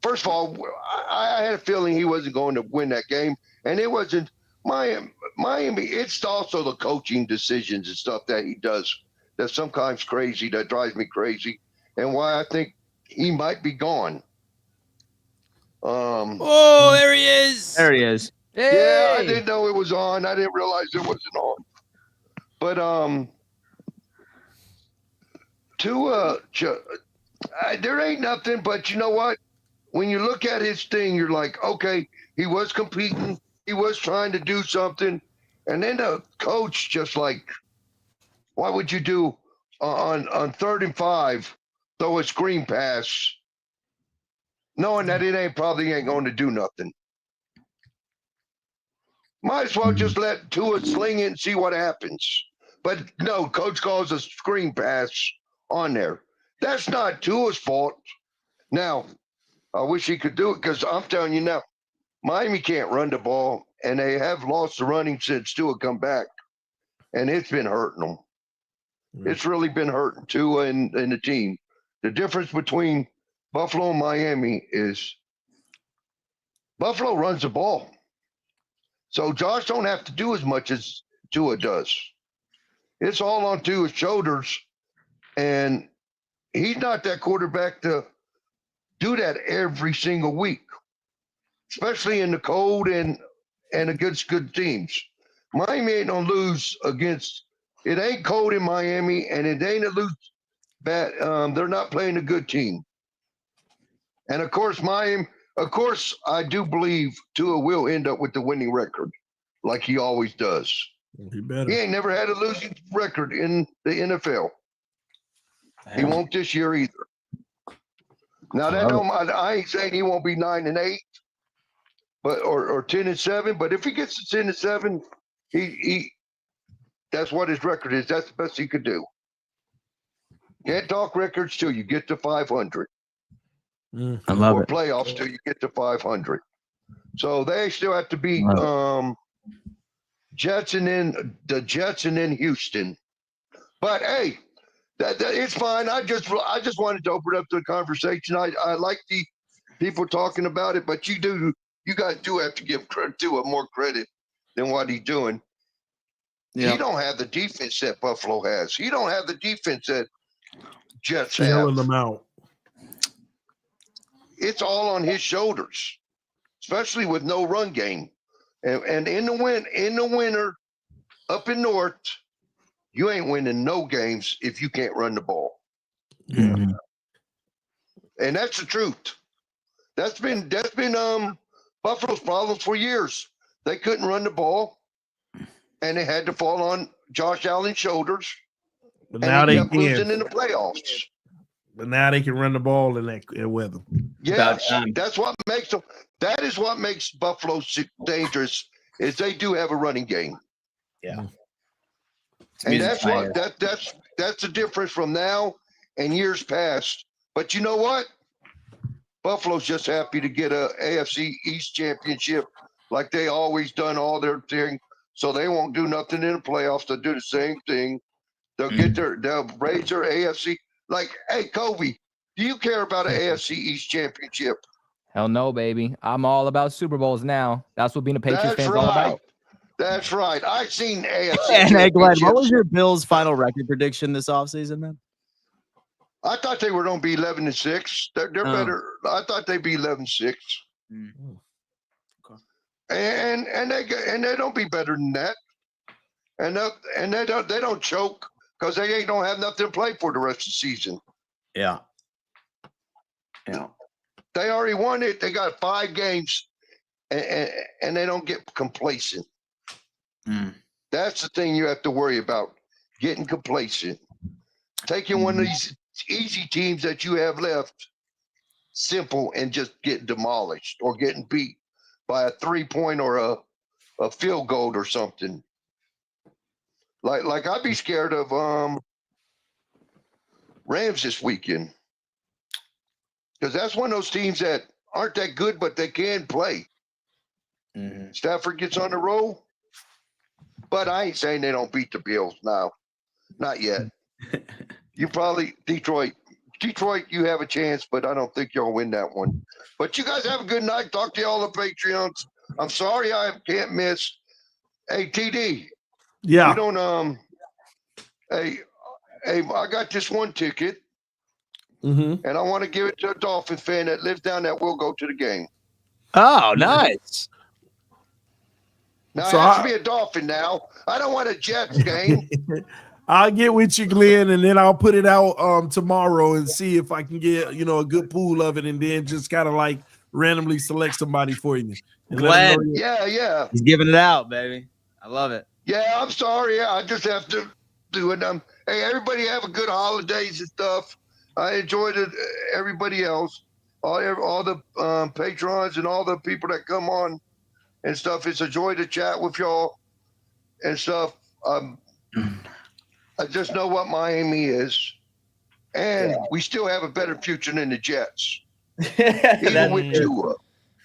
first of all, I had a feeling he wasn't going to win that game, and it wasn't Miami. It's also the coaching decisions and stuff that he does that's sometimes crazy, that drives me crazy, and why I think he might be gone. Oh, there he is. There he is. Yeah, I didn't know it was on. I didn't realize it wasn't on. But there ain't nothing. But you know what? When you look at his thing, you're like, okay, he was competing. He was trying to do something. And then the coach just like, why would you do on 3rd and 5, throw a screen pass, knowing that it probably ain't going to do nothing? Might as well just let Tua sling it and see what happens. But no, coach calls a screen pass on there. That's not Tua's fault. Now, I wish he could do it because I'm telling you now, Miami can't run the ball, and they have lost the running since Tua come back, and it's been hurting them. It's really been hurting Tua and the team. The difference between Buffalo and Miami is Buffalo runs the ball. So Josh don't have to do as much as Tua does. It's all on Tua's shoulders, and he's not that quarterback to do that every single week, especially in the cold and against good teams. Miami ain't gonna lose against. It ain't cold in Miami, and it ain't a lose. Bad. They're not playing a good team. And of course, Miami. Of course, I do believe Tua will end up with the winning record, like he always does. He ain't never had a losing record in the NFL. He won't this year either. Now I ain't saying he won't be 9-8, but or 10-7. But if he gets to 10-7, he that's what his record is. That's the best he could do. Can't talk records till you get to 500. I love or it. Playoffs till you get to 500. So they still have to beat Jets and then Houston. But hey, that it's fine. I just wanted to open up the conversation. I like the people talking about it, but you guys do have to give Tua more credit than what he's doing. He don't have the defense that Buffalo has. He don't have the defense that Jets Bailing have. them out. It's all on his shoulders, especially with no run game. And in the winter, up in North, you ain't winning no games if you can't run the ball. Yeah. And that's the truth. That's been Buffalo's problem for years. They couldn't run the ball, and it had to fall on Josh Allen's shoulders. But And now they they kept losing can. in the playoffs. But now they can run the ball in that weather. Yes, that's what makes them. That is what makes Buffalo dangerous. Is they do have a running game. Yeah. And that's what that's the difference from now and years past. But you know what? Buffalo's just happy to get a AFC East championship like they always done all their thing. So they won't do nothing in the playoffs. They'll do the same thing. They'll they'll raise their AFC. Like, hey, Kobe, do you care about an AFC East championship? Hell no, baby. I'm all about Super Bowls now. That's what being a Patriots fan is all about. That's right. I've seen AFC And hey, Glenn, what championships. was your Bills' final record prediction this offseason, man? I thought they were going to be 11-6. They're better. I thought they'd be 11-6. Okay. And they don't be better than that. And they don't choke because they don't have nothing to play for the rest of the season. Yeah. They already won it. They got 5 games, and they don't get complacent. That's the thing you have to worry about, getting complacent. Taking one of these easy teams that you have left, simple, and just getting demolished or getting beat by a 3-point or a field goal or something. Like I'd be scared of Rams this weekend. Because that's one of those teams that aren't that good, but they can play. Stafford gets on the roll. But I ain't saying they don't beat the Bills now. Not yet. You probably, Detroit, you have a chance, but I don't think you'll win that one. But you guys have a good night. Talk to y'all the Patreons. I'm sorry I can't miss. Hey, TD. Yeah. You don't, hey, I got this one ticket. And I want to give it to a Dolphin fan that lives down that will go to the game. Oh, nice. Now, So it has to be a Dolphin now. I don't want a Jets game. I'll get with you, Glenn, and then I'll put it out tomorrow and see if I can get a good pool of it, and then just kind of like randomly select somebody for you. Glenn, Yeah. He's giving it out, baby. I love it. Yeah, I'm sorry. I just have to do it. Hey, everybody have a good holidays and stuff. I enjoyed it. Everybody else, all the patrons and all the people that come on and stuff. It's a joy to chat with y'all and stuff. I just know what Miami is, and we still have a better future than the Jets. Even with Tua.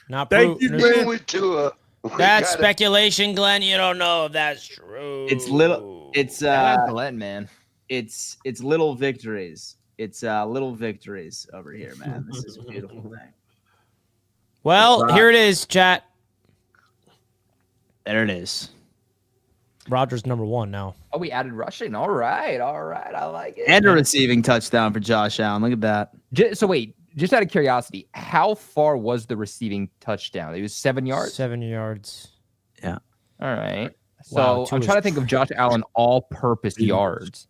Not Thank you, Glenn. Even with Tua. That's speculation, Glenn. You don't know if that's true. It's little. It's Glenn, man. It's little victories. It's little victories over here, man. This is a beautiful thing. Well, here it is, chat. There it is. Rodgers #1 now. Oh, we added rushing. All right. I like it. And a receiving touchdown for Josh Allen. Look at that. So wait, just out of curiosity, how far was the receiving touchdown? It was 7 yards? 7 yards. Yeah. All right. So Wow, I'm trying to think of Josh Allen all-purpose yards.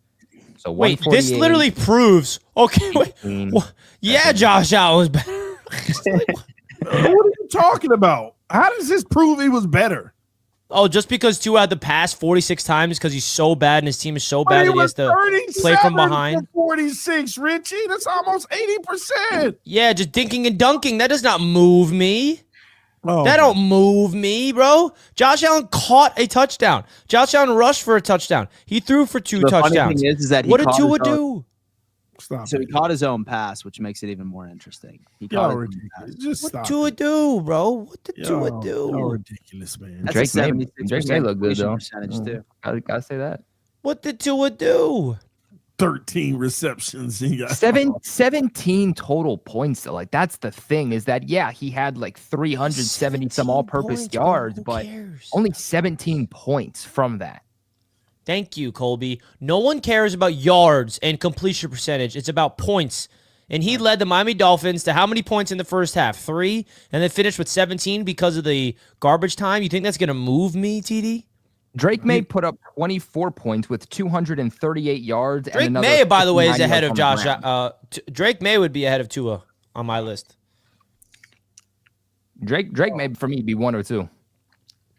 So wait, this literally proves. Okay, wait. Yeah, Josh Allen was better. What are you talking about? How does this prove he was better? Oh, just because Tua had to pass 46 times because he's so bad and his team is so bad that he has to play from behind. 46, Richie. That's almost 80%. Yeah, just dinking and dunking. That does not move me. Oh. That don't move me, bro. Josh Allen caught a touchdown. Josh Allen rushed for a touchdown. He threw for 2 touchdowns. Funny thing is that what did Tua do? So he caught his own pass, which makes it even more interesting. He caught his own pass. Just What stop Tua it. do, bro? What did Tua Y'all do? ridiculous, man. That's Drake a May 76% look good, though. percentage too. Gotta say that. What did Tua do? 13 receptions. He got 17 total points, though. Like, that's the thing, is that, yeah, he had like 370 some all-purpose points, yards, bro. Who but cares? only 17 points from that. Thank you, Colby. No one cares about yards and completion percentage. It's about points. And he led the Miami Dolphins to how many points in the first half? 3, and then finished with 17 because of the garbage time. You think that's going to move me, TD? Drake Maye put up 24 points with 238 yards. Drake and another Maye, by the way, is ahead of on the Josh. ground. Drake Maye would be ahead of Tua on my list. Drake Maye for me would be 1 or 2.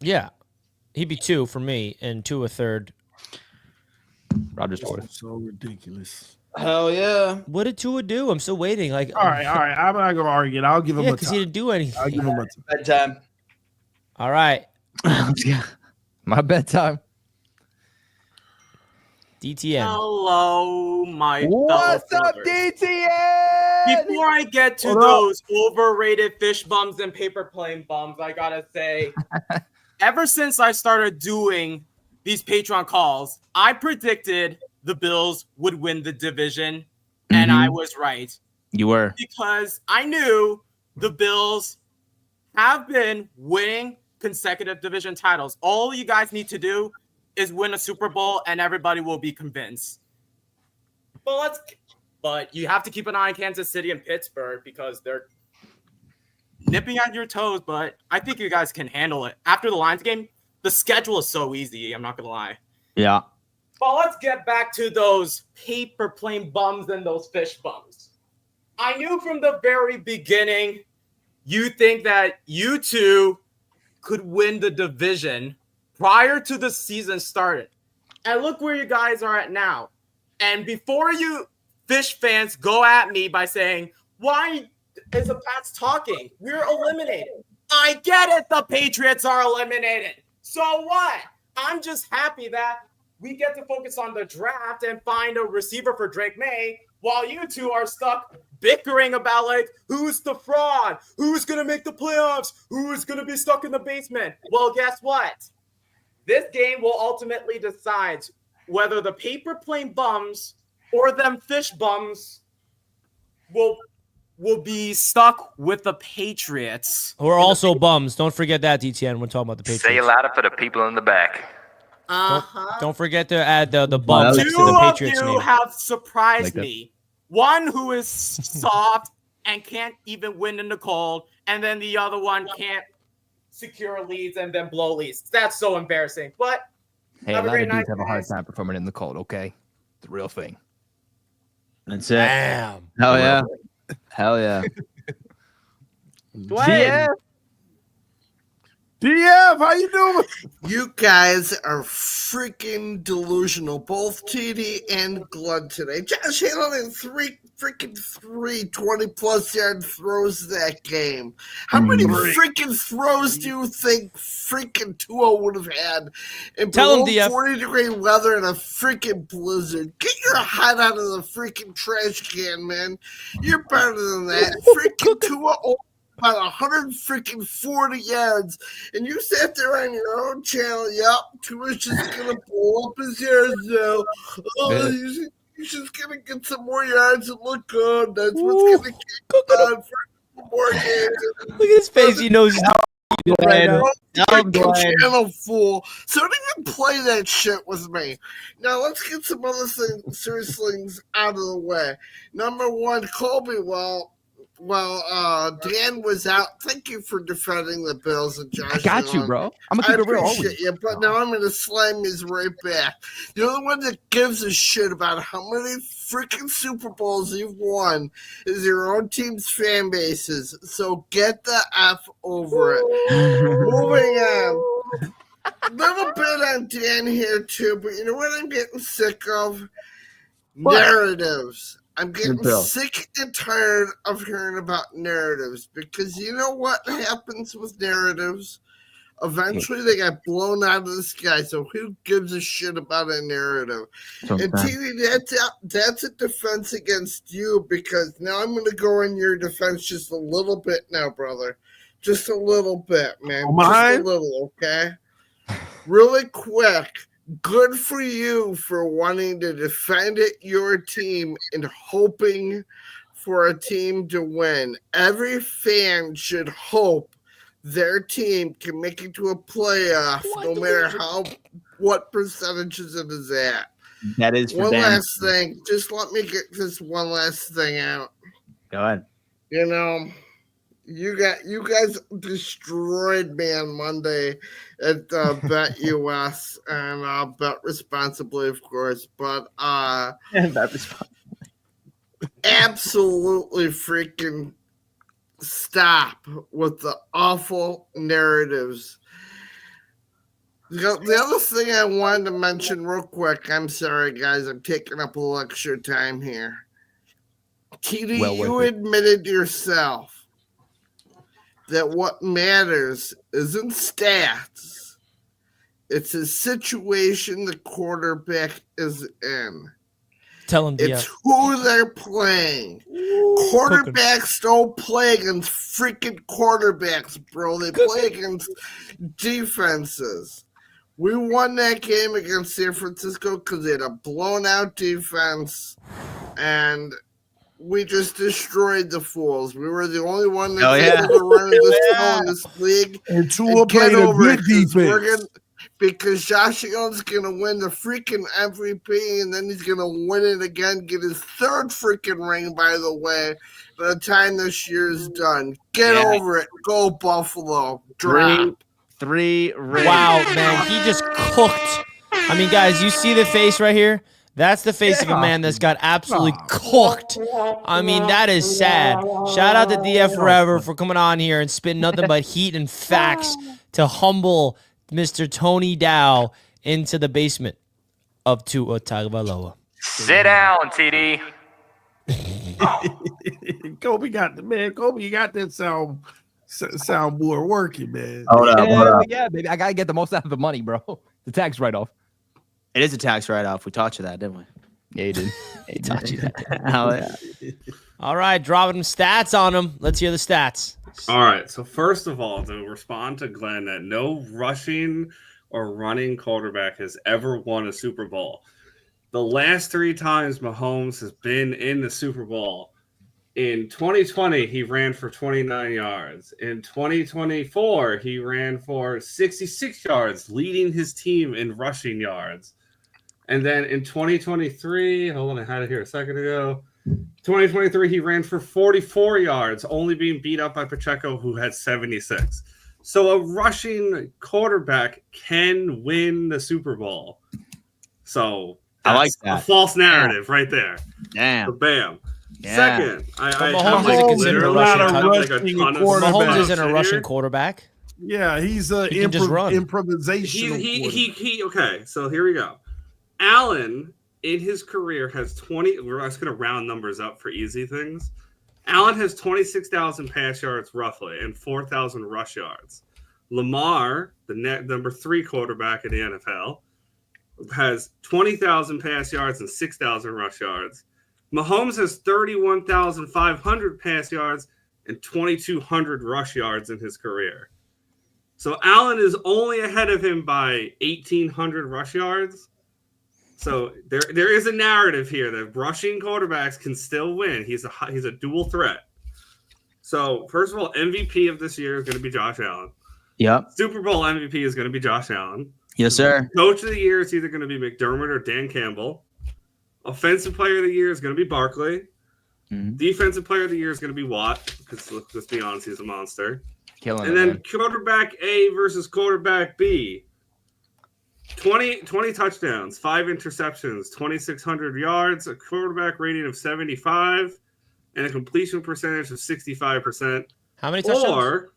Yeah. He'd be 2 for me and Tua third. Rodgers fourth. So ridiculous. Hell yeah. What did Tua do? I'm still waiting. Like, All right. I'm not gonna argue. I'll give him yeah, a because he tie. didn't do anything. I'll give him a tie. Bedtime. All right. My bedtime. DTN. Hello, my What's fellow up, followers. DTN? Before I get to those overrated fish bums and paper plane bums, I gotta say, ever since I started doing these Patreon calls, I predicted the Bills would win the division, and I was right. You were. Because I knew the Bills have been winning consecutive division titles. All you guys need to do is win a Super Bowl, and everybody will be convinced. But you have to keep an eye on Kansas City and Pittsburgh because they're nipping at your toes. But I think you guys can handle it. After the Lions game, the schedule is so easy. I'm not gonna lie. Yeah. But let's get back to those paper plane bums and those fish bums. I knew from the very beginning you think that you two could win the division prior to the season started. And look where you guys are at now. And before you Fish fans go at me by saying, why is the Pats talking? We're eliminated. I get it. The Patriots are eliminated. So what? I'm just happy that we get to focus on the draft and find a receiver for Drake Maye while you two are stuck bickering about, like, who's the fraud? Who's going to make the playoffs? Who's going to be stuck in the basement? Well, guess what? This game will ultimately decide whether the paper plane bums or them fish bums will be stuck with the Patriots. We're also bums. Don't forget that, DTN. We're talking about the Patriots. Say it louder for the people in the back. Don't forget to add the bums next to the Patriots Two of you name. have surprised me. One who is soft and can't even win in the cold, and then the other one can't secure leads and then blow leads. That's so embarrassing. But Hey, have a a lot great of dudes night, have a hard guys. time performing in the cold, okay? It's a real thing. That's it. Damn. Hell yeah. Hell yeah. Dwayne. DF, how you doing? You guys are freaking delusional, both TD and Glug today. Josh Allen in three 20-plus yard throws that game. How many freaking throws do you think freaking Tua would have had in Tell him, below DF. 40-degree weather in a freaking blizzard? Get your head out of the freaking trash can, man. You're better than that. Freaking Tua about 140 yards, and you sat there on your own channel. Yup, Tua's just gonna blow up his yards now. Oh, he's just gonna get some more yards and look good. That's what's gonna keep on for more games. Look at his face. He knows he's right now. Channel fool. So don't even play that shit with me. Now let's get some other serious things out of the way. Number one, Colby. Well, Dan was out. Thank you for defending the Bills and Josh. I got you, bro. I'm gonna keep it real. Appreciate you, but now I'm going to slam you right back. The only one that gives a shit about how many freaking Super Bowls you've won is your own team's fan bases. So get the F over it. Moving on. A little bit on Dan here too, but you know what I'm getting sick of? Narratives. I'm getting sick and tired of hearing about narratives because you know what happens with narratives? Eventually they get blown out of the sky, so who gives a shit about a narrative? And TV, that's a defense against you because now I'm going to go in your defense just a little bit now, brother. Just a little bit, man. Just a little, okay? Really quick. Good for you for wanting to defend your team and hoping for a team to win. Every fan should hope their team can make it to a playoff, no matter how what percentages it is at. That is for one them. last thing. Just let me get this one last thing out. Go ahead. You know, you guys destroyed me on Monday at Bet US, and I'll bet responsibly, of course. But Bet responsibly. Absolutely freaking stop with the awful narratives. The other thing I wanted to mention real quick, I'm sorry, guys, I'm taking up a little extra time here. TD, you admitted yourself that what matters isn't stats. It's the situation the quarterback is in. Tell him, it's who they're playing. Quarterbacks don't play against freaking quarterbacks, bro. They play against defenses. We won that game against San Francisco because they had a blown-out defense, and we just destroyed the fools. We were the only one that's able to run in this league. And Tua played a good defense. Because Josh Allen's going to win the freaking MVP, and then he's going to win it again, get his third freaking ring, by the way, by the time this year's done. Get over it. Go Buffalo. Drop. Three rings. Wow, man. He just cooked. I mean, guys, you see the face right here? That's the face of a man that's got absolutely cooked. I mean, that is sad. Shout out to DF Forever for coming on here and spitting nothing but heat and facts to humble Mr. Tony Dow into the basement of Tua Tagovailoa. Sit down, TD. Kobe got that soundboard working, man. Yeah, baby. I gotta get the most out of the money, bro. The tax write-off. It is a tax write-off. We taught you that, didn't we? Yeah, you did. He taught you that. Hell yeah. All right, dropping some stats on him. Let's hear the stats. All right. So first of all, to respond to Glenn, that no rushing or running quarterback has ever won a Super Bowl. The last 3 times Mahomes has been in the Super Bowl, in 2020, he ran for 29 yards. In 2024, he ran for 66 yards, leading his team in rushing yards. And then in 2023, hold on, I had it here a second ago. 2023, he ran for 44 yards, only being beat up by Pacheco, who had 76. So a rushing quarterback can win the Super Bowl. So I like that. A false narrative right there. Damn. So bam. Yeah. Second, Mahomes isn't considered a Mahomes isn't a rushing quarterback. Yeah, he's a can just run. improvisation. He okay, so here we go. Allen in his career has 20. We're just going to round numbers up for easy things. Allen has 26,000 pass yards roughly and 4,000 rush yards. Lamar, the number 3 quarterback in the NFL, has 20,000 pass yards and 6,000 rush yards. Mahomes has 31,500 pass yards and 2,200 rush yards in his career. So Allen is only ahead of him by 1,800 rush yards. So there is a narrative here that rushing quarterbacks can still win. He's a dual threat. So first of all, MVP of this year is going to be Josh Allen. Yep. Super Bowl MVP is going to be Josh Allen. Yes, sir. Coach of the year is either going to be McDermott or Dan Campbell. Offensive player of the year is going to be Barkley. Mm-hmm. Defensive player of the year is going to be Watt, because let's be honest, he's a monster. Killing and then quarterback A versus quarterback B. 20 touchdowns, 5 interceptions, 2,600 yards, a quarterback rating of 75, and a completion percentage of 65%. How many touchdowns? Or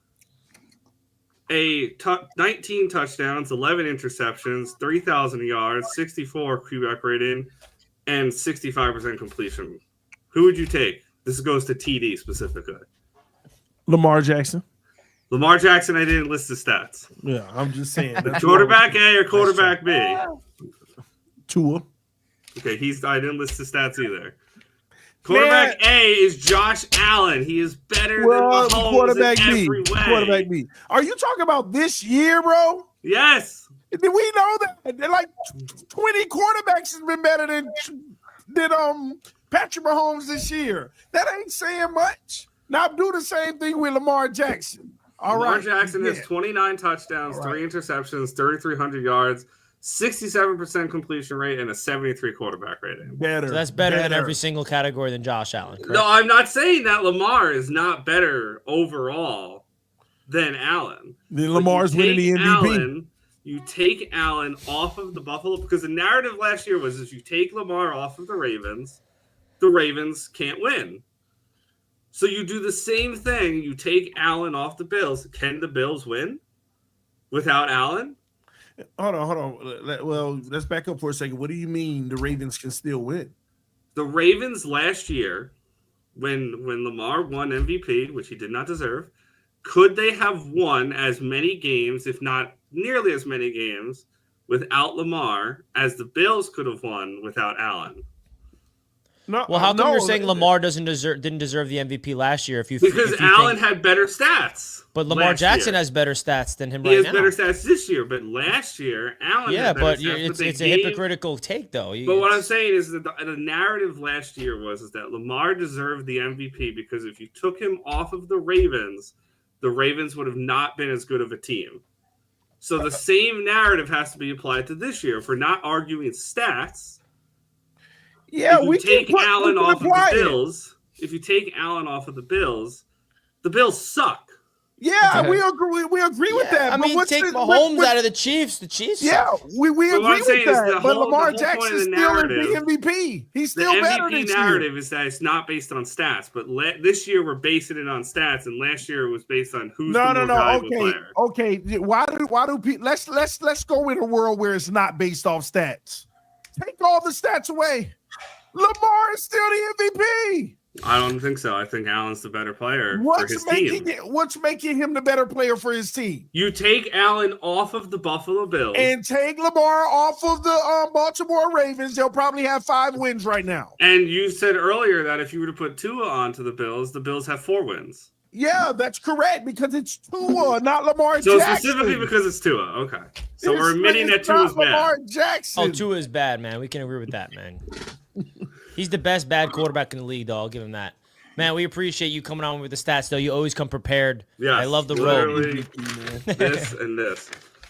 19 touchdowns, 11 interceptions, 3,000 yards, 64 quarterback rating, and 65% completion. Who would you take? This goes to TD specifically. Lamar Jackson. Lamar Jackson, I didn't list the stats. Yeah, I'm just saying. Quarterback A or quarterback B? Tua. Okay, I didn't list the stats either. Quarterback A is Josh Allen. He is better than Mahomes quarterback in B. every way. Quarterback B. Are you talking about this year, bro? Yes. Did we know that? Like 20 quarterbacks has been better than Patrick Mahomes this year. That ain't saying much. Now do the same thing with Lamar Jackson. Lamar Jackson has 29 touchdowns, 3 interceptions, 3,300 yards, 67% completion rate, and a 73 quarterback rating. Better. So that's better than every single category than Josh Allen. Correct? No, I'm not saying that Lamar is not better overall than Allen. Then Lamar's winning the MVP. Allen, you take Allen off of the Buffalo, because the narrative last year was if you take Lamar off of the Ravens can't win. So you do the same thing. You take Allen off the Bills. Can the Bills win without Allen? Hold on. Well, let's back up for a second. What do you mean the Ravens can still win? The Ravens last year, when Lamar won MVP, which he did not deserve, could they have won as many games, if not nearly as many games, without Lamar as the Bills could have won without Allen? No, well, how come you're saying Lamar didn't deserve the MVP last year? Because Allen had better stats. But Lamar Jackson has better stats than him right now. He has better stats this year, but last year Allen had better stats. It's a hypocritical take, though. But what I'm saying is that the narrative last year was that Lamar deserved the MVP because if you took him off of the Ravens would have not been as good of a team. So the same narrative has to be applied to this year. If we're not arguing stats, yeah, if you take Allen off of the Bills, the Bills suck. Yeah, we agree with that. I mean, take Mahomes out of the Chiefs. The Chiefs. Yeah, we agree with that. But Lamar Jackson still is the MVP. He's still better this year. The MVP narrative is that it's not based on stats, but this year we're basing it on stats, and last year it was based on who's the more valuable player. Okay. Why do people? Let's go in a world where it's not based off stats. Take all the stats away. Lamar is still the MVP. I don't think so. I think Allen's the better player for his team. What's making him the better player for his team? You take Allen off of the Buffalo Bills and take Lamar off of the Baltimore Ravens. They'll probably have 5 wins right now. And you said earlier that if you were to put Tua onto the Bills have 4 wins. Yeah, that's correct because it's Tua, not Lamar Jackson. So specifically because it's Tua. Okay. So we're admitting that Tua's bad. Lamar Jackson. Oh, Tua is bad, man. We can agree with that, man. He's the best bad quarterback in the league, though. I'll give him that. Man, we appreciate you coming on with the stats, though. You always come prepared. Yeah, I love the road. This and this.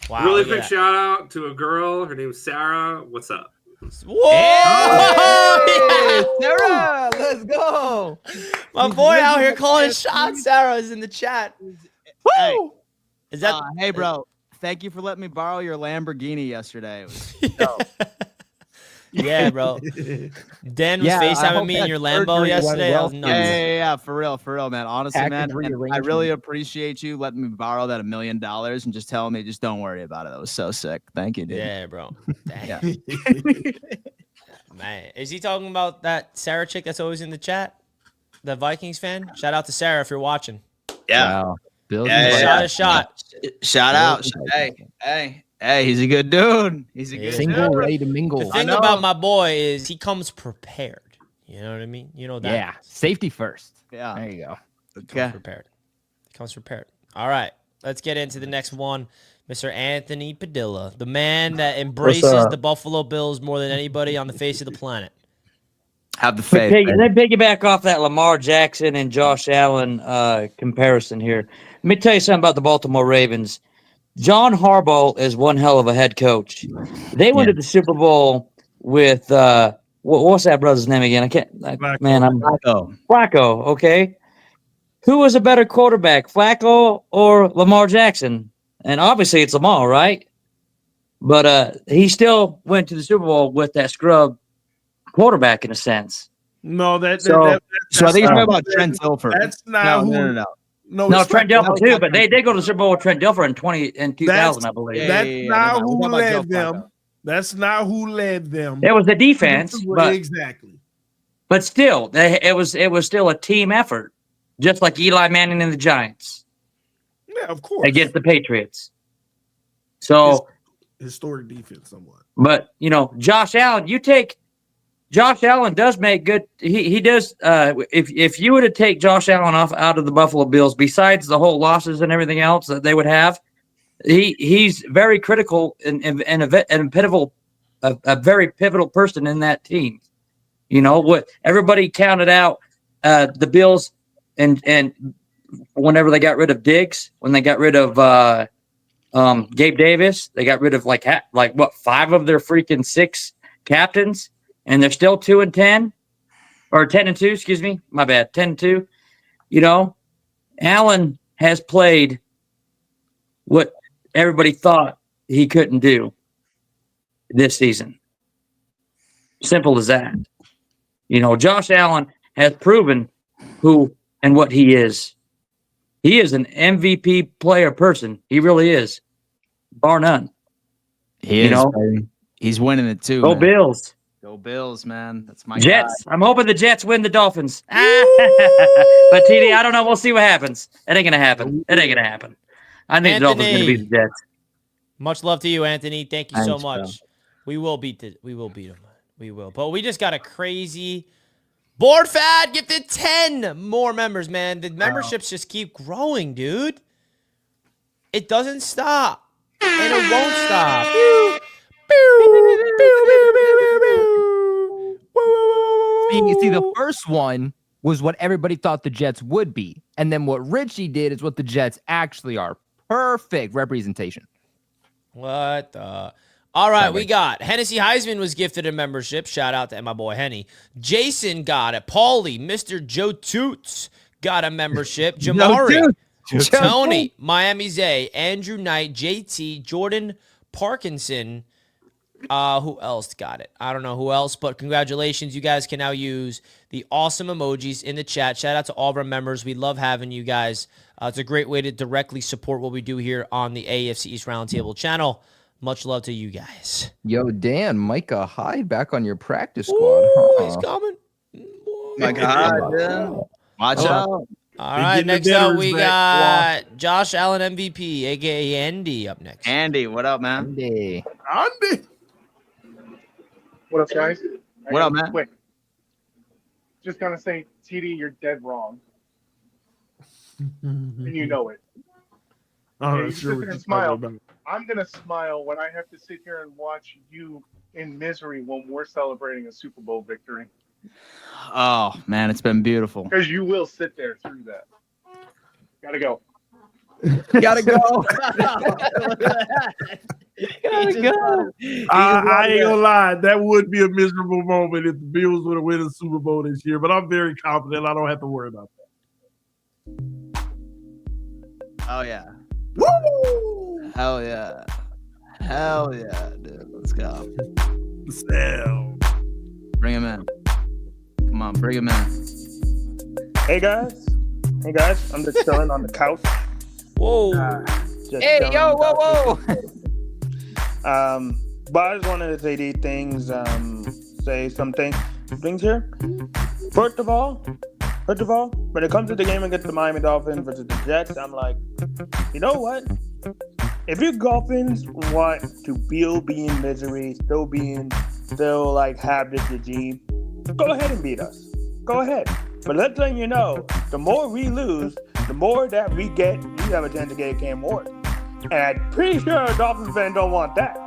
Wow. Really quick shout out to a girl. Her name's Sarah. What's up? Whoa! Hey, Sarah, let's go. My boy out here calling shots. Sarah is in the chat. Hey, is that? Hey, bro. Thank you for letting me borrow your Lamborghini yesterday. It was dope. Yeah, bro. Dan was FaceTiming me in your Lambo yesterday. I was nuts. Yeah, for real, man. Honestly, man, I really appreciate you letting me borrow that $1 million and just telling me, just don't worry about it. That was so sick. Thank you, dude. Yeah, bro. Dang. Man, is he talking about that Sarah chick that's always in the chat? The Vikings fan? Shout out to Sarah if you're watching. Yeah. Wow. Shot. Shout out. Hey, he's a good dude. He's a good single, dude. ready to mingle. The thing about my boy is he comes prepared. You know what I mean? You know that. Yeah, safety first. Yeah. There you go. Okay. He comes prepared. All right, let's get into the next one. Mr. Anthony Padilla, the man that embraces the Buffalo Bills more than anybody on the face of the planet. Have the faith. Let me piggyback off that Lamar Jackson and Josh Allen comparison here. Let me tell you something about the Baltimore Ravens. John Harbaugh is one hell of a head coach. They went to the Super Bowl with what's that brother's name again? I can't. Flacco. Flacco. Okay. Who was a better quarterback, Flacco or Lamar Jackson? And obviously it's Lamar, right? But he still went to the Super Bowl with that scrub quarterback in a sense. No, so I think you're talking about Trent Dilfer. That's not No, Trent Dilfer too, but they did go to the Super Bowl with Trent Dilfer in 2000, I believe. That's not who led them. That's not who led them. It was the defense, but exactly. But still, it was still a team effort, just like Eli Manning and the Giants. Yeah, of course. Against the Patriots. So historic defense, somewhat. But Josh Allen, Josh Allen does make good. He does. If you were to take Josh Allen out of the Buffalo Bills, besides the whole losses and everything else that they would have, he's very critical and a very pivotal person in that team. What everybody counted out the Bills and whenever they got rid of Diggs, when they got rid of Gabe Davis. They got rid of like 5 of their freaking 6 captains, and they're still 2-10 or 10-2. Excuse me, my bad, 10-2. You know, Allen has played what everybody thought he couldn't do this season. Simple as that. You know, Josh Allen has proven who and what he is. He is an MVP player person. He really is, bar none. He is. He's winning it too. Go man. Bills. Go Bills, man. That's my Jets. guy. I'm hoping the Jets win the Dolphins. But TD, I don't know. We'll see what happens. It ain't gonna happen. I think the Dolphins are gonna beat the Jets. Much love to you, Anthony. Thank you so Thanks, much. We will beat them. We will. But we just got a crazy board fad gifted 10 more members, man. The memberships just keep growing, dude. It doesn't stop. And it won't stop. See, the first one was what everybody thought the Jets would be. And then what Richie did is what the Jets actually are. Perfect representation. What the? All right, we got Hennessy Heisman was gifted a membership. Shout out to my boy Henny. Jason got it. Paulie, Mr. Joe Toots got a membership. Jamari, Tony, Miami Zay, Andrew Knight, JT, Jordan Parkinson. Who else got it? I don't know who else, but congratulations. You guys can now use the awesome emojis in the chat. Shout out to all of our members. We love having you guys. It's a great way to directly support what we do here on the AFC East Roundtable channel. Much love to you guys. Yo, Dan, Micah Hyde back on your practice squad. Ooh, he's coming. Micah Hyde, man. Watch out. All right, next up we got Josh Allen MVP, a.k.a. Andy, up next. Andy, what up, man? Andy. What up, guys? What up, man? Quick. Just gonna say, TD, you're dead wrong. And you know it. Oh, you sure. sit there and smile. I'm gonna smile when I have to sit here and watch you in misery when we're celebrating a Super Bowl victory. Oh man, it's been beautiful. Because you will sit there through that. Gotta go. Gotta go. Gotta go. I ain't gonna lie, that would be a miserable moment if the Bills would have won the Super Bowl this year, but I'm very confident I don't have to worry about that. Oh yeah. Woo! Hell yeah. Hell yeah, dude. Let's go. Sell. Bring him in. Come on, bring him in. Hey guys. I'm just chilling on the couch. Whoa. Hey, yo, whoa. But I just wanted to say these things, say some things here. First of all, when it comes to the game against the Miami Dolphins versus the Jets, I'm like, you know what? If you Dolphins want to be in misery, still like have this regime, go ahead and beat us. Go ahead. But let's let you know, the more we lose, the more that we have a chance to get Cam Ward. And I'm pretty sure Dolphins fans don't want that.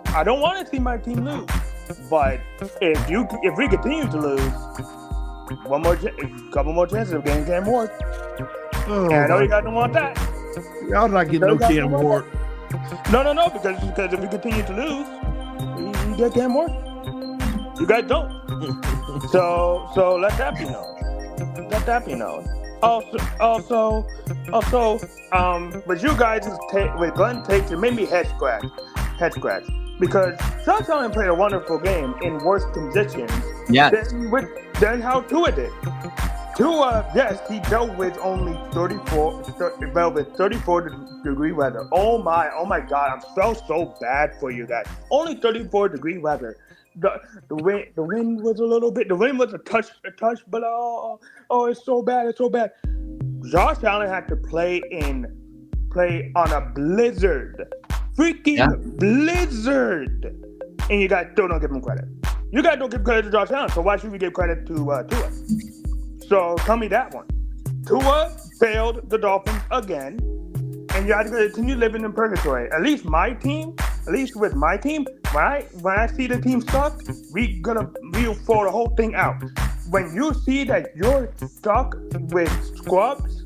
I don't want to see my team lose. But if we continue to lose, a couple more chances of getting Cam Ward. And I know you guys don't want that. Y'all not getting no Cam Ward. No, because if we continue to lose, we get Cam Ward. You guys don't. So let that be known. Also, but you guys with Glenn takes, it made me head scratch. Because Josh Allen played a wonderful game in worse conditions than how Tua did. Tua, yes, he dealt with only 34 degree weather. Oh my God, I felt so bad for you guys. Only 34 degree weather. The wind was a little bit. The wind was a touch, but it's so bad. Josh Allen had to play on a blizzard, blizzard, and you guys still don't give him credit. You guys don't give credit to Josh Allen, so why should we give credit to Tua? So tell me that one. Tua failed the Dolphins again, and you have to continue living in purgatory. At least with my team, when I see the team suck, we'll throw the whole thing out. When you see that you're stuck with scrubs,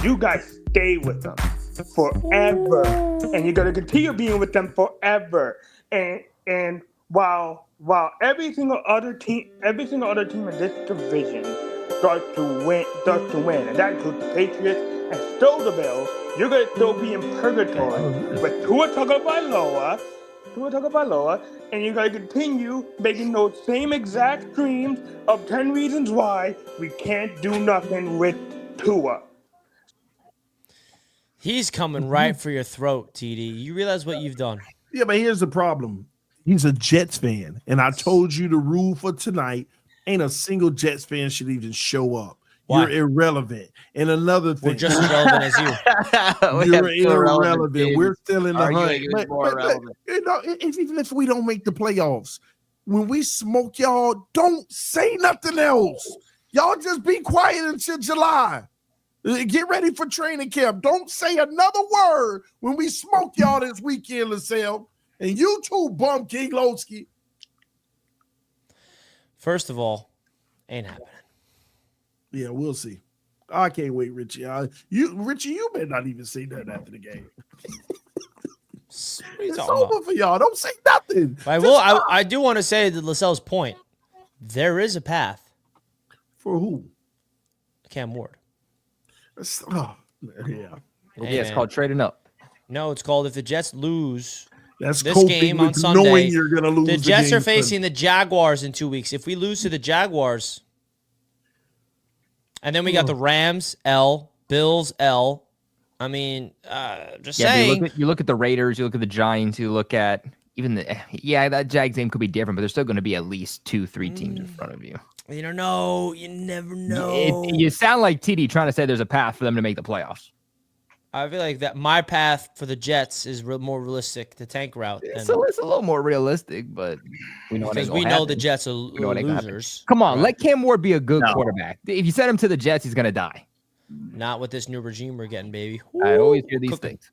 you guys stay with them forever, and you're gonna continue being with them forever. And while every single other team in this division starts to win, and that includes the Patriots and still the Bills, you're gonna still be in purgatory with Tua Tagovailoa, and you're gonna continue making those same exact streams of 10 reasons why we can't do nothing with Tua. He's coming right for your throat, TD. You realize what you've done? Yeah, but here's the problem. He's a Jets fan, and I told you the rule for tonight: ain't a single Jets fan should even show up. Why? You're irrelevant. And another thing, We're just as relevant as you. You're irrelevant. We're still in the hunt. Relevant. You know, even if we don't make the playoffs, when we smoke y'all, don't say nothing else. Y'all just be quiet until July. Get ready for training camp. Don't say another word when we smoke y'all this weekend, LaSalle. And you too, Bum King Lowski. First of all, ain't happening. Yeah, we'll see. I can't wait, Richie. Richie, you better not even say that after the game. It's over for y'all. Don't say nothing. I do want to say to LaSalle's point, there is a path. For who? Cam Ward. Yeah. Yeah, it's called trading up. No, it's called if the Jets lose this game on Sunday. Knowing you're gonna lose the Jets are game, facing the Jaguars in 2 weeks. If we lose to the Jaguars, and then we got the Rams, L, Bills, L. I mean, just saying. You look at the Raiders, you look at the Giants, you look at even that Jags game could be different, but there's still going to be at least 2-3 teams in front of you. You don't know. You never know. You sound like TD trying to say there's a path for them to make the playoffs. I feel like that my path for the Jets is more realistic, the tank route. So it's a little more realistic, but we know the Jets are losers. Come on, let Cam Ward be a good quarterback. If you send him to the Jets, he's gonna die. Not with this new regime we're getting, baby. I always hear these things.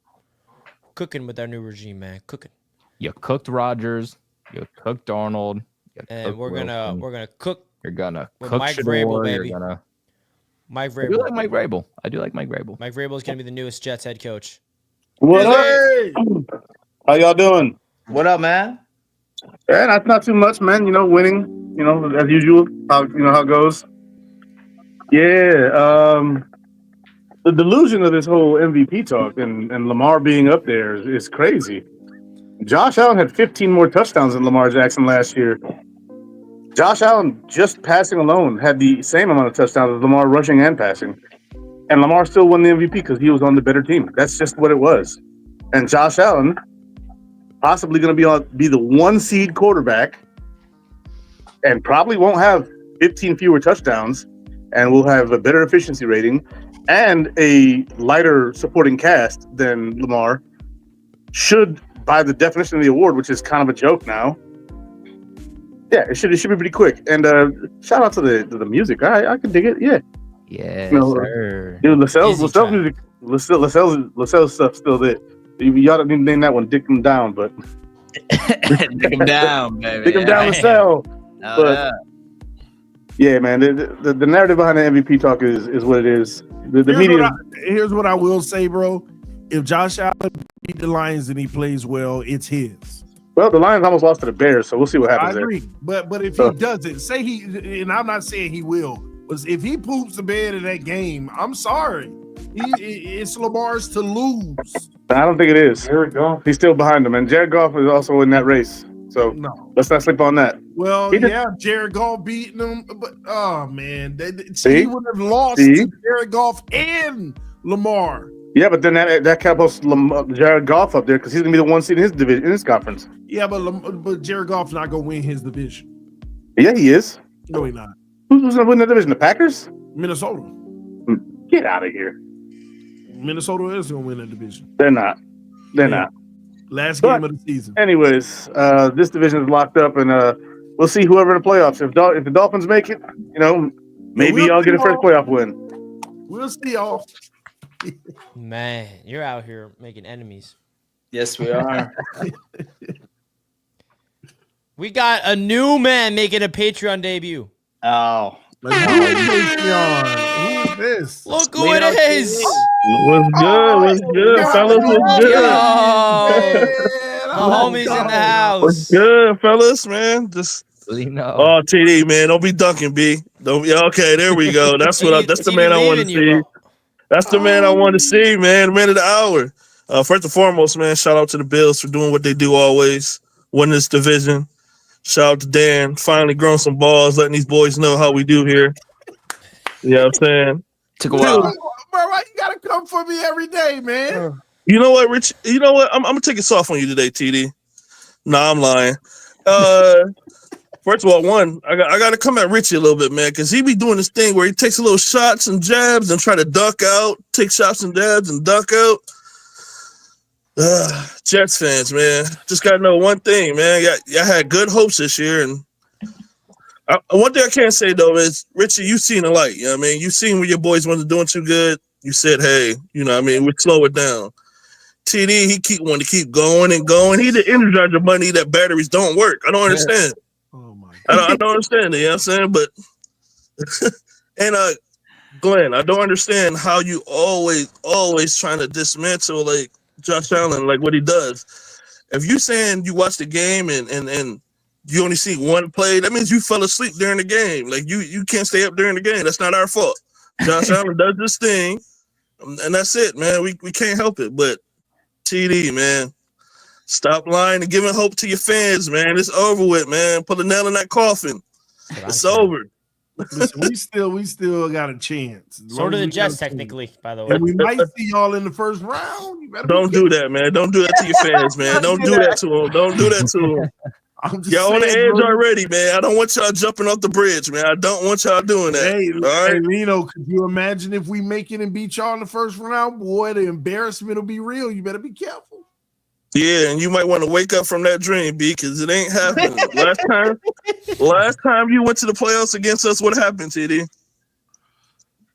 Cooking with our new regime, man. Cooking. You cooked Rodgers. You cooked Arnold. And we're gonna cook. You're gonna with cook Mike Shador, Vrabel, baby. Mike Vrabel. I do like Mike Vrabel. Mike Vrabel is going to be the newest Jets head coach. What up? How y'all doing? What up, man? Yeah, that's not too much, man. You know, winning. You know, as usual. How it goes. Yeah. The delusion of this whole MVP talk and Lamar being up there is crazy. Josh Allen had 15 more touchdowns than Lamar Jackson last year. Josh Allen, just passing alone, had the same amount of touchdowns as Lamar rushing and passing. And Lamar still won the MVP because he was on the better team. That's just what it was. And Josh Allen, possibly going to be the 1 seed quarterback and probably won't have 15 fewer touchdowns and will have a better efficiency rating and a lighter supporting cast than Lamar, should, by the definition of the award, which is kind of a joke now, yeah, it should be pretty quick. And shout out to the music. I can dig it. Yeah. Yeah. Sir. Dude, LaSalle's music, LaSalle's stuff still there. Y'all didn't name that one "Dick 'em Down," but Dick 'em down, baby. Dick 'em down, LaSalle. But yeah, man, the narrative behind the MVP talk is what it is. The media. Here's what I will say, bro. If Josh Allen beat the Lions and he plays well, it's his. Well, the Lions almost lost to the Bears, so we'll see what happens. I agree, but if he doesn't, say he, and I'm not saying he will, but if he poops the bed in that game, I'm sorry, it's Lamar's to lose. I don't think it is. Here we go. He's still behind him, and Jared Goff is also in that race. So let's not sleep on that. Well, Jared Goff beating him, but oh man, he would have lost to Jared Goff and Lamar. Yeah, but then that helps Jared Goff up there because he's gonna be the 1 seed in his division, in his conference. Yeah, but Jared Goff's not gonna win his division. Yeah, he is. No, he's not. Who's gonna win that division? The Packers? Minnesota. Get out of here. Minnesota is gonna win that division. They're not. They're not. Last game of the season. Anyways, this division is locked up, and we'll see whoever in the playoffs. If the Dolphins make it, maybe I'll get a first playoff win. We'll see y'all. Man, you're out here making enemies. Yes, we are. We got a new man making a Patreon debut. Oh. Patreon. at this. Look who it is. What's good? What's good, fellas? What's good? The homies in the house. What's good, fellas, man? Just oh, TD, man, don't be dunking, B. Don't be okay. There we go. That's what. That's the man I want to see. That's the man I want to see, man. Man of the hour. First and foremost, man, shout out to the Bills for doing what they do always, winning this division. Shout out to Dan, finally growing some balls, letting these boys know how we do here. You know what I'm saying? Took a while. Bro, why you gotta come for me every day, man? You know what, Rich? You know what? I'm gonna take it soft on you today, TD. Nah, I'm lying. First of all, I got to come at Richie a little bit, man, because he be doing this thing where he takes a little shots and jabs and try to duck out, take shots and jabs and duck out. Jets fans, man, just got to know one thing, man. Y'all had good hopes this year, and one thing I can't say, though, is, Richie, you seen the light, you know what I mean? You seen when your boys wasn't doing too good. You said, hey, you know what I mean, we slow it down. TD, he wanted to keep going and going. He the Energizer Bunny that batteries don't work. I don't understand. I don't understand it, you know what I'm saying? But and Glenn, I don't understand how you always trying to dismantle like Josh Allen, like what he does. If you saying you watch the game and you only see one play, that means you fell asleep during the game. Like you can't stay up during the game. That's not our fault. Josh Allen does this thing, and that's it, man. We can't help it. But TD, man, stop lying and giving hope to your fans, man. It's over with, man. Put a nail in that coffin. It's over. Listen, we still got a chance. So do the Jets, technically, by the way. And we might see y'all in the first round. You better don't do that, man. Don't do that to your fans, man. Don't do that to them. Don't do that to them. Y'all on the edge already, man. I don't want y'all jumping off the bridge, man. I don't want y'all doing that. Hey, all right? Hey, Lino, could you imagine if we make it and beat y'all in the first round? Boy, the embarrassment will be real. You better be careful. Yeah, and you might want to wake up from that dream, B, because it ain't happening. last time you went to the playoffs against us, what happened, TD? Okay.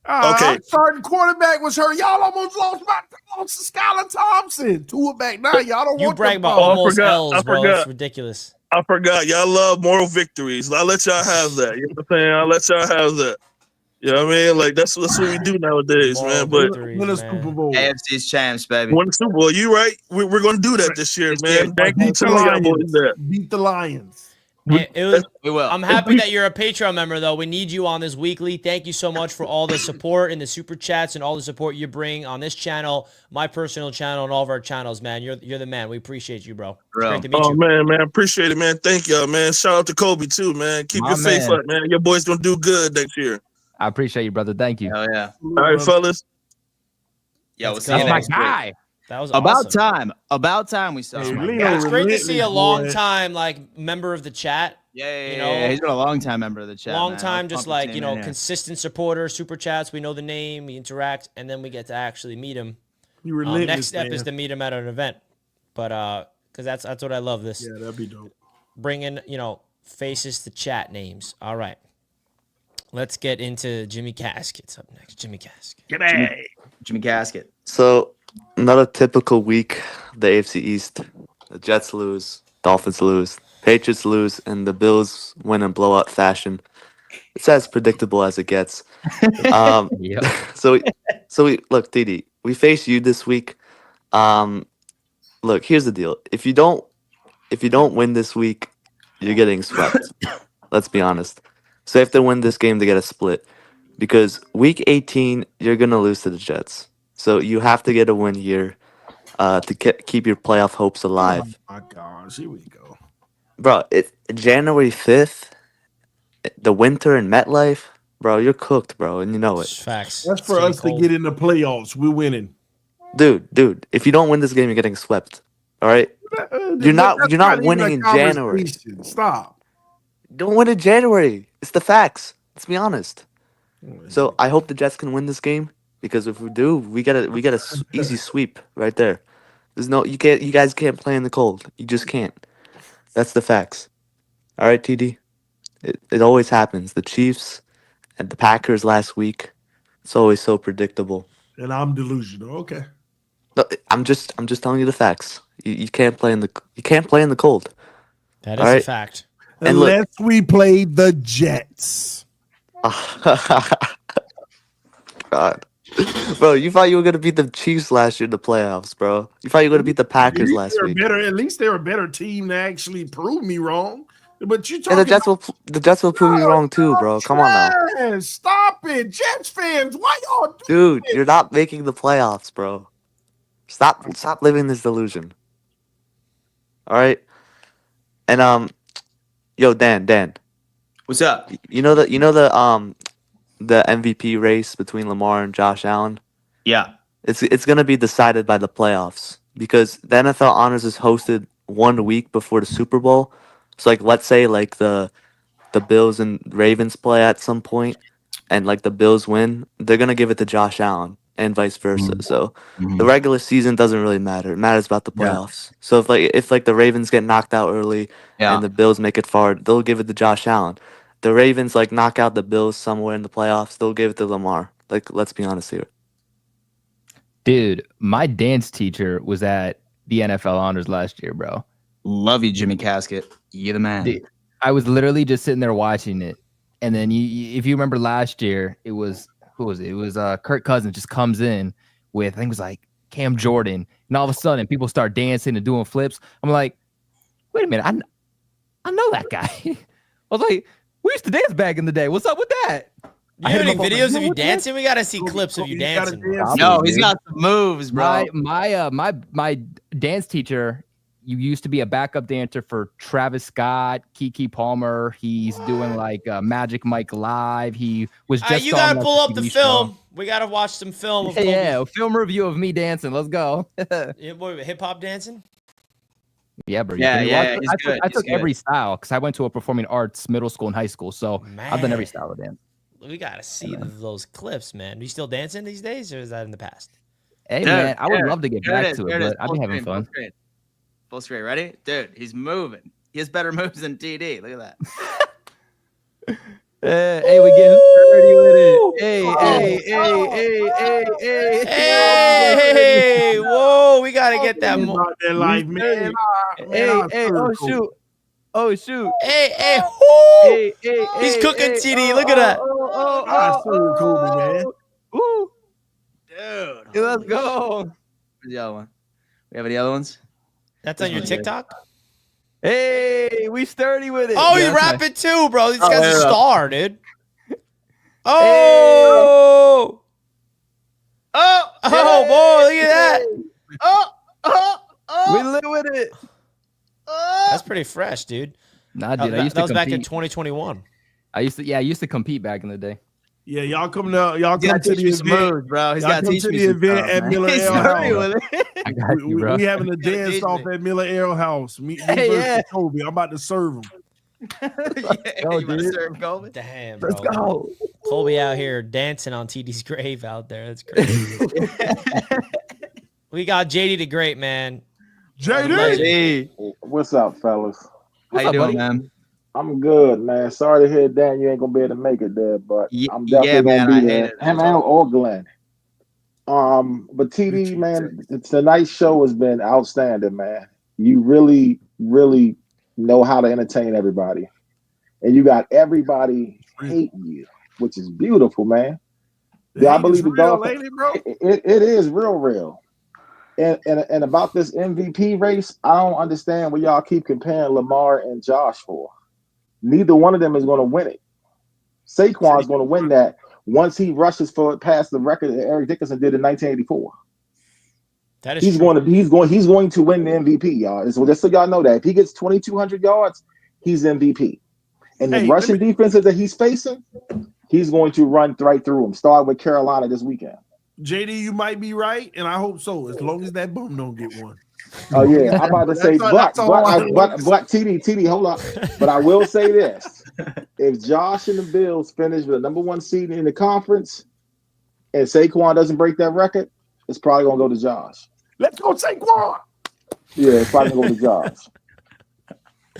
Our starting quarterback was hurt. Y'all almost lost to Skylar Thompson. Tua back now. Y'all don't want you brag about almost L's, bro. It's ridiculous. I forgot. Y'all love moral victories. I'll let y'all have that. You know what I'm saying? I'll let y'all have that. You know what I mean? Like that's what we do nowadays, man. But win a Super Bowl. AFC's champs, baby. Win a Super Bowl. You right? We're gonna do that this year, man. Thank you to y'all boys that. Beat the Lions. We will. I'm happy that you're a Patreon member, though. We need you on this weekly. Thank you so much for all the support and the super chats and all the support you bring on this channel, my personal channel, and all of our channels, man. You're the man. We appreciate you, bro. It's great to meet you. Man, appreciate it, man. Thank y'all, man. Shout out to Kobe too, man. Keep your faith up, man. Your boys gonna do good next year. I appreciate you, brother. Thank you. Hell yeah. All right, fellas. Yeah, we'll see you next week. That was about awesome. time. About time we saw. It's great to see a long time member of the chat. Yeah, he's been a long time member of the chat. Long time, just consistent supporter, super chats. We know the name, we interact, and then we get to actually meet him. Next step is to meet him at an event, but because that's what I love. This that'd be dope. Bringing faces to chat names. All right, let's get into Jimmy Casket's up next. Jimmy Casket. Jimmy Casket. So not a typical week. The AFC East, the Jets lose, Dolphins lose, Patriots lose, and the Bills win in blowout fashion. It's as predictable as it gets. So we look, Didi, we face you this week. Look, here's the deal. If you don't win this week, you're getting swept. Let's be honest. So you have to win this game to get a split. Because week 18, you're gonna lose to the Jets. So you have to get a win here to keep your playoff hopes alive. Oh my gosh, here we go. Bro, it's January 5th, the winter in MetLife. Bro, you're cooked, bro, and you know it. Facts. That's for us to get in the playoffs. We're winning. Dude, if you don't win this game, you're getting swept. All right? You're not winning in January. Stop. Don't win in January. It's the facts. Let's be honest. So I hope the Jets can win this game. Because if we do, we get a easy sweep right there. You guys can't play in the cold. You just can't. That's the facts. All right, TD. It always happens. The Chiefs and the Packers last week. It's always so predictable. And I'm delusional. Okay. No, I'm just telling you the facts. You can't play in the cold. That is a fact. Unless we play the Jets. God. Bro, you thought you were gonna beat the Chiefs last year in the playoffs, bro. You thought you were gonna beat the Packers last week. At least they're a better team to actually prove me wrong. But you talking And the Jets will prove you wrong too, bro. Come on now. Stop it, Jets fans. Why y'all Dude, you're not making the playoffs, bro. Stop living this delusion. All right. And yo, Dan. What's up? You know the MVP race between Lamar and Josh Allen? Yeah. It's gonna be decided by the playoffs because the NFL Honors is hosted 1 week before the Super Bowl. So like let's say like the Bills and Ravens play at some point and like the Bills win, they're gonna give it to Josh Allen and vice versa. So the regular season doesn't really matter. It matters about the playoffs. So if the Ravens get knocked out early and the Bills make it far, they'll give it to Josh Allen. The Ravens like knock out the Bills somewhere in the playoffs, they'll give it to Lamar. Like, let's be honest here. Dude, my dance teacher was at the NFL Honors last year, bro. Love you, Jimmy Casket. You're the man. Dude, I was literally just sitting there watching it. And then if you remember last year, it was who was it? It was Kirk Cousins just comes in with, I think it was like Cam Jordan. And all of a sudden people start dancing and doing flips. I'm like, wait a minute, I know that guy. I was like, we used to dance back in the day. What's up with that? You have any videos of you dancing? We gotta see clips of you dancing. No, he's got some moves, bro. My dance teacher, you used to be a backup dancer for Travis Scott, Keke Palmer. He's doing like Magic Mike Live. He was just. You gotta pull up the film. We gotta watch some film of Kobe. A film review of me dancing. Let's go. Hip hop dancing. Yeah, bro. Yeah. I took every style because I went to a performing arts middle school and high school, so I've done every style of dance. We gotta see those clips, man. Are you still dancing these days, or is that in the past? Hey, man, I would love to get back to it, but I've been having fun. Full straight, ready? Dude, he's moving. He has better moves than TD. Look at that. Hey, we getting dirty with it. Hey, whoa, we gotta get that more. Life, man. Oh shoot. Hey, he's cooking TD. Look at that. Kobe, man. Dude. Let's go. Where's the other one? We have any other ones? That's on your TikTok? Hey, we sturdy with it. Oh, he's rapping too, bro. This guy's a star, dude. Oh. Oh, boy, look at that. We lit with it. That's pretty fresh, dude. Nah, dude, I used to that was compete. back in 2021. I used to compete back in the day. Yeah, y'all come to the event, moves, bro. He's got to teach me the event stuff, at man. Miller He's Ale dirty House. with it. I got you, bro. We having a dance off at Miller Ale House. Me versus Kobe. I'm about to serve him. You want to serve Kobe? Damn, bro. Let's go. Colby out here dancing on TD's grave out there. That's crazy. We got JD the Great, man. JD. What's up, fellas? How you doing, man? I'm good, man. Sorry to hear, Dan, you ain't gonna be able to make it there, but I'm definitely gonna be there. Him or Glenn. But TD, man, tonight's show has been outstanding, man. You really, really know how to entertain everybody, and you got everybody hating you, which is beautiful, man. Yeah, I believe the Dolphins. It is real. And about this MVP race, I don't understand what y'all keep comparing Lamar and Josh for. Neither one of them is going to win it. Saquon is going to win that once he rushes past the record that Eric Dickerson did in 1984. That is he's going to win the MVP, y'all. So just so y'all know that if he gets 2,200 yards, he's MVP. And the rushing defenses that he's facing, he's going to run right through them. Start with Carolina this weekend. JD, you might be right, and I hope so. As long as that bum don't get one. Oh yeah, I'm about to say, but TD, hold up. But I will say this: if Josh and the Bills finish with the #1 seed in the conference, and Saquon doesn't break that record, it's probably gonna go to Josh. Let's go, Saquon. Yeah, it's probably gonna go to Josh.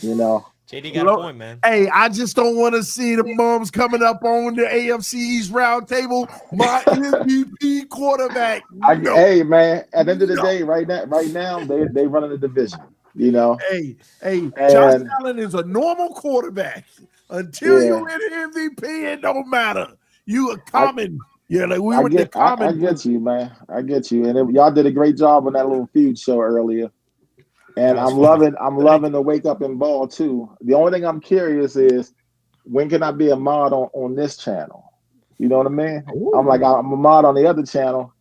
You know. JD got a point, man. Hey, I just don't want to see the bums coming up on the AFC East Roundtable. My MVP quarterback. Hey, man. At the end of the day, right now, they running the division. You know. Hey, Josh Allen is a normal quarterback until you win MVP. It don't matter. You a common. Yeah, like we I were the get, I common. get you, man. I get you, and y'all did a great job on that little feud show earlier. And I'm loving the wake up and ball too. The only thing I'm curious is when can I be a mod on this channel? You know what I mean? I'm a mod on the other channel.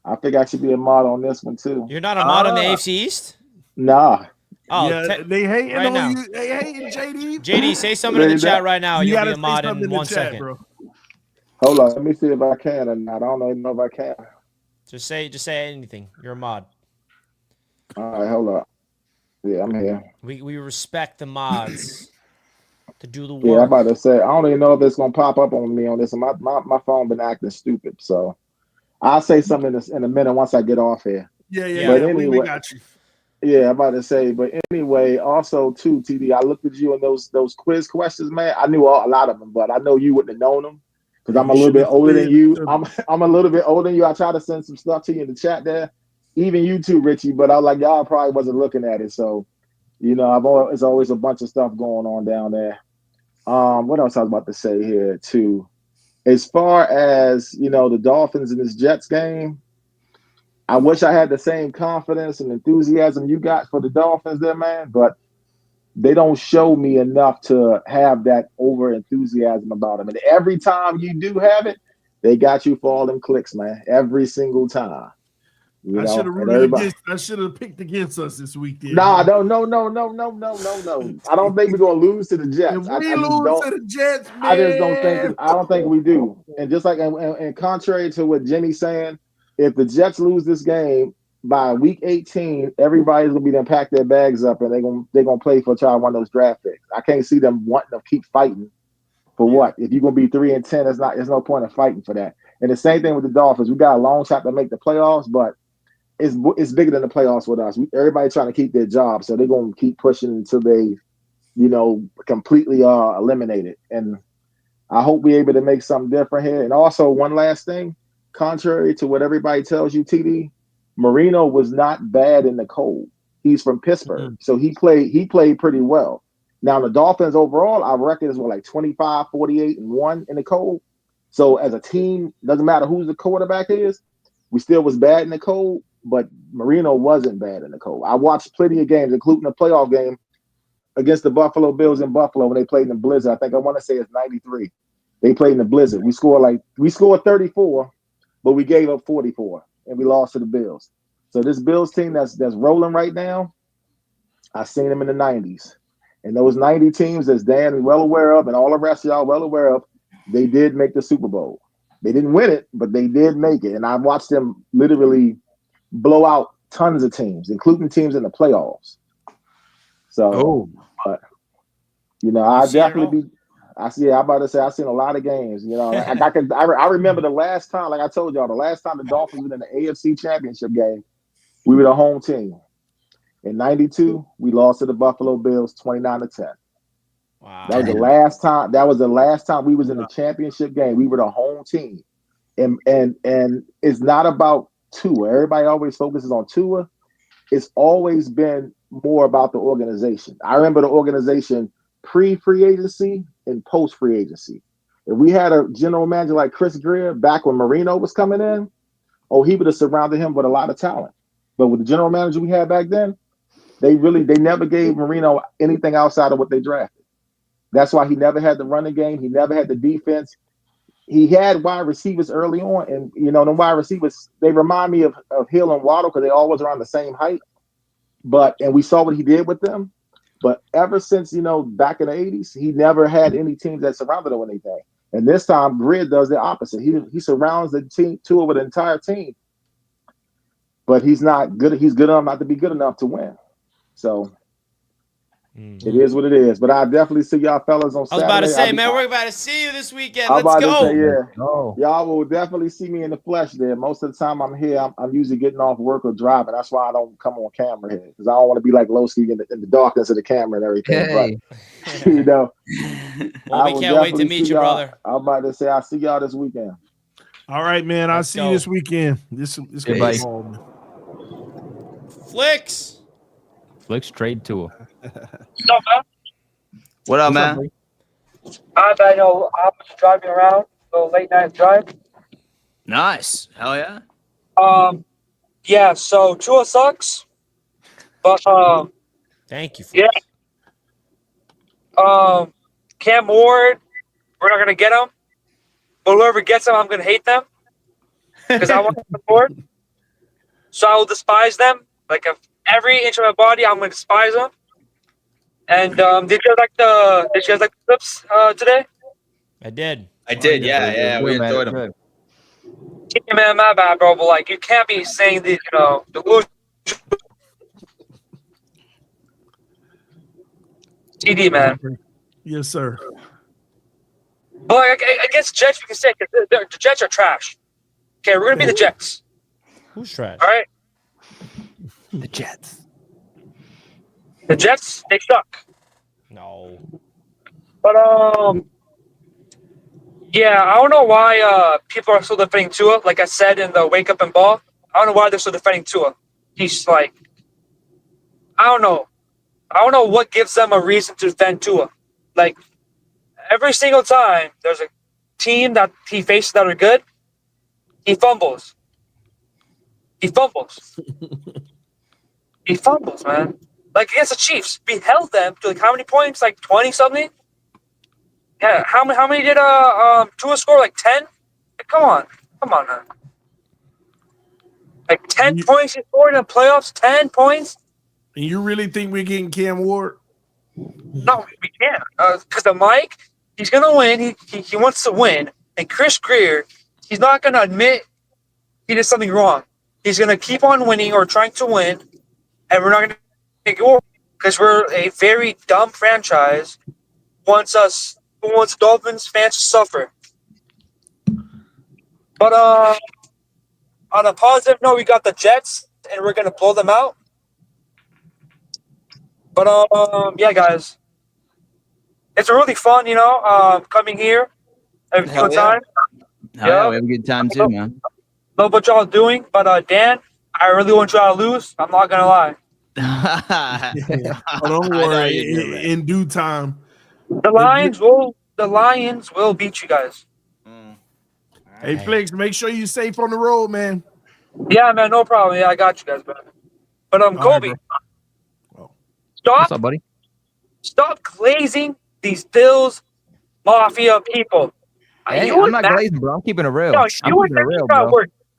I think I should be a mod on this one too. You're not a mod on the AFC East? Nah. Oh, yeah, they hating right on now. you. They hating JD. JD, say something in the chat right now. You You'll be gotta a say mod something in the 1 chat, second. bro. Hold on, let me see if I can or not. I don't even know if I can. Just say anything. You're a mod. All right, hold up. Yeah, I'm here. We respect the mods to do the work. Yeah, I'm about to say I don't even know if it's gonna pop up on me on this. My phone been acting stupid, so I'll say something in a minute once I get off here. Yeah. But anyway, we got you. Yeah, I'm about to say. But anyway, also too, TD, I looked at you in those quiz questions, man. I knew a lot of them, but I know you wouldn't have known them because I'm a little bit older than you. I'm a little bit older than you. I tried to send some stuff to you in the chat there, even you too, Richie. But I was like, y'all probably wasn't looking at it, so it's always a bunch of stuff going on down there. What else I was about to say here too? As far as the Dolphins in this Jets game, I wish I had the same confidence and enthusiasm you got for the Dolphins there, man, but they don't show me enough to have that over enthusiasm about them. And every time you do have it, they got you for all them clicks, man. Every single time. I should have rooted against. I should have picked against us this weekend. Nah, no. I don't think we're gonna lose to the Jets. If we lose to the Jets, man, I don't think we do. And just like and contrary to what Jenny's saying, if the Jets lose this game by week 18, everybody's gonna be them pack their bags up and they're gonna play for try one of those draft picks. I can't see them wanting to keep fighting for what? If you're gonna be 3-10, there's no point in fighting for that. And the same thing with the Dolphins. We got a long shot to make the playoffs, but it's bigger than the playoffs with us. Everybody trying to keep their job, so they're gonna keep pushing until they, completely eliminated. And I hope we're able to make something different here. And also, one last thing, contrary to what everybody tells you, TD, Marino was not bad in the cold. He's from Pittsburgh, so he played pretty well. Now the Dolphins overall, our record is like 25, 48, and 1 in the cold. So as a team, doesn't matter who the quarterback is, we still was bad in the cold. But Marino wasn't bad in the cold. I watched plenty of games, including the playoff game against the Buffalo Bills in Buffalo when they played in the blizzard. I want to say it's 93. They played in the blizzard. We scored 34, but we gave up 44, and we lost to the Bills. So this Bills team that's rolling right now, I seen them in the 90s. And those 90 teams, as Dan is well aware of, and all the rest of y'all well aware of, they did make the Super Bowl. They didn't win it, but they did make it. And I watched them literally blow out tons of teams, including teams in the playoffs. So, but I definitely I'm about to say I've seen a lot of games. I remember the last time, like I told y'all, the last time the Dolphins were in the AFC Championship game, we were the home team. In '92, we lost to the Buffalo Bills 29-10. Wow. That was the last time. That was the last time we was in the championship game. We were the home team, and it's not about Tua. Everybody always focuses on Tua. It's always been more about the organization. I remember the organization pre-free agency and post-free agency. If we had a general manager like Chris Greer back when Marino was coming in, he would have surrounded him with a lot of talent. But with the general manager we had back then, they never gave Marino anything outside of what they drafted. That's why he never had the running game. He never had the defense. He had wide receivers early on, and the wide receivers, they remind me of Hill and Waddle because they always around the same height. And we saw what he did with them. But ever since back in the 80s, he never had any teams that surrounded him with anything. And this time, Grid does the opposite. He surrounds the team Tua with the entire team, but he's not good. He's good enough not to be good enough to win. So. It is what it is, but I definitely see y'all fellas on Saturday. I was about to say, man, we're about to see you this weekend. Let's go. Y'all will definitely see me in the flesh there. Most of the time I'm here, I'm usually getting off work or driving. That's why I don't come on camera here, because I don't want to be like Lowski in the darkness of the camera and everything. Hey. But we can't wait to meet you, brother. I'm about to say I'll see y'all this weekend. All right, man. I'll see you this weekend. This Goodbye. Flicks trade Tua. What up, man? I know I was driving around, a little late night drive. Nice. Hell yeah. Yeah. So Tua sucks, but Thank you. yeah. Cam Ward, we're not gonna get him. But whoever gets him, I'm gonna hate them because I want to support. So I will despise them. Like every inch of my body, I'm gonna despise them. And did you guys like the clips today? I did. I did. Yeah. We enjoyed them. Yeah, man, my bad, bro. But like, you can't be saying these, the TD, man. Yes, sir. But like, against Jets, we can say the Jets are trash. Okay, we're gonna be the Jets. Who's trash? All right. The Jets. The Jets, they suck. No. But yeah, I don't know why people are still defending Tua. Like I said in the Wake Up and Ball, I don't know why they're still defending Tua. He's like, I don't know. I don't know what gives them a reason to defend Tua. Like every single time there's a team that he faces that are good, he fumbles. He fumbles. He fumbles, man. Like against the Chiefs, we held them to like how many points? Like 20 something. Yeah, how many did Tua score? Like 10? Like, come on, man. Like 10 points he scored in the playoffs. 10 points. And you really think we're getting Cam Ward? No, we can't. Because the Mike, he's gonna win. He wants to win. And Chris Greer, he's not gonna admit he did something wrong. He's gonna keep on winning or trying to win, and we're not gonna take it over because we're a very dumb franchise. Who wants Dolphins fans to suffer. But on a positive note, we got the Jets, and we're gonna blow them out. But yeah, guys, it's really fun, coming here every single time. Yeah, we have a good time too, man. Love what y'all doing, but Dan, I really want y'all to lose. I'm not gonna lie. Oh, don't worry. In due time, the Lions will beat you guys. Hey, Flex, make sure you're safe on the road, man. Yeah, man, no problem. Yeah, I got you guys, man. But Kobe, stop. What's up, buddy? Stop glazing these Bills Mafia people. Hey, I'm not glazing, bro. I'm keeping it real. No,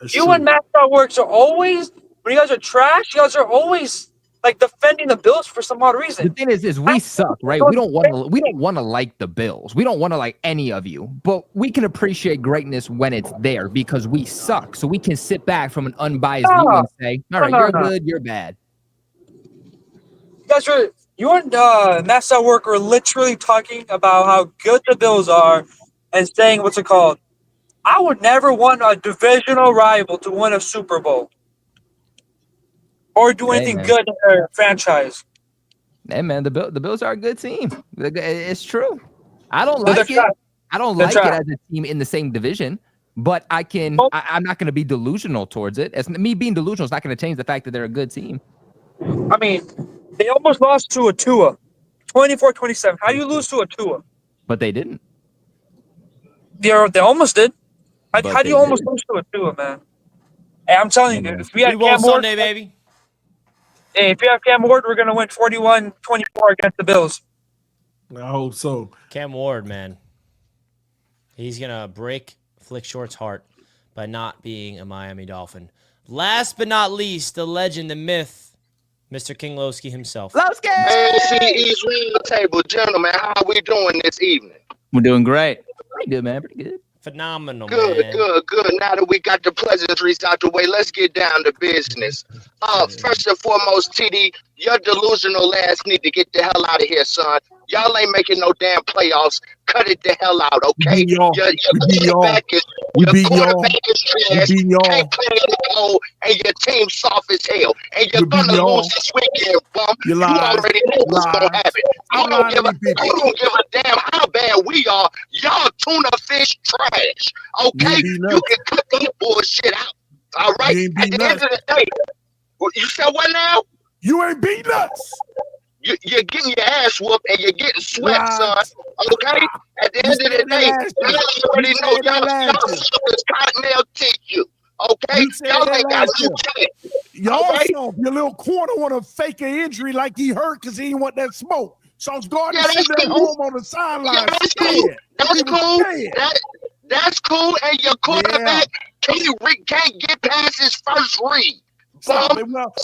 you and Mascot Works are always, when you guys are trash, you guys are always like defending the Bills for some odd reason. The thing is we suck, right? We don't want to like the Bills. We don't want to like any of you, but we can appreciate greatness when it's there because we suck. So we can sit back from an unbiased view and say, all right, you're good, you're bad. You and Mascot Work are literally talking about how good the Bills are and saying, what's it called? I would never want a divisional rival to win a Super Bowl or do anything good in their franchise. Hey, man, the Bills are a good team. It's true. I don't like it. I don't like it as a team in the same division, but I'm not going to be delusional towards it. As me being delusional is not going to change the fact that they're a good team. I mean, they almost lost to a Tua, 24-27. How do you lose to a Tua? But they didn't. They almost did. How do you almost lose to a Tua, man? Hey, I'm telling you, if we had Cam Ward, Sunday, baby. Hey, if you have Cam Ward, we're gonna win 41-24 against the Bills. I hope so. Cam Ward, man, he's gonna break Flick Short's heart by not being a Miami Dolphin. Last but not least, the legend, the myth, Mr. King Lowski himself. Lowski! AFC East Roundtable, gentlemen, how are we doing this evening? We're doing great. Pretty good, man. Pretty good. Phenomenal, good, man. Good. Now that we got the pleasantries out the way, let's get down to business. First and foremost, TD, your delusional ass need to get the hell out of here, son. Y'all ain't making no damn playoffs. Cut it the hell out, okay? Your quarterback is trash. Can't play in the cold, and your team soft as hell. And you're gonna lose this weekend, bum. You already know what's gonna happen. I don't give a damn how bad we are. Y'all tuna fish trash, okay? You can cut that bullshit out, all right? At the end of the day, you said what now? You ain't beating us. you're getting your ass whooped and you're getting swept, son. Okay? At the end of the day, y'all already know y'all is cottontail tissue. Okay? Y'all ain't got no chance. Y'all saw your little corner want to fake an injury like he hurt because he didn't want that smoke. So Gardner sitting at home on the sideline. That's cool. That's cool. And your quarterback can't get past his first read. Stop it. Well,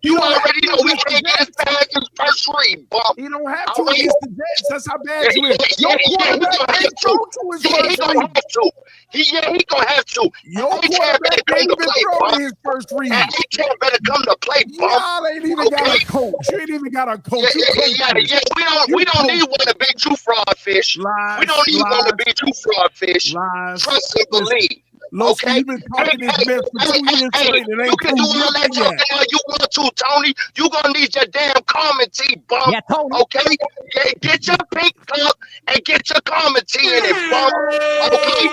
you already know we can't get his past his first read, bum. He don't have to against the Jets. That's how bad you is. Your quarterback can't throw to his first read. He gonna have to. Your quarterback can't even throw to his first read. He can't better come to play, bum. Y'all ain't even got a coach. You ain't even got a coach. We don't need one to be two frogfish. We don't need one to be two frogfish. Trust and believe. Okay, you've been talking this mess for 2 years straight. It ain't you can do all that talking all you want to, Tony. You gonna need your damn common tea, bum. Yeah, Tony. Okay, get your pink cup and get your common tea in it, bum. Okay.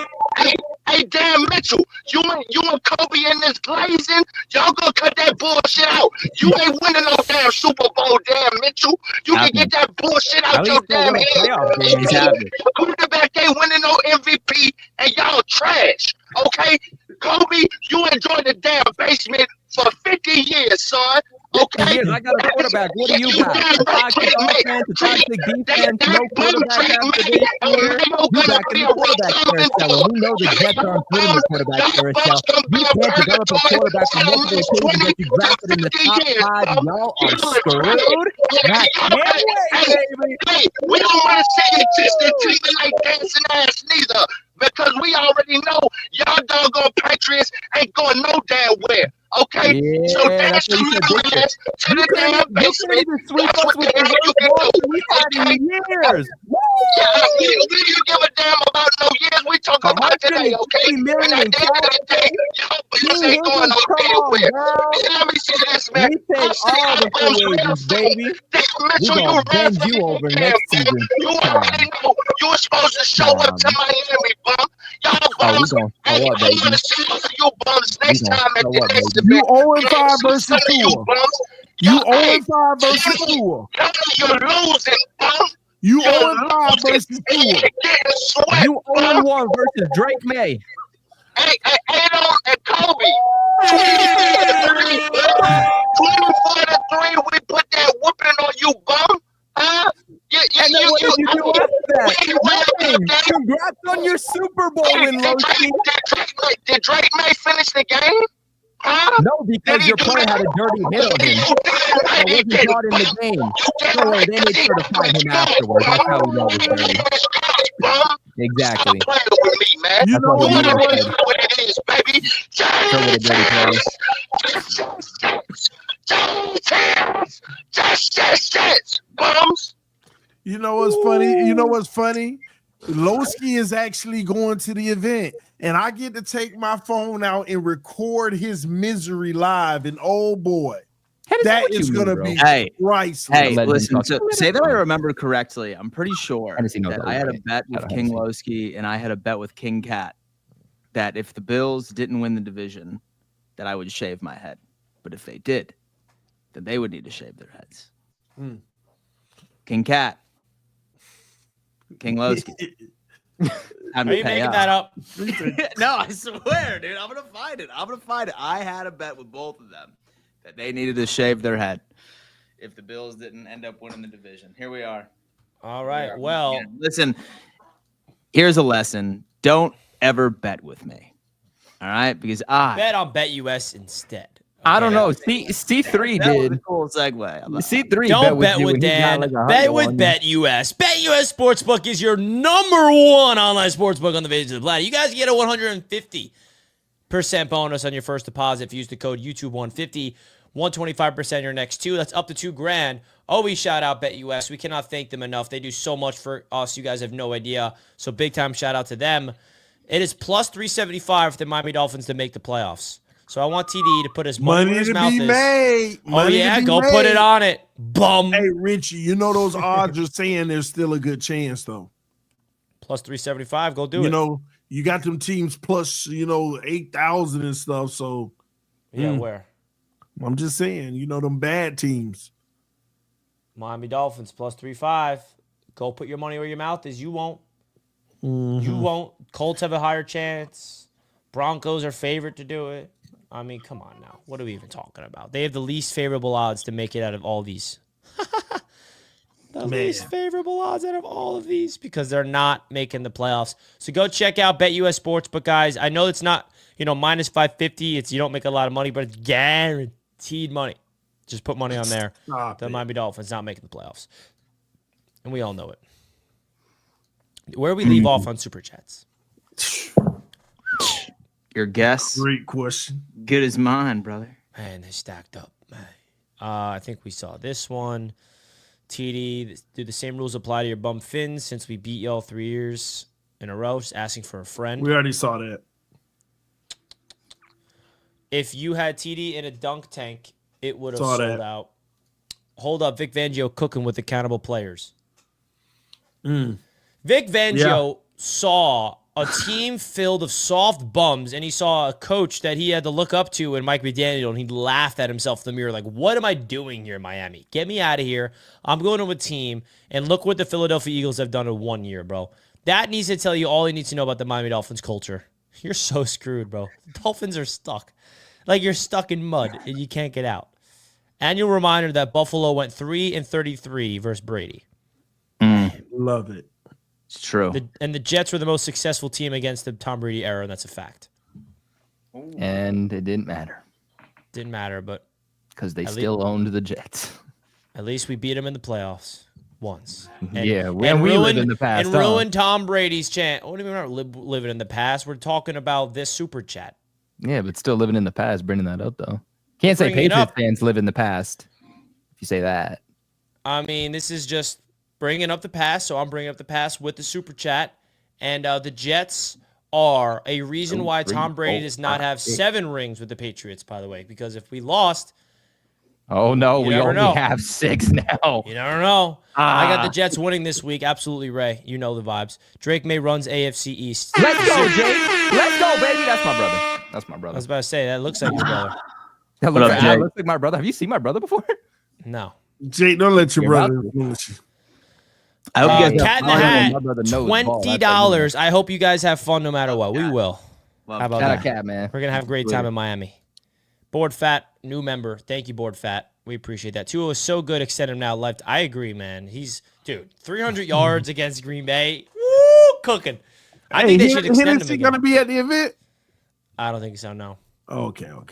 Hey, damn Mitchell, you and Kobe in this glazing, y'all gonna cut that bullshit out. You ain't winning no damn Super Bowl, damn Mitchell. You can get that bullshit out your damn head. Quarterback ain't winning no MVP, and y'all trash. Okay, Kobe, you enjoyed the damn basement for 50 years, son. Okay, I got a quarterback. What do you got? A toxic offense, a toxic defense, no quarterback after this year. You back in the quarterback carousel. We know the Jets aren't putting the quarterback carousel. You can't develop a quarterback on multiple occasions that you drafted in the top 5. Y'all are screwed. That can't wait, baby. Hey, we don't want to see you Justin Timberlake dancing ass neither. Because we already know y'all doggone Patriots ain't going no damn where. Okay? Yeah, so dance your little ass to the damn basement. That's what the hell you can do. Okay? Years. We don't give a damn about no years. We talk about today, okay? And at the end of the day, y'all boys ain't going no nowhere. Let me see this, man. We take all the free agents, baby. We gonna bend you over next season. You already know you were supposed to show up to Miami, bum. Y'all bums. I'm gonna see most of you bums next time at the next event. You 0-5 versus Tua. You 0-5 versus Tua. You're losing, bum. You 0-5 versus Tua. You 0-1 versus Drake May. Hey, and Kobe. 24-3, we put that whooping on you, bum. Huh? What did you do after that? Congrats on your Super Bowl win, Loki. Did Drake May finish the game? Huh? No, because your player had a dirty hit on him. I wasn't caught in the game. No way, they made sure to find him afterwards. That's how we know it was dirty. Exactly. You know what it is, baby. Bums. You know what's funny? You know what's funny? Lowski is actually going to the event, and I get to take my phone out and record his misery live. And oh boy, that is going to be priceless. Hey, listen, so say that I remember correctly. I'm pretty sure that I had a bet with King Lowski and I had a bet with King Cat that if the Bills didn't win the division, that I would shave my head. But if they did, then they would need to shave their heads. King Cat. King Lowski. Are you making that up? No, I swear, dude. I'm gonna find it. I had a bet with both of them that they needed to shave their head if the Bills didn't end up winning the division. Here we are. All right. Well, listen. Here's a lesson: don't ever bet with me. All right, because I bet on BetUS instead. I don't know. C3 that was did. a cool segue. C3 don't bet with Dan. Bet with BetUS. BetUS Sportsbook is your #1 online sportsbook on the Visions of the Planet. You guys get a 150% bonus on your first deposit if you use the code YouTube150. 125% your next 2. That's up to $2,000. Always shout out BetUS. We cannot thank them enough. They do so much for us. You guys have no idea. So big time shout out to them. It is plus 375 for the Miami Dolphins to make the playoffs. So I want TD to put his money where his mouth is. Go put it on it, bum. Hey, Richie, you know those odds are saying there's still a good chance, though. Plus 375, go do it. You know, you got them teams plus, 8,000 and stuff, so. Yeah, where? I'm just saying, them bad teams. Miami Dolphins plus 3.5. Go put your money where your mouth is. You won't. Mm-hmm. You won't. Colts have a higher chance. Broncos are favored to do it. I mean, come on now. What are we even talking about? They have the least favorable odds to make it out of all these. Least favorable odds out of all of these because they're not making the playoffs. So go check out BetUS Sportsbook, guys. I know it's not, minus 550. You don't make a lot of money, but it's guaranteed money. Just put money on there. The Miami Dolphins not making the playoffs. And we all know it. Where we leave off on Super Chats? Your guess? Great question. Good as mine, brother. Man, they stacked up. Man. I think we saw this one. TD, do the same rules apply to your bum fins since we beat y'all 3 years in a row? Just asking for a friend. We already saw that. If you had TD in a dunk tank, it would have sold out. Hold up, Vic Fangio cooking with accountable players. Vic Fangio saw a team filled of soft bums, and he saw a coach that he had to look up to in Mike McDaniel, and he laughed at himself in the mirror like, what am I doing here, Miami? Get me out of here. I'm going to a team, and look what the Philadelphia Eagles have done in 1 year, bro. That needs to tell you all you need to know about the Miami Dolphins culture. You're so screwed, bro. The Dolphins are stuck. Like you're stuck in mud, and you can't get out. Annual reminder that Buffalo went 3-33 versus Brady. Love it. It's true. And the Jets were the most successful team against the Tom Brady era, and that's a fact. And it didn't matter. Didn't matter, but because they still owned the Jets. At least we beat them in the playoffs once. And, we lived in the past. And ruined Tom Brady's chant. What do you mean we're not living in the past? We're talking about this Super Chat. Yeah, but still living in the past, bringing that up, though. Can't say Patriots fans live in the past if you say that. I mean, this is just bringing up the past, so I'm bringing up the past with the Super Chat. And the Jets are a reason why Tom Brady does not have 7 rings with the Patriots, by the way, because if we lost... Oh, no, we only have 6 now. You never know. I got the Jets winning this week. Absolutely, Ray. You know the vibes. Drake May runs AFC East. Let's go, Jake. Let's go, baby. That's my brother. That's my brother. I was about to say, that looks like your brother. That looks like my brother. Have you seen my brother before? No. Jake, don't let your brother influence you. I hope you guys Cat in the Hat, $20. I hope you guys have fun no matter what. We will. How about that? Cat, man. We're going to have a great time in Miami. Board Fat, new member. Thank you, Board Fat. We appreciate that. Tua is so good, extend him now left. I agree, man. Dude, 300 yards against Green Bay. Woo, cooking. I think they should extend him again. Hennessy going to be at the event? I don't think so, no. Okay. All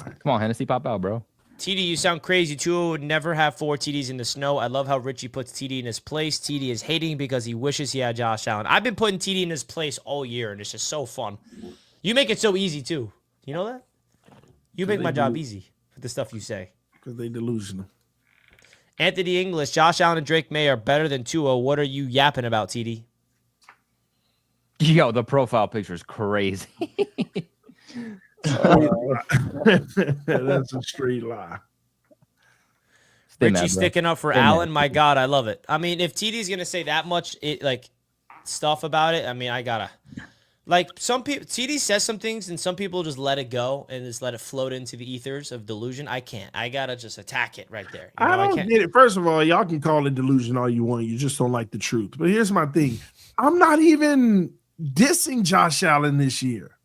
right. Come on, Hennessy, pop out, bro. TD, you sound crazy. Tua would never have 4 TDs in the snow. I love how Richie puts TD in his place. TD is hating because he wishes he had Josh Allen. I've been putting TD in his place all year, and it's just so fun. You make it so easy, too. You know that? You make my job easy with the stuff you say. Because they delusional. Anthony English, Josh Allen and Drake May are better than Tua. What are you yapping about, TD? Yo, the profile picture is crazy. That's a straight lie. Richie sticking up for Allen. My God, I love it. I mean, if TD's gonna say that much stuff about it, I mean, I gotta some people. TD says some things, and some people just let it go and just let it float into the ethers of delusion. I can't. I gotta just attack it right there. I don't get it. First of all, y'all can call it delusion all you want. You just don't like the truth. But here's my thing. I'm not even dissing Josh Allen this year.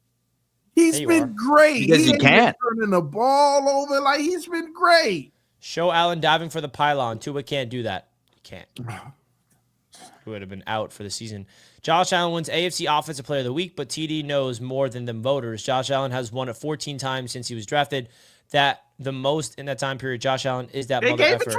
He's been great. Because he can't. Turning the ball over. Like, he's been great. Show Allen diving for the pylon. Tua can't do that. He can't. He would have been out for the season. Josh Allen wins AFC Offensive Player of the Week, but TD knows more than the voters. Josh Allen has won it 14 times since he was drafted. That the most in that time period. Josh Allen is that mother effer.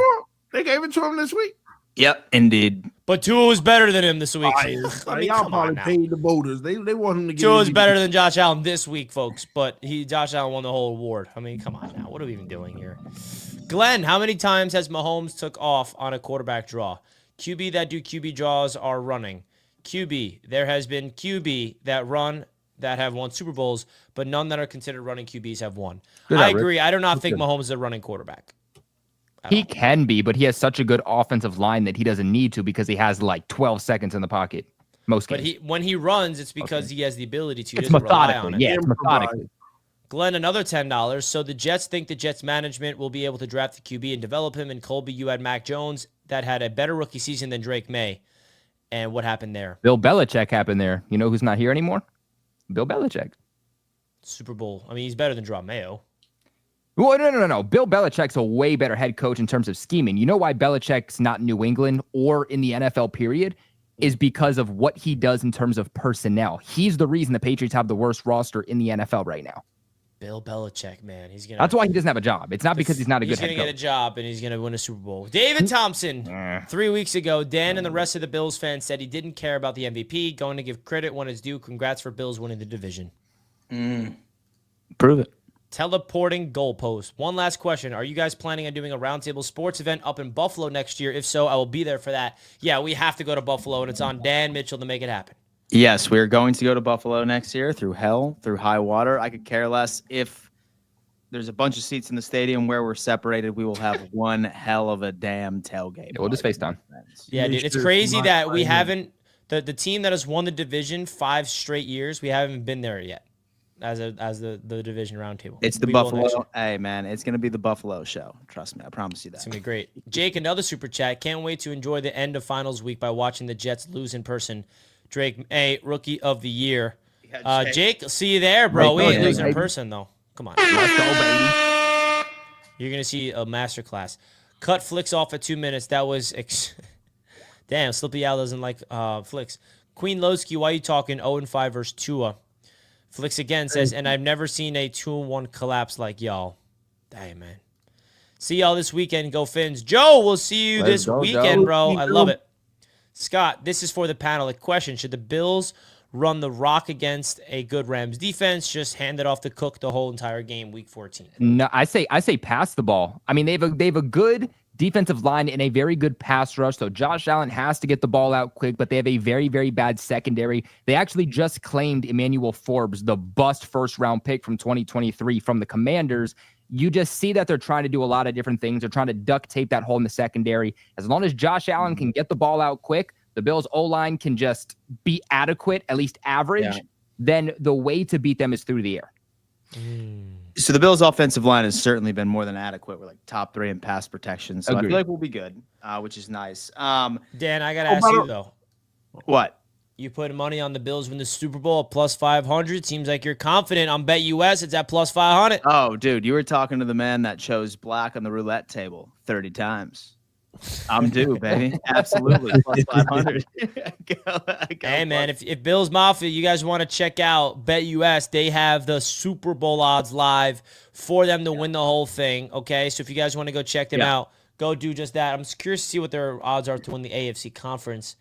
They gave it to him this week. Yep, indeed. But Tua was better than him this week. Y'all probably paid the voters. They want him to get. Tua was better than Josh Allen this week, folks. But Josh Allen won the whole award. I mean, come on now. What are we even doing here? Glenn, how many times has Mahomes took off on a quarterback draw? QB that do QB draws are running. QB, there has been QB that run that have won Super Bowls, but none that are considered running QBs have won. I agree. I do not think Mahomes is a running quarterback. He can be, but he has such a good offensive line that he doesn't need to because he has like 12 seconds in the pocket. Most games. But when he runs, it's because he has the ability to. It's methodically. Yeah, it's methodically. Glenn, another $10. So the Jets think the Jets management will be able to draft the QB and develop him. And Colby, you had Mac Jones that had a better rookie season than Drake May. And what happened there? Bill Belichick happened there. You know who's not here anymore? Bill Belichick. Super Bowl. I mean, he's better than Draw Mayo. Well, no. Bill Belichick's a way better head coach in terms of scheming. You know why Belichick's not in New England or in the NFL period? Is because of what he does in terms of personnel. He's the reason the Patriots have the worst roster in the NFL right now. Bill Belichick, man. That's why he doesn't have a job. It's not because he's not a good head coach. He's going to get a job, and he's going to win a Super Bowl. David Thompson, 3 weeks ago, Dan and the rest of the Bills fans said he didn't care about the MVP. Going to give credit when it's due. Congrats for Bills winning the division. Prove it. Teleporting goalpost. One last question. Are you guys planning on doing a roundtable sports event up in Buffalo next year? If so, I will be there for that. Yeah, we have to go to Buffalo, and it's on Dan Mitchell to make it happen. Yes, we're going to go to Buffalo next year through hell, through high water. I could care less if there's a bunch of seats in the stadium where we're separated. We will have one hell of a damn tailgate. Yeah, we'll just FaceTime. Yeah, dude. It's crazy that we haven't the team that has won the division 5 straight years, we haven't been there yet. As the division roundtable. It's the Buffalo. Hey, man, it's going to be the Buffalo show. Trust me. I promise you that. It's going to be great. Jake, another super chat. Can't wait to enjoy the end of finals week by watching the Jets lose in person. Drake, rookie of the year. Jake, see you there, bro. We ain't losing in person, though. Come on. Let's go, baby. You're going to see a masterclass. Cut flicks off at 2 minutes. That was... Damn, Slippy Al doesn't like flicks. Queen Lowski, why are you talking 0-5 versus Tua? Flicks again says, and I've never seen a 2-1 collapse like y'all. Damn, man. See y'all this weekend. Go Fins. Joe, we'll see you this weekend, Joe. bro. I love it. Scott, this is for the panel. A question. Should the Bills run the rock against a good Rams defense? Just hand it off to Cook the whole entire game, week 14. No, I say pass the ball. I mean, they have a good defensive line and a very good pass rush. So Josh Allen has to get the ball out quick, but they have a very, very bad secondary. They actually just claimed Emmanuel Forbes, the bust first-round pick from 2023 from the Commanders. You just see that they're trying to do a lot of different things. They're trying to duct tape that hole in the secondary. As long as Josh Allen can get the ball out quick, the Bills' O-line can just be adequate, at least average, then the way to beat them is through the air. So the Bills' offensive line has certainly been more than adequate. We're like top 3 in pass protection. So Agreed. I feel like we'll be good, which is nice. Dan, I got to ask you, though. What? You put money on the Bills win the Super Bowl at plus 500. Seems like you're confident. On BetUS, it's at plus 500. Oh, dude, you were talking to the man that chose black on the roulette table 30 times. I'm due, baby. Absolutely. Plus 500. Hey, man, if Bills Mafia, you guys want to check out BetUS, they have the Super Bowl odds live for them to win the whole thing, okay? So if you guys want to go check them out, go do just that. I'm just curious to see what their odds are to win the AFC conference.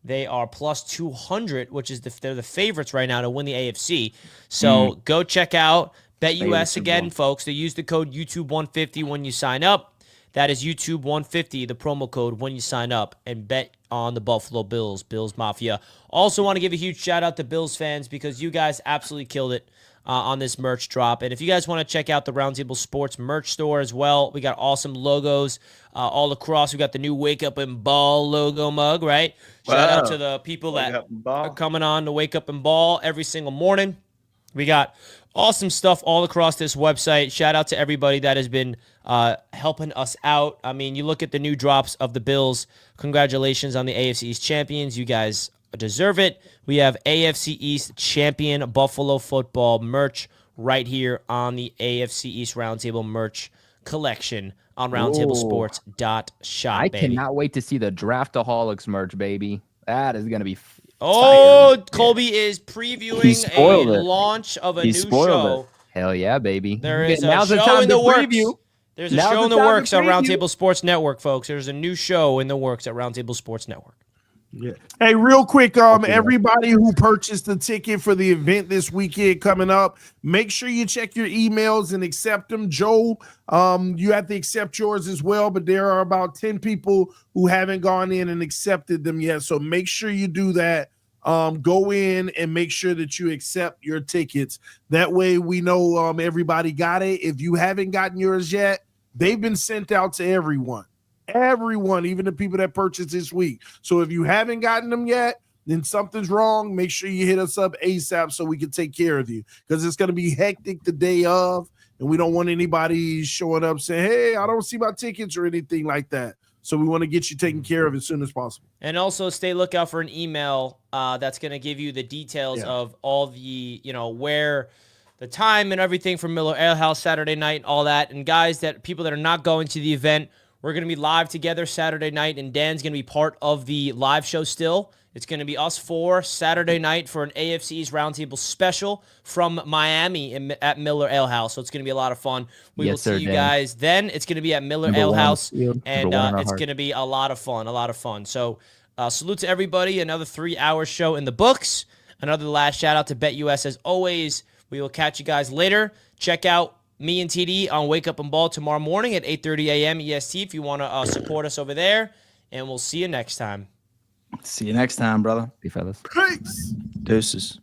They are plus 200, which is they're the favorites right now to win the AFC. So go check out BetUS again, folks. They use the code YouTube150 when you sign up. That is YouTube150, the promo code when you sign up and bet on the Buffalo Bills, Bills Mafia. Also want to give a huge shout out to Bills fans because you guys absolutely killed it on this merch drop. And if you guys want to check out the Roundtable Sports merch store as well, we got awesome logos all across. We got the new Wake Up and Ball logo mug, right? Shout out to the people that are coming on to Wake Up and Ball every single morning. We got awesome stuff all across this website. Shout out to everybody that has been helping us out. I mean, you look at the new drops of the Bills. Congratulations on the AFC East champions. You guys deserve it. We have AFC East champion Buffalo football merch right here on the AFC East Roundtable merch collection on roundtablesports.shop. I cannot wait to see the Draftaholics merch, baby. That is going to be Colby is previewing a launch of a new show. Hell yeah, baby. There is a show in the works. There's a show in the works on Roundtable Sports Network, folks. There's a new show in the works at Roundtable Sports Network. Yeah. Hey, real quick, everybody who purchased the ticket for the event this weekend coming up, make sure you check your emails and accept them. Joe, you have to accept yours as well, but there are about 10 people who haven't gone in and accepted them yet. So make sure you do that. Go in and make sure that you accept your tickets. That way we know everybody got it. If you haven't gotten yours yet, they've been sent out to everyone, even the people that purchased this week. So if you haven't gotten them yet, then something's wrong. Make sure you hit us up ASAP so we can take care of you, because it's going to be hectic the day of, and we don't want anybody showing up saying, hey, I don't see my tickets or anything like that. So we want to get you taken care of as soon as possible. And also stay lookout for an email that's going to give you the details of all the, where the time and everything for Miller Ale House Saturday night, all that. And guys, people that are not going to the event, we're going to be live together Saturday night, and Dan's going to be part of the live show still. It's going to be us four Saturday night for an AFC East Roundtable special from Miami at Miller Ale House. So it's going to be a lot of fun. We will see you guys then. It's going to be at Miller Ale House, and it's going to be a lot of fun. So salute to everybody. Another 3-hour show in the books. Another last shout out to BetUS as always. We will catch you guys later. Check out me and TD on Wake Up and Ball tomorrow morning at 8:30 a.m. EST if you want to support us over there. And we'll see you next time. See you next time, brother. See you, fellas. Peace. Deuces.